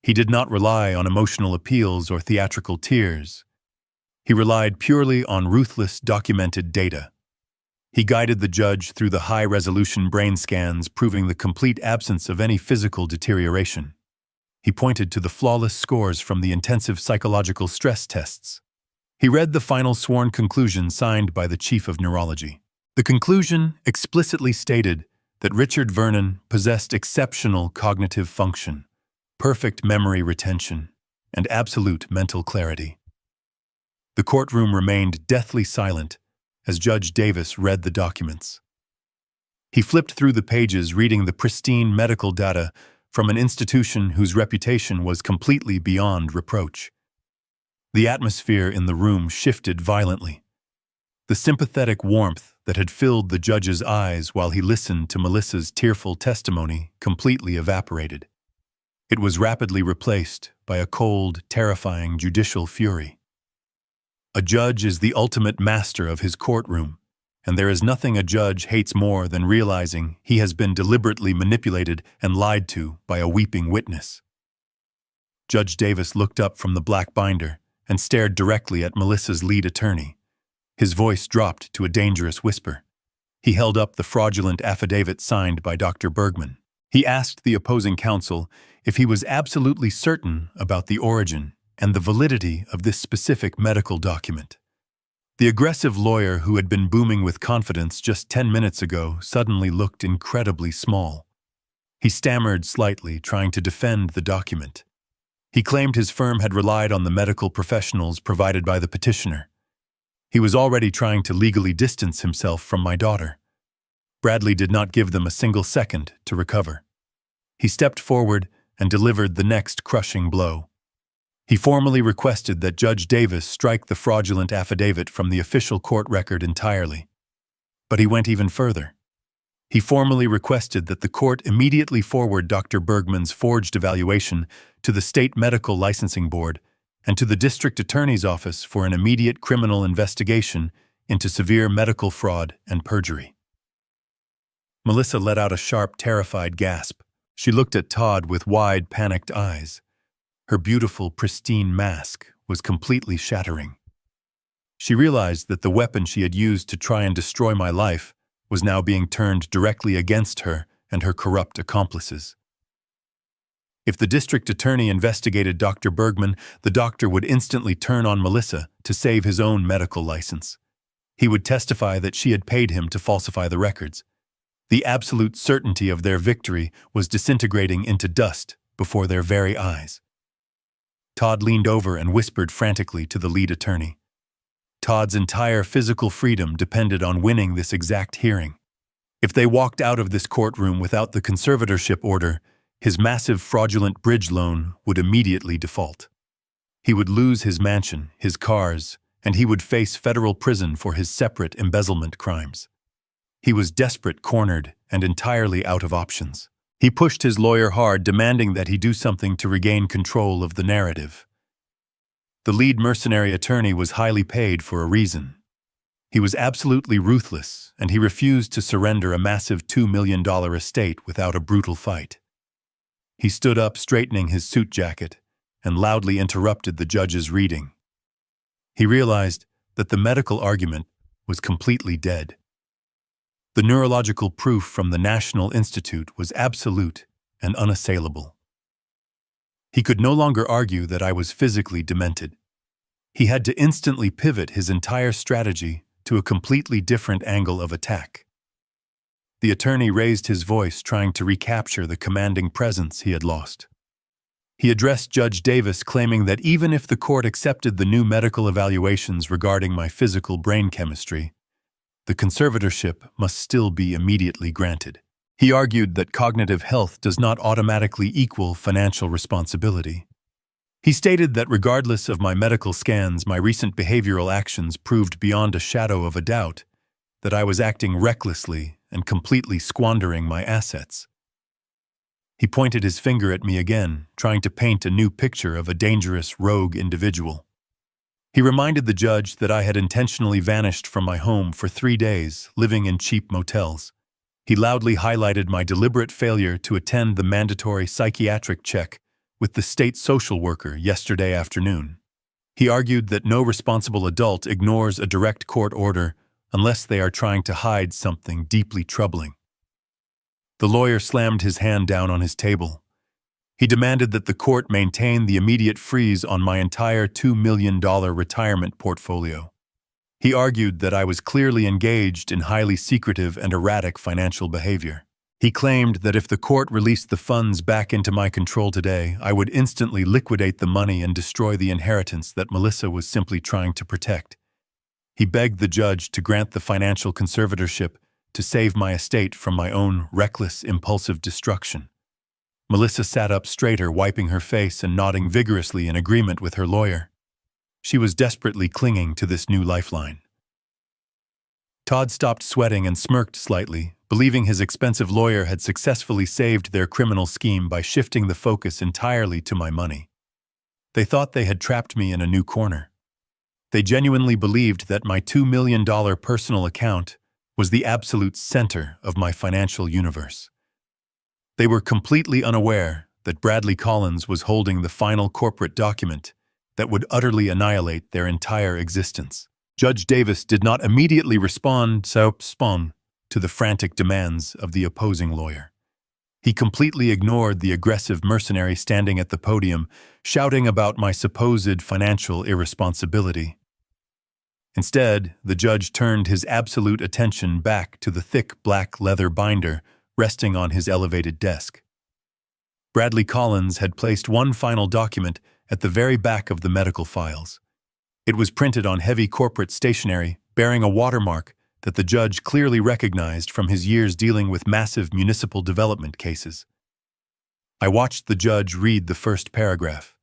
He did not rely on emotional appeals or theatrical tears. He relied purely on ruthless, documented data. He guided the judge through the high-resolution brain scans, proving the complete absence of any physical deterioration. He pointed to the flawless scores from the intensive psychological stress tests. He read the final sworn conclusion signed by the chief of neurology. The conclusion explicitly stated that Richard Vernon possessed exceptional cognitive function, perfect memory retention, and absolute mental clarity. The courtroom remained deathly silent as Judge Davis read the documents. He flipped through the pages, reading the pristine medical data from an institution whose reputation was completely beyond reproach. The atmosphere in the room shifted violently. The sympathetic warmth that had filled the judge's eyes while he listened to Melissa's tearful testimony completely evaporated. It was rapidly replaced by a cold, terrifying judicial fury. A judge is the ultimate master of his courtroom, and there is nothing a judge hates more than realizing he has been deliberately manipulated and lied to by a weeping witness. Judge Davis looked up from the black binder and stared directly at Melissa's lead attorney. His voice dropped to a dangerous whisper. He held up the fraudulent affidavit signed by Dr. Bergman. He asked the opposing counsel if he was absolutely certain about the origin and the validity of this specific medical document. The aggressive lawyer who had been booming with confidence just 10 minutes ago suddenly looked incredibly small. He stammered slightly, trying to defend the document. He claimed his firm had relied on the medical professionals provided by the petitioner. He was already trying to legally distance himself from my daughter. Bradley did not give them a single second to recover. He stepped forward and delivered the next crushing blow. He formally requested that Judge Davis strike the fraudulent affidavit from the official court record entirely. But he went even further. He formally requested that the court immediately forward Dr. Bergman's forged evaluation to the State Medical Licensing Board and to the District Attorney's Office for an immediate criminal investigation into severe medical fraud and perjury. Melissa let out a sharp, terrified gasp. She looked at Todd with wide, panicked eyes. Her beautiful, pristine mask was completely shattering. She realized that the weapon she had used to try and destroy my life was now being turned directly against her and her corrupt accomplices. If the district attorney investigated Dr. Bergman, the doctor would instantly turn on Melissa to save his own medical license. He would testify that she had paid him to falsify the records. The absolute certainty of their victory was disintegrating into dust before their very eyes. Todd leaned over and whispered frantically to the lead attorney. Todd's entire physical freedom depended on winning this exact hearing. If they walked out of this courtroom without the conservatorship order, his massive fraudulent bridge loan would immediately default. He would lose his mansion, his cars, and he would face federal prison for his separate embezzlement crimes. He was desperate, cornered, and entirely out of options. He pushed his lawyer hard, demanding that he do something to regain control of the narrative. The lead mercenary attorney was highly paid for a reason. He was absolutely ruthless, and he refused to surrender a massive $2 million estate without a brutal fight. He stood up, straightening his suit jacket, and loudly interrupted the judge's reading. He realized that the medical argument was completely dead. The neurological proof from the National Institute was absolute and unassailable. He could no longer argue that I was physically demented. He had to instantly pivot his entire strategy to a completely different angle of attack. The attorney raised his voice, trying to recapture the commanding presence he had lost. He addressed Judge Davis, claiming that even if the court accepted the new medical evaluations regarding my physical brain chemistry, the conservatorship must still be immediately granted. He argued that cognitive health does not automatically equal financial responsibility. He stated that regardless of my medical scans, my recent behavioral actions proved beyond a shadow of a doubt that I was acting recklessly and completely squandering my assets. He pointed his finger at me again, trying to paint a new picture of a dangerous, rogue individual. He reminded the judge that I had intentionally vanished from my home for 3 days, living in cheap motels. He loudly highlighted my deliberate failure to attend the mandatory psychiatric check with the state social worker yesterday afternoon. He argued that no responsible adult ignores a direct court order unless they are trying to hide something deeply troubling. The lawyer slammed his hand down on his table. He demanded that the court maintain the immediate freeze on my entire $2 million retirement portfolio. He argued that I was clearly engaged in highly secretive and erratic financial behavior. He claimed that if the court released the funds back into my control today, I would instantly liquidate the money and destroy the inheritance that Melissa was simply trying to protect. He begged the judge to grant the financial conservatorship to save my estate from my own reckless, impulsive destruction. Melissa sat up straighter, wiping her face and nodding vigorously in agreement with her lawyer. She was desperately clinging to this new lifeline. Todd stopped sweating and smirked slightly, believing his expensive lawyer had successfully saved their criminal scheme by shifting the focus entirely to my money. They thought they had trapped me in a new corner. They genuinely believed that my $2 million personal account was the absolute center of my financial universe. They were completely unaware that Bradley Collins was holding the final corporate document that would utterly annihilate their entire existence. Judge Davis did not immediately respond to the frantic demands of the opposing lawyer. He completely ignored the aggressive mercenary standing at the podium, shouting about my supposed financial irresponsibility. Instead, the judge turned his absolute attention back to the thick black leather binder resting on his elevated desk. Bradley Collins had placed one final document at the very back of the medical files. It was printed on heavy corporate stationery, bearing a watermark that the judge clearly recognized from his years dealing with massive municipal development cases. I watched the judge read the first paragraph.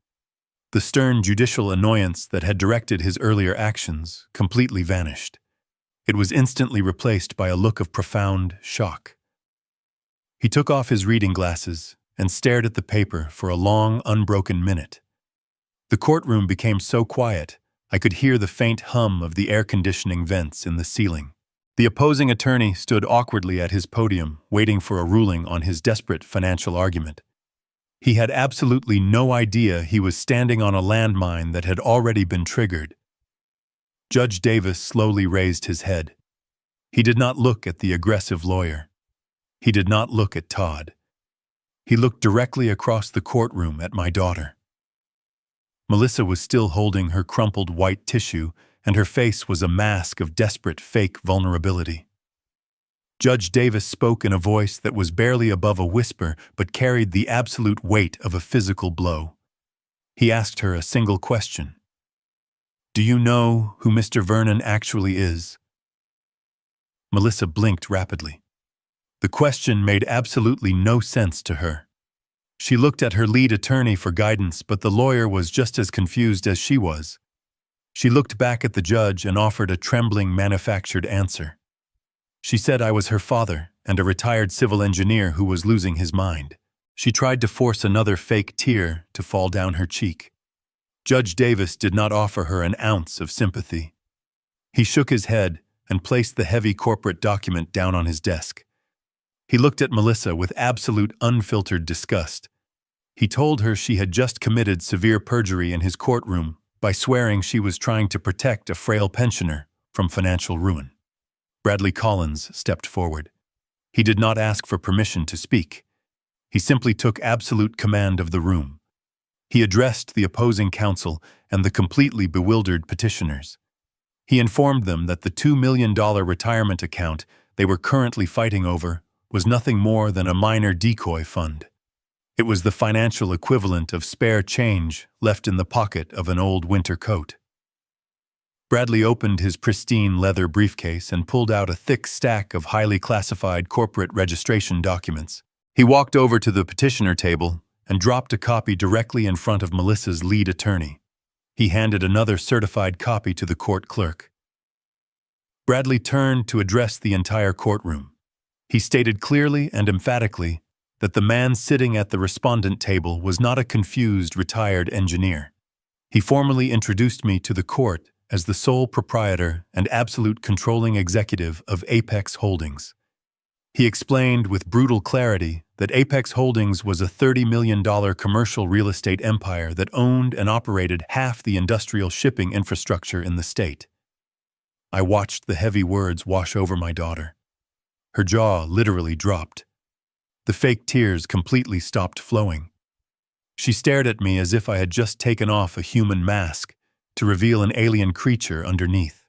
The stern judicial annoyance that had directed his earlier actions completely vanished. It was instantly replaced by a look of profound shock. He took off his reading glasses and stared at the paper for a long, unbroken minute. The courtroom became so quiet, I could hear the faint hum of the air conditioning vents in the ceiling. The opposing attorney stood awkwardly at his podium, waiting for a ruling on his desperate financial argument. He had absolutely no idea he was standing on a landmine that had already been triggered. Judge Davis slowly raised his head. He did not look at the aggressive lawyer. He did not look at Todd. He looked directly across the courtroom at my daughter. Melissa was still holding her crumpled white tissue, and her face was a mask of desperate, fake vulnerability. Judge Davis spoke in a voice that was barely above a whisper but carried the absolute weight of a physical blow. He asked her a single question. "Do you know who Mr. Vernon actually is?" Melissa blinked rapidly. The question made absolutely no sense to her. She looked at her lead attorney for guidance, but the lawyer was just as confused as she was. She looked back at the judge and offered a trembling, manufactured answer. She said I was her father and a retired civil engineer who was losing his mind. She tried to force another fake tear to fall down her cheek. Judge Davis did not offer her an ounce of sympathy. He shook his head and placed the heavy corporate document down on his desk. He looked at Melissa with absolute unfiltered disgust. He told her she had just committed severe perjury in his courtroom by swearing she was trying to protect a frail pensioner from financial ruin. Bradley Collins stepped forward. He did not ask for permission to speak. He simply took absolute command of the room. He addressed the opposing counsel and the completely bewildered petitioners. He informed them that the $2 million retirement account they were currently fighting over was nothing more than a minor decoy fund. It was the financial equivalent of spare change left in the pocket of an old winter coat. Bradley opened his pristine leather briefcase and pulled out a thick stack of highly classified corporate registration documents. He walked over to the petitioner table and dropped a copy directly in front of Melissa's lead attorney. He handed another certified copy to the court clerk. Bradley turned to address the entire courtroom. He stated clearly and emphatically that the man sitting at the respondent table was not a confused retired engineer. He formally introduced me to the court as the sole proprietor and absolute controlling executive of Apex Holdings. He explained with brutal clarity that Apex Holdings was a $30 million commercial real estate empire that owned and operated half the industrial shipping infrastructure in the state. I watched the heavy words wash over my daughter. Her jaw literally dropped. The fake tears completely stopped flowing. She stared at me as if I had just taken off a human mask to reveal an alien creature underneath.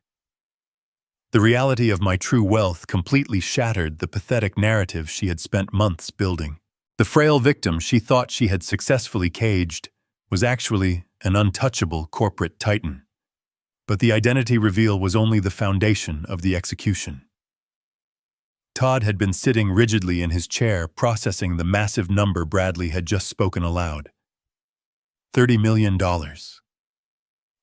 The reality of my true wealth completely shattered the pathetic narrative she had spent months building. The frail victim she thought she had successfully caged was actually an untouchable corporate titan. But the identity reveal was only the foundation of the execution. Todd had been sitting rigidly in his chair, processing the massive number Bradley had just spoken aloud. $30 million.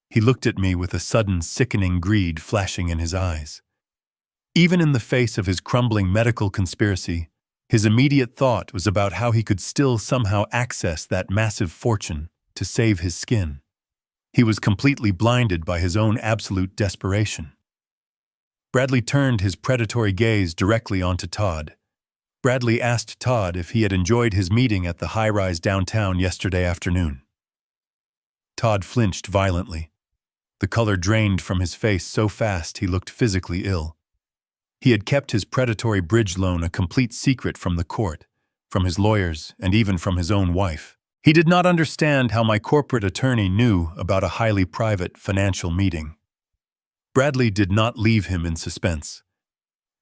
He looked at me with a sudden sickening greed flashing in his eyes. Even in the face of his crumbling medical conspiracy, his immediate thought was about how he could still somehow access that massive fortune to save his skin. He was completely blinded by his own absolute desperation. Bradley turned his predatory gaze directly onto Todd. Bradley asked Todd if he had enjoyed his meeting at the high-rise downtown yesterday afternoon. Todd flinched violently. The color drained from his face so fast he looked physically ill. He had kept his predatory bridge loan a complete secret from the court, from his lawyers, and even from his own wife. He did not understand how my corporate attorney knew about a highly private financial meeting. Bradley did not leave him in suspense.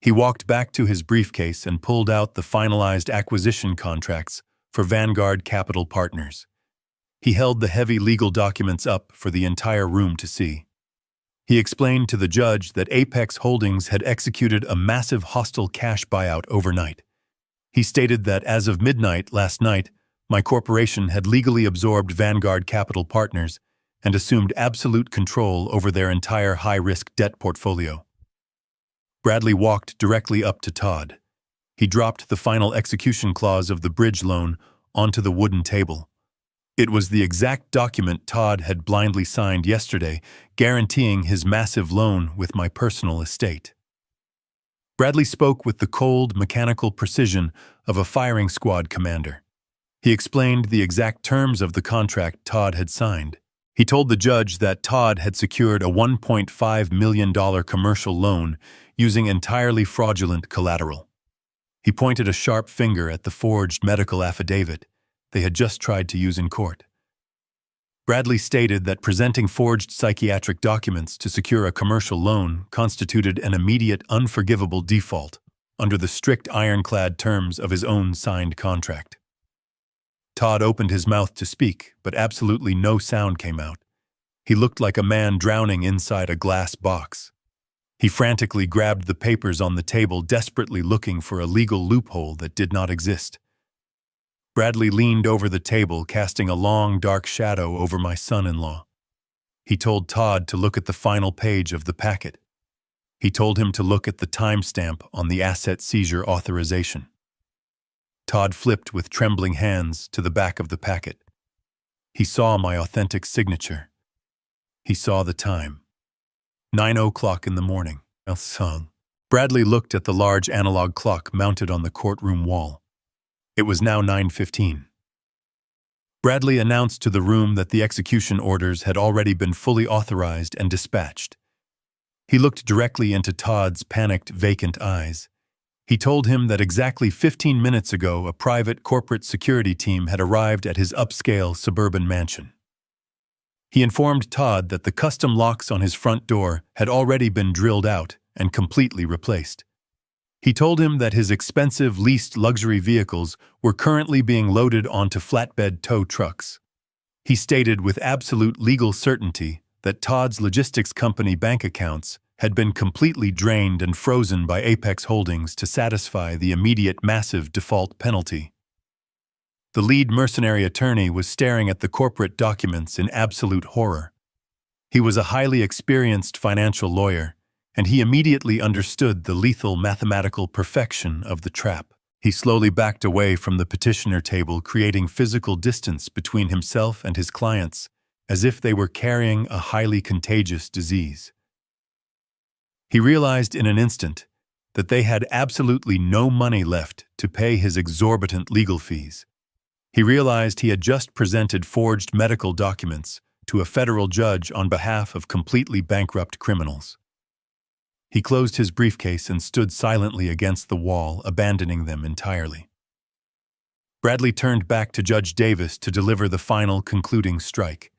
He walked back to his briefcase and pulled out the finalized acquisition contracts for Vanguard Capital Partners. He held the heavy legal documents up for the entire room to see. He explained to the judge that Apex Holdings had executed a massive hostile cash buyout overnight. He stated that as of midnight last night, my corporation had legally absorbed Vanguard Capital Partners and assumed absolute control over their entire high-risk debt portfolio. Bradley walked directly up to Todd. He dropped the final execution clause of the bridge loan onto the wooden table. It was the exact document Todd had blindly signed yesterday, guaranteeing his massive loan with my personal estate. Bradley spoke with the cold, mechanical precision of a firing squad commander. He explained the exact terms of the contract Todd had signed. He told the judge that Todd had secured a $1.5 million commercial loan using entirely fraudulent collateral. He pointed a sharp finger at the forged medical affidavit they had just tried to use in court. Bradley stated that presenting forged psychiatric documents to secure a commercial loan constituted an immediate, unforgivable default under the strict ironclad terms of his own signed contract. Todd opened his mouth to speak, but absolutely no sound came out. He looked like a man drowning inside a glass box. He frantically grabbed the papers on the table, desperately looking for a legal loophole that did not exist. Bradley leaned over the table, casting a long, dark shadow over my son-in-law. He told Todd to look at the final page of the packet. He told him to look at the timestamp on the asset seizure authorization. Todd flipped with trembling hands to the back of the packet. He saw my authentic signature. He saw the time. 9:00 in the morning. Bradley looked at the large analog clock mounted on the courtroom wall. It was now 9:15. Bradley announced to the room that the execution orders had already been fully authorized and dispatched. He looked directly into Todd's panicked, vacant eyes. He told him that exactly 15 minutes ago, a private corporate security team had arrived at his upscale suburban mansion. He informed Todd that the custom locks on his front door had already been drilled out and completely replaced. He told him that his expensive leased luxury vehicles were currently being loaded onto flatbed tow trucks. He stated with absolute legal certainty that Todd's logistics company bank accounts had been completely drained and frozen by Apex Holdings to satisfy the immediate massive default penalty. The lead mercenary attorney was staring at the corporate documents in absolute horror. He was a highly experienced financial lawyer, and he immediately understood the lethal mathematical perfection of the trap. He slowly backed away from the petitioner table, creating physical distance between himself and his clients, as if they were carrying a highly contagious disease. He realized in an instant that they had absolutely no money left to pay his exorbitant legal fees. He realized he had just presented forged medical documents to a federal judge on behalf of completely bankrupt criminals. He closed his briefcase and stood silently against the wall, abandoning them entirely. Bradley turned back to Judge Davis to deliver the final concluding strike.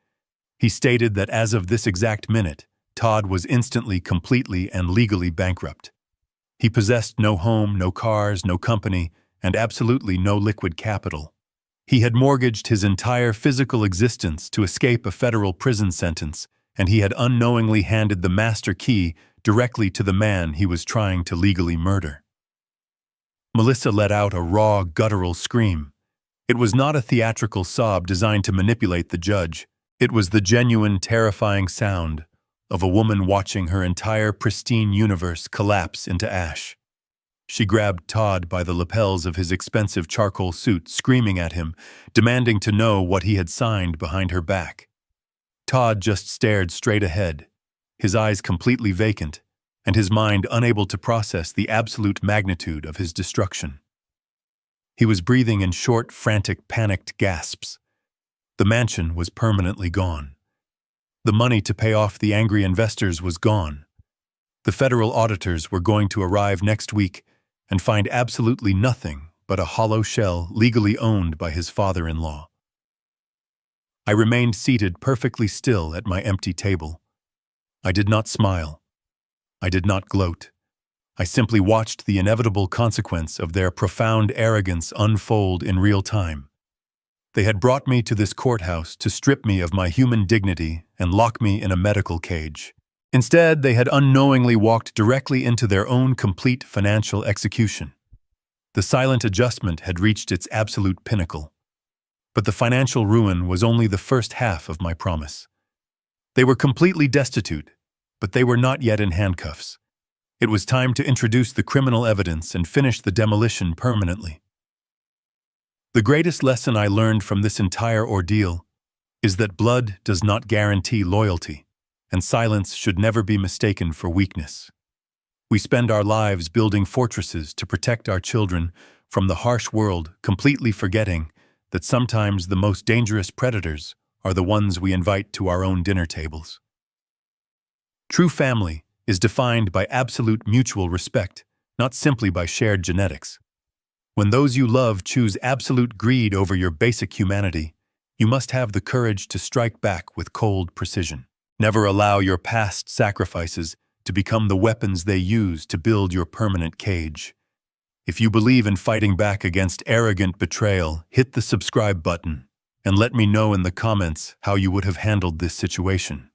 He stated that as of this exact minute, Todd was instantly, completely, and legally bankrupt. He possessed no home, no cars, no company, and absolutely no liquid capital. He had mortgaged his entire physical existence to escape a federal prison sentence, and he had unknowingly handed the master key directly to the man he was trying to legally murder. Melissa let out a raw, guttural scream. It was not a theatrical sob designed to manipulate the judge. It was the genuine, terrifying sound of a woman watching her entire pristine universe collapse into ash. She grabbed Todd by the lapels of his expensive charcoal suit, screaming at him, demanding to know what he had signed behind her back. Todd just stared straight ahead, his eyes completely vacant, and his mind unable to process the absolute magnitude of his destruction. He was breathing in short, frantic, panicked gasps. The mansion was permanently gone. The money to pay off the angry investors was gone. The federal auditors were going to arrive next week and find absolutely nothing but a hollow shell legally owned by his father-in-law. I remained seated perfectly still at my empty table. I did not smile. I did not gloat. I simply watched the inevitable consequence of their profound arrogance unfold in real time. They had brought me to this courthouse to strip me of my human dignity and lock me in a medical cage. Instead, they had unknowingly walked directly into their own complete financial execution. The silent adjustment had reached its absolute pinnacle. But the financial ruin was only the first half of my promise. They were completely destitute, but they were not yet in handcuffs. It was time to introduce the criminal evidence and finish the demolition permanently. The greatest lesson I learned from this entire ordeal is that blood does not guarantee loyalty, and silence should never be mistaken for weakness. We spend our lives building fortresses to protect our children from the harsh world, completely forgetting that sometimes the most dangerous predators are the ones we invite to our own dinner tables. True family is defined by absolute mutual respect, not simply by shared genetics. When those you love choose absolute greed over your basic humanity, you must have the courage to strike back with cold precision. Never allow your past sacrifices to become the weapons they use to build your permanent cage. If you believe in fighting back against arrogant betrayal, hit the subscribe button and let me know in the comments how you would have handled this situation.